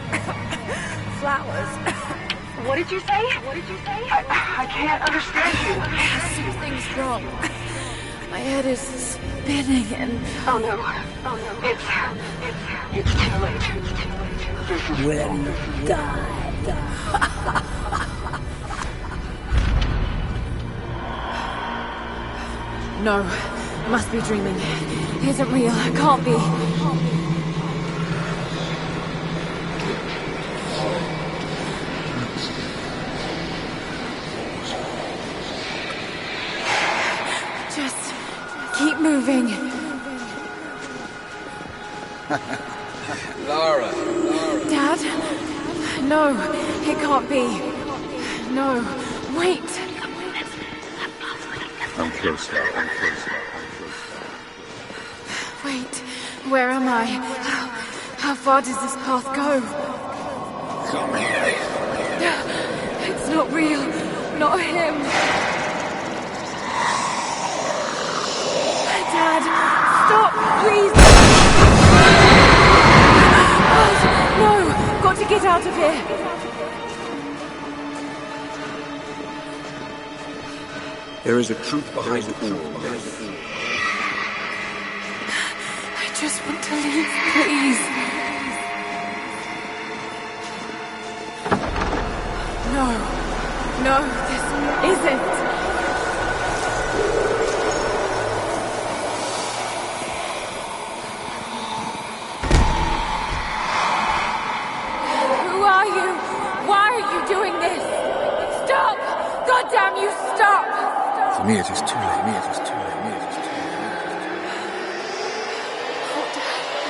Flowers.
What did you say? I can't understand you.
Something's wrong. My head is spinning and...
Oh no. It's too late.
When you die.
No, I must be dreaming. It isn't real. It can't be. Just keep moving.
Lara.
Dad? No, it can't be. No, wait.
I'm close now.
Wait, where am I? How far does this path go?
Come here.
It's not real. Not him. Dad, stop, please. No, got to get out of here.
There is a truth behind all this.
I just want to leave, please. No, this isn't. Who are you? Why are you doing this? Stop! God damn you, stop!
For me, it is too late.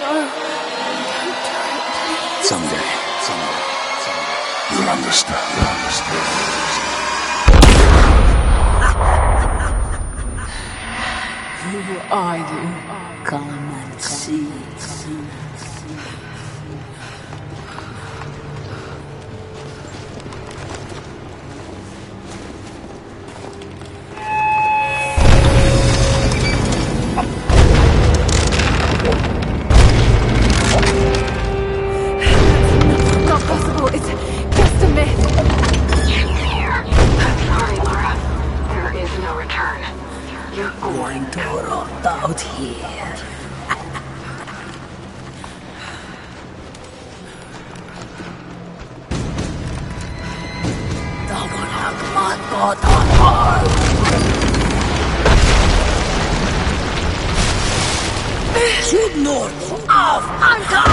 No. Don't do it, please.
Someday.
You'll understand.
Who are you? Come and see.
Not possible. It's just a myth.
Sorry, Lara. There is no return.
You're going to rot out here. Südnord auf Anker!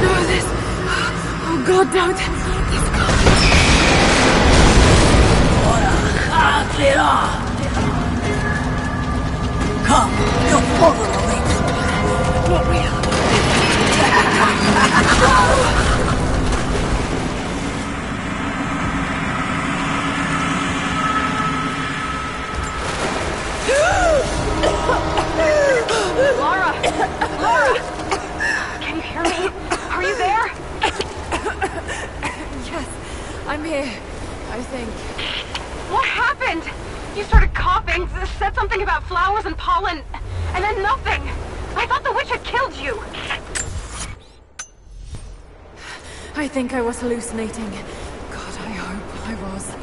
No, this... Oh, God, don't. He's coming.
Come, your father awaits.
Not real. I'm here, I think.
What happened? You started coughing, said something about flowers and pollen, and then nothing. I thought the witch had killed you.
I think I was hallucinating. God, I hope I was.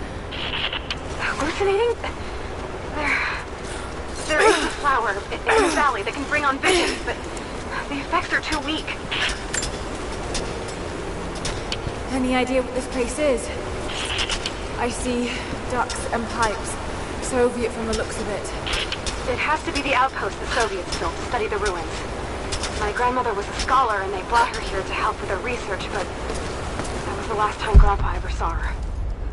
Hallucinating? There is a flower in the valley that can bring on visions, but the effects are too weak.
Any idea what this place is? I see ducks and pipes. Soviet from the looks of it.
It has to be the outpost the Soviets built to study the ruins. My grandmother was a scholar and they brought her here to help with her research, but that was the last time Grandpa ever saw her.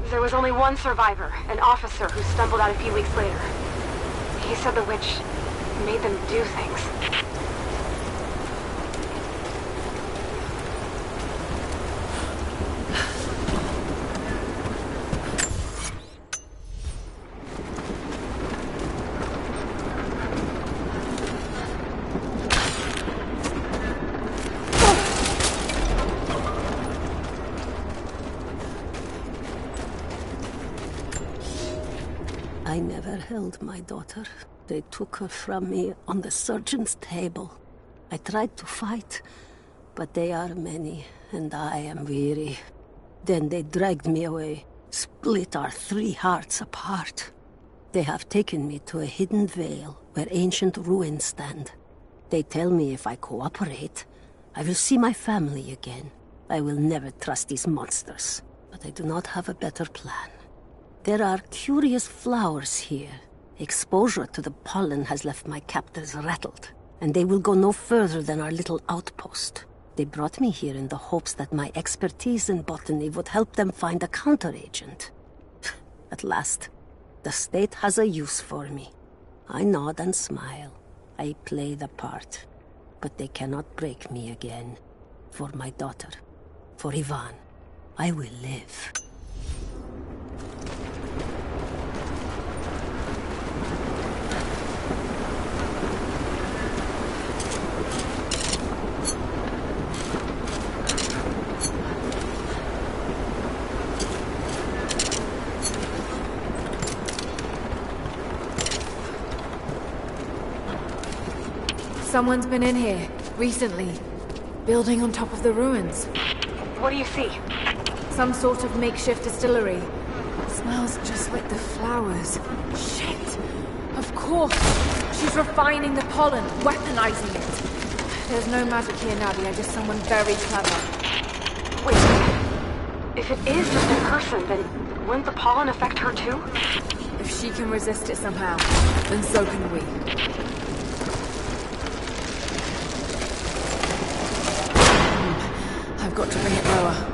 There was only one survivor, an officer who stumbled out a few weeks later. He said the witch made them do things.
I never held my daughter. They took her from me on the surgeon's table. I tried to fight, but they are many, and I am weary. Then they dragged me away, split our 3 hearts apart. They have taken me to a hidden vale where ancient ruins stand. They tell me if I cooperate, I will see my family again. I will never trust these monsters, but I do not have a better plan. There are curious flowers here. Exposure to the pollen has left my captors rattled, and they will go no further than our little outpost. They brought me here in the hopes that my expertise in botany would help them find a counteragent. At last, the state has a use for me. I nod and smile. I play the part. But they cannot break me again. For my daughter, for Ivan, I will live.
Someone's been in here, recently. Building on top of the ruins.
What do you see?
Some sort of makeshift distillery. Smells just like the flowers. Shit! Of course! She's refining the pollen, weaponizing it. There's no magic here, Nadia, just someone very clever.
Wait. If it is just a person, then wouldn't the pollen affect her too?
If she can resist it somehow, then so can we. I've got to bring it lower.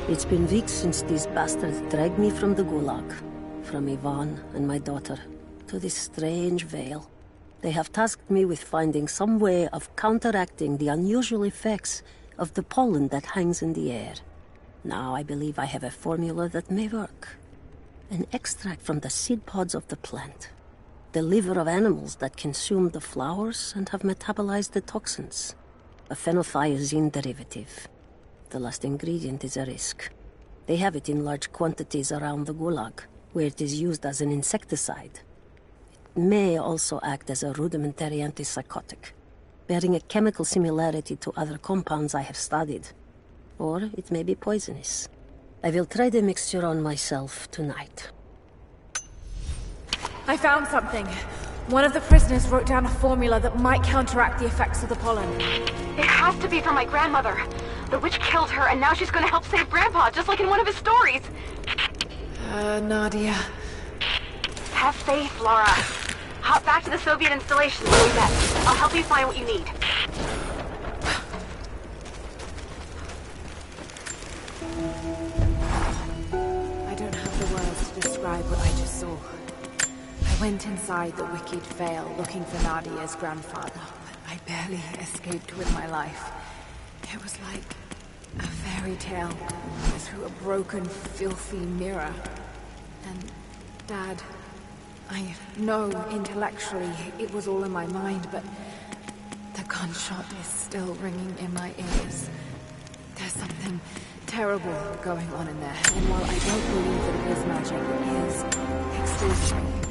It's been weeks since these bastards dragged me from the Gulag, from Ivan and my daughter, to this strange vale. They have tasked me with finding some way of counteracting the unusual effects of the pollen that hangs in the air. Now I believe I have a formula that may work. An extract from the seed pods of the plant. The liver of animals that consume the flowers and have metabolized the toxins. A phenothiazine derivative. The last ingredient is a risk. They have it in large quantities around the Gulag, where it is used as an insecticide. It may also act as a rudimentary antipsychotic, bearing a chemical similarity to other compounds I have studied. Or it may be poisonous. I will try the mixture on myself tonight.
I found something. One of the prisoners wrote down a formula that might counteract the effects of the pollen.
It has to be for my grandmother. The witch killed her, and now she's gonna help save Grandpa, just like in one of his stories.
Nadia.
Have faith, Laura. Hop back to the Soviet installation where we met. I'll help you find what you need.
I don't have the words to describe what I just saw. I went inside the Wicked Vale looking for Nadia's grandfather, but I barely escaped with my life. It was like a fairy tale through a broken, filthy mirror. And Dad, I know intellectually it was all in my mind, but the gunshot is still ringing in my ears. There's something terrible going on in there, and while I don't believe that it is magic, it is extraordinary.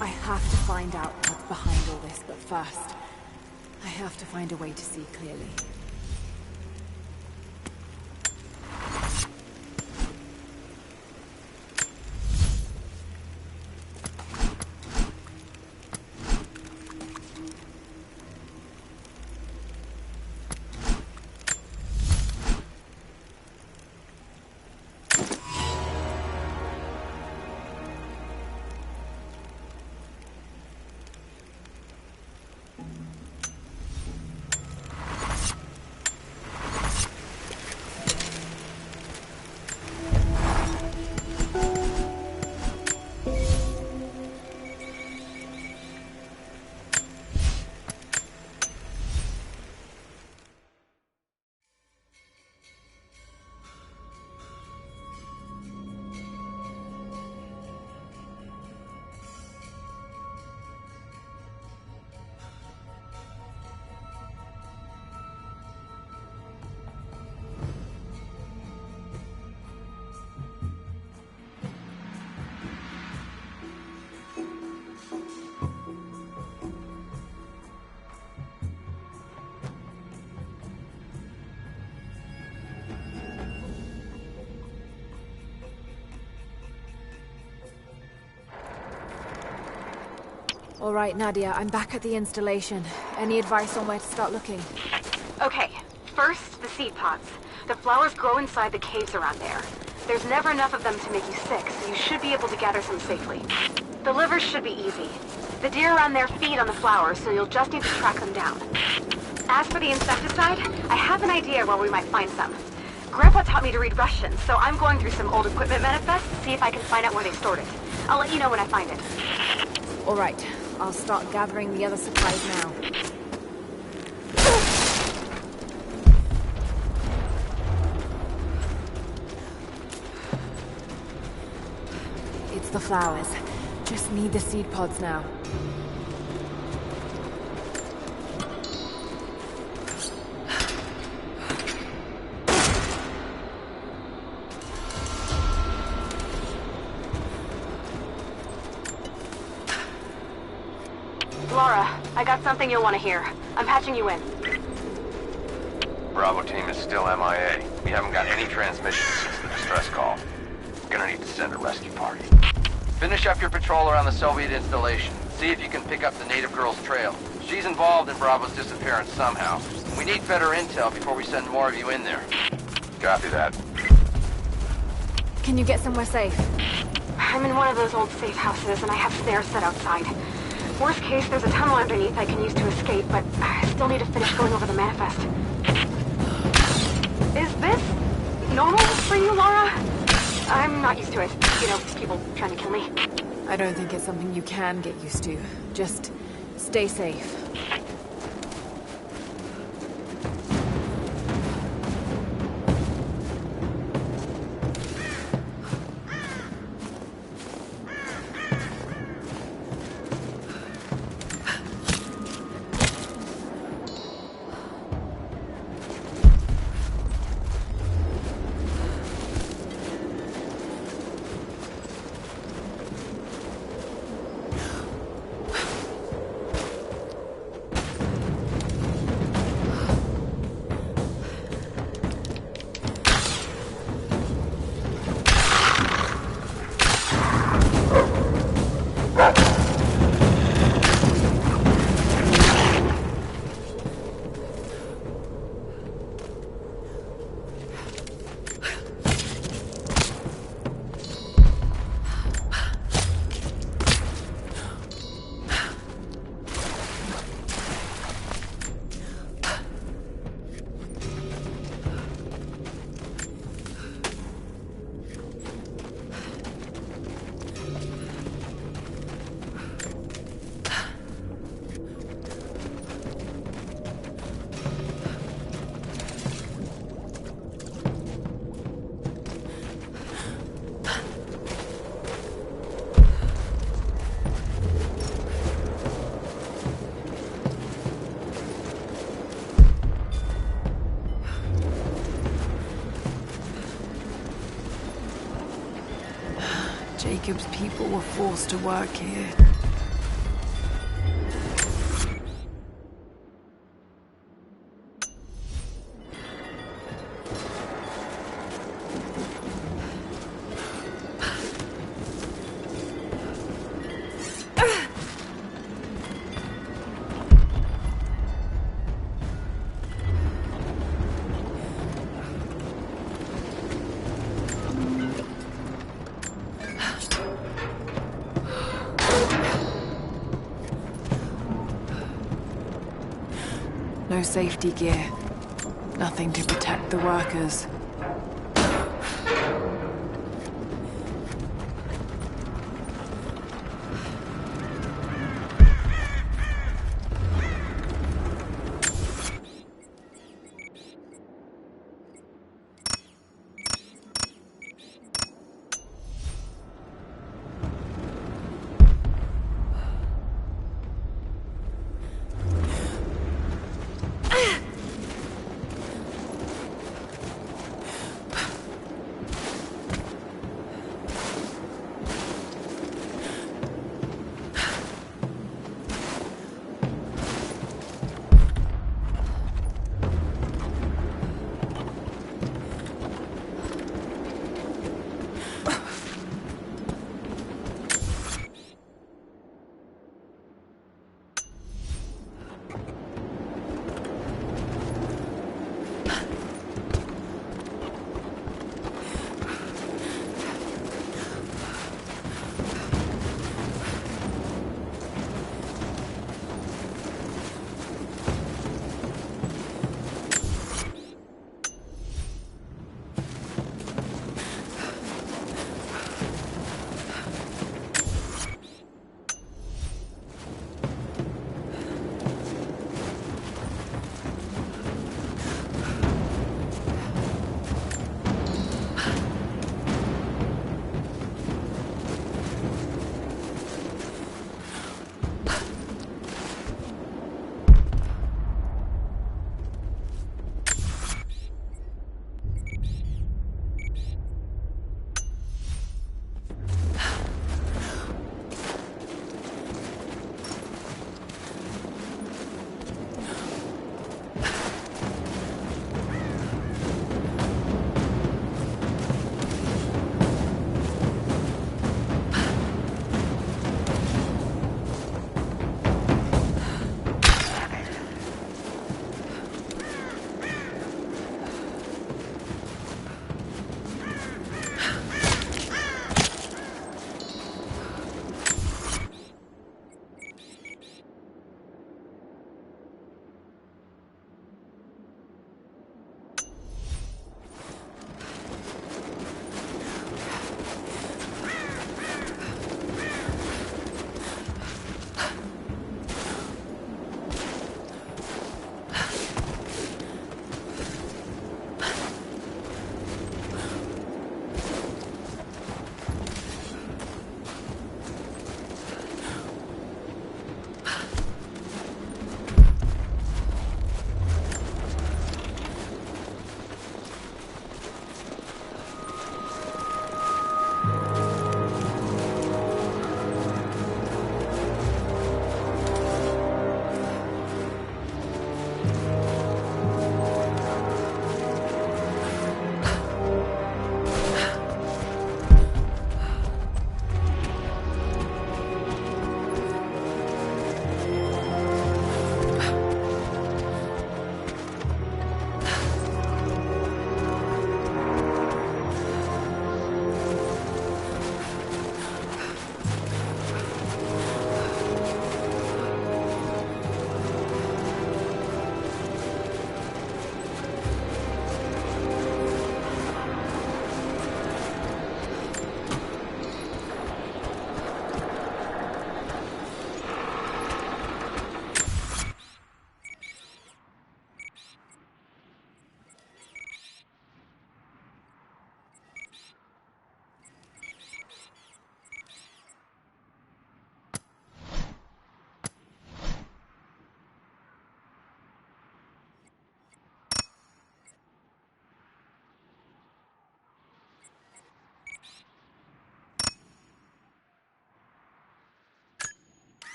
I have to find out what's behind all this, but first, I have to find a way to see clearly. All right, Nadia, I'm back at the installation. Any advice on where to start looking?
Okay, first, the seed pods. The flowers grow inside the caves around there. There's never enough of them to make you sick, so you should be able to gather some safely. The livers should be easy. The deer around there feed on the flowers, so you'll just need to track them down. As for the insecticide, I have an idea where we might find some. Grandpa taught me to read Russian, so I'm going through some old equipment manifests to see if I can find out where they stored it. I'll let you know when I find it.
All right. I'll start gathering the other supplies now. It's the flowers. Just need the seed pods now.
Laura, I got something you'll want to hear. I'm patching you in.
Bravo team is still MIA. We haven't got any transmissions since the distress call. We're gonna need to send a rescue party. Finish up your patrol around the Soviet installation. See if you can pick up the native girl's trail. She's involved in Bravo's disappearance somehow. We need better intel before we send more of you in there. Copy that.
Can you get somewhere safe?
I'm in one of those old safe houses, and I have snares set outside. Worst case, there's a tunnel underneath I can use to escape, but I still need to finish going over the manifest. Is this normal for you, Laura? I'm not used to it. You know, people trying to kill me.
I don't think it's something you can get used to. Just stay safe. Jacob's people were forced to work here. No safety gear. Nothing to protect the workers.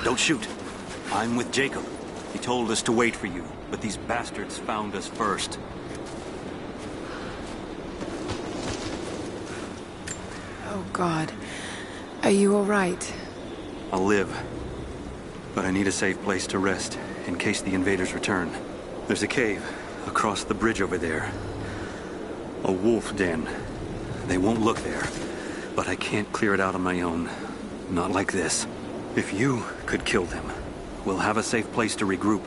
Don't shoot. I'm with Jacob. He told us to wait for you, but these bastards found us first.
Oh, God. Are you all right?
I'll live. But I need a safe place to rest, in case the invaders return. There's a cave across the bridge over there. A wolf den. They won't look there, but I can't clear it out on my own. Not like this. If you could kill them, we'll have a safe place to regroup.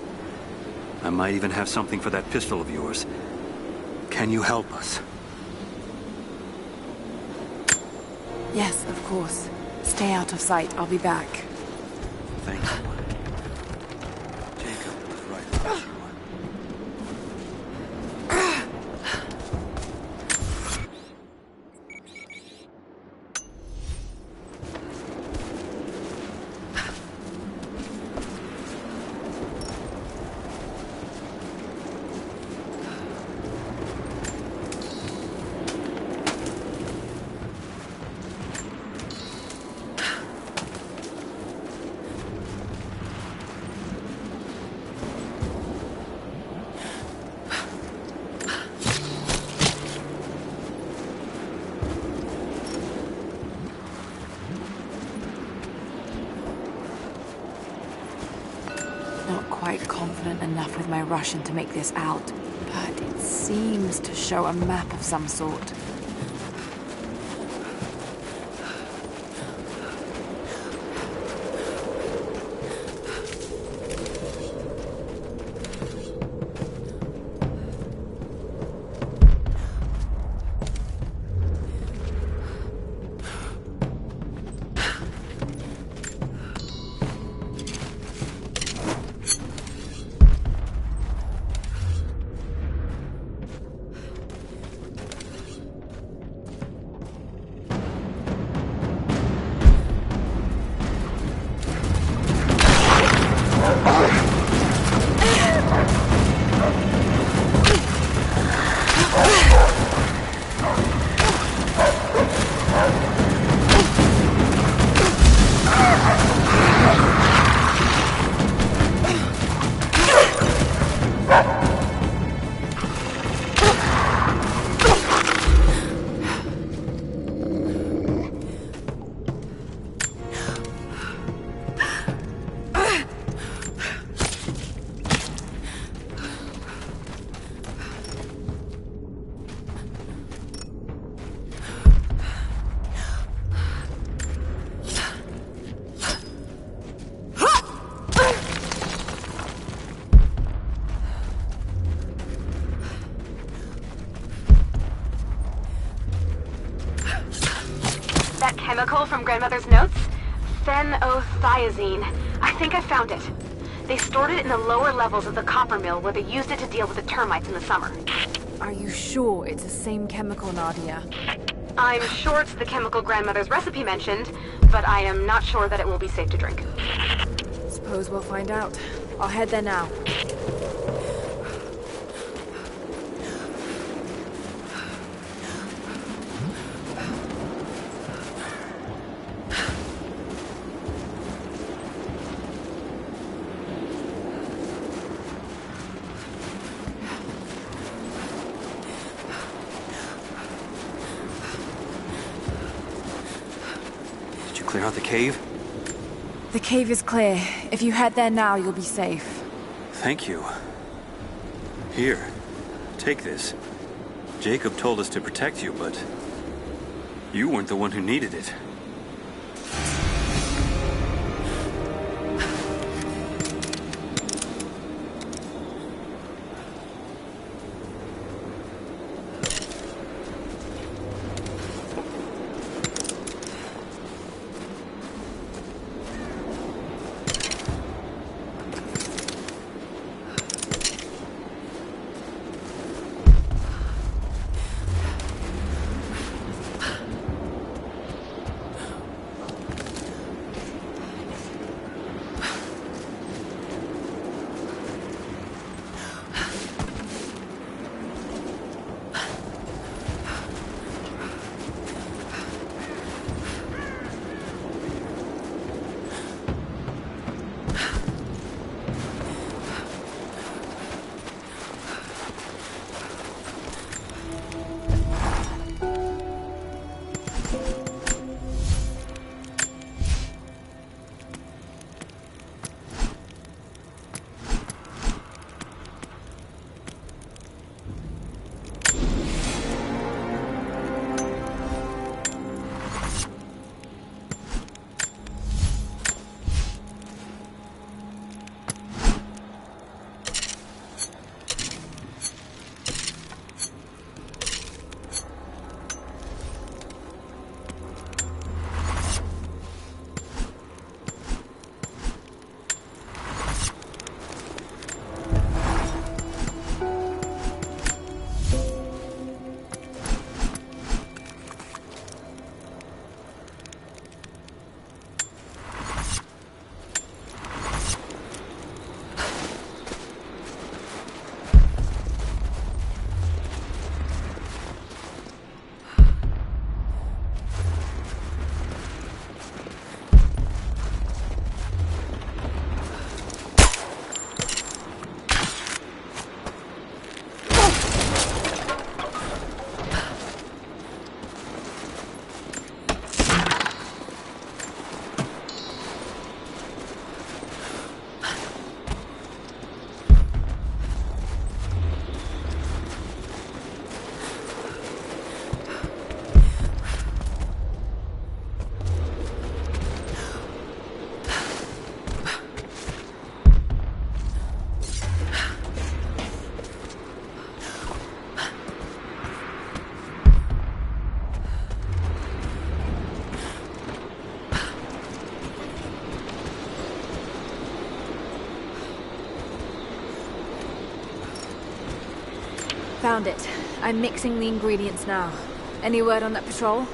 I might even have something for that pistol of yours. Can you help us?
Yes, of course. Stay out of sight. I'll be back.
Thank you. Jacob was right about you.
Not quite confident enough with my Russian to make this out, but it seems to show a map of some sort.
Chemical from Grandmother's notes? Phenothiazine. I think I found it. They stored it in the lower levels of the copper mill where they used it to deal with the termites in the summer.
Are you sure it's the same chemical, Nadia?
I'm sure it's the chemical Grandmother's recipe mentioned, but I am not sure that it will be safe to drink.
Suppose we'll find out. I'll head there now.
Clear out the cave?
The cave is clear. If you head there now, you'll be safe.
Thank you. Here, take this. Jacob told us to protect you, but you weren't the one who needed it.
Found it. I'm mixing the ingredients now. Any word on that patrol?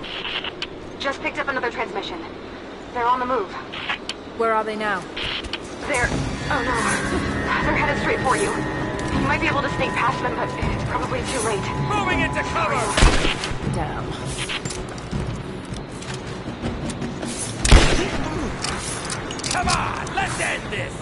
Just picked up another transmission. They're on the move.
Where are they now?
They're... oh no. They're headed straight for you. You might be able to sneak past them, but it's probably too late.
Moving into cover!
Damn.
Come on, let's end this!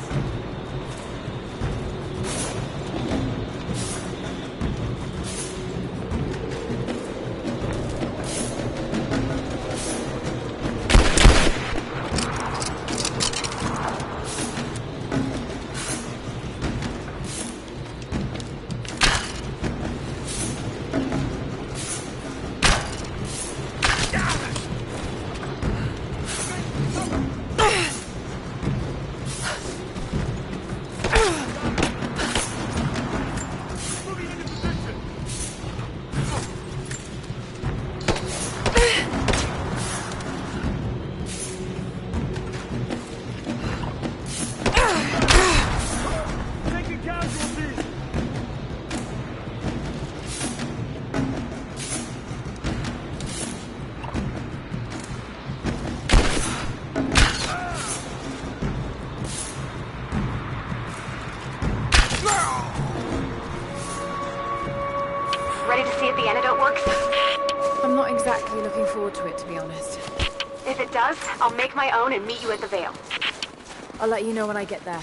Ready to see if the antidote works?
I'm not exactly looking forward to it, to be honest.
If it does, I'll make my own and meet you at the Vale.
I'll let you know when I get there,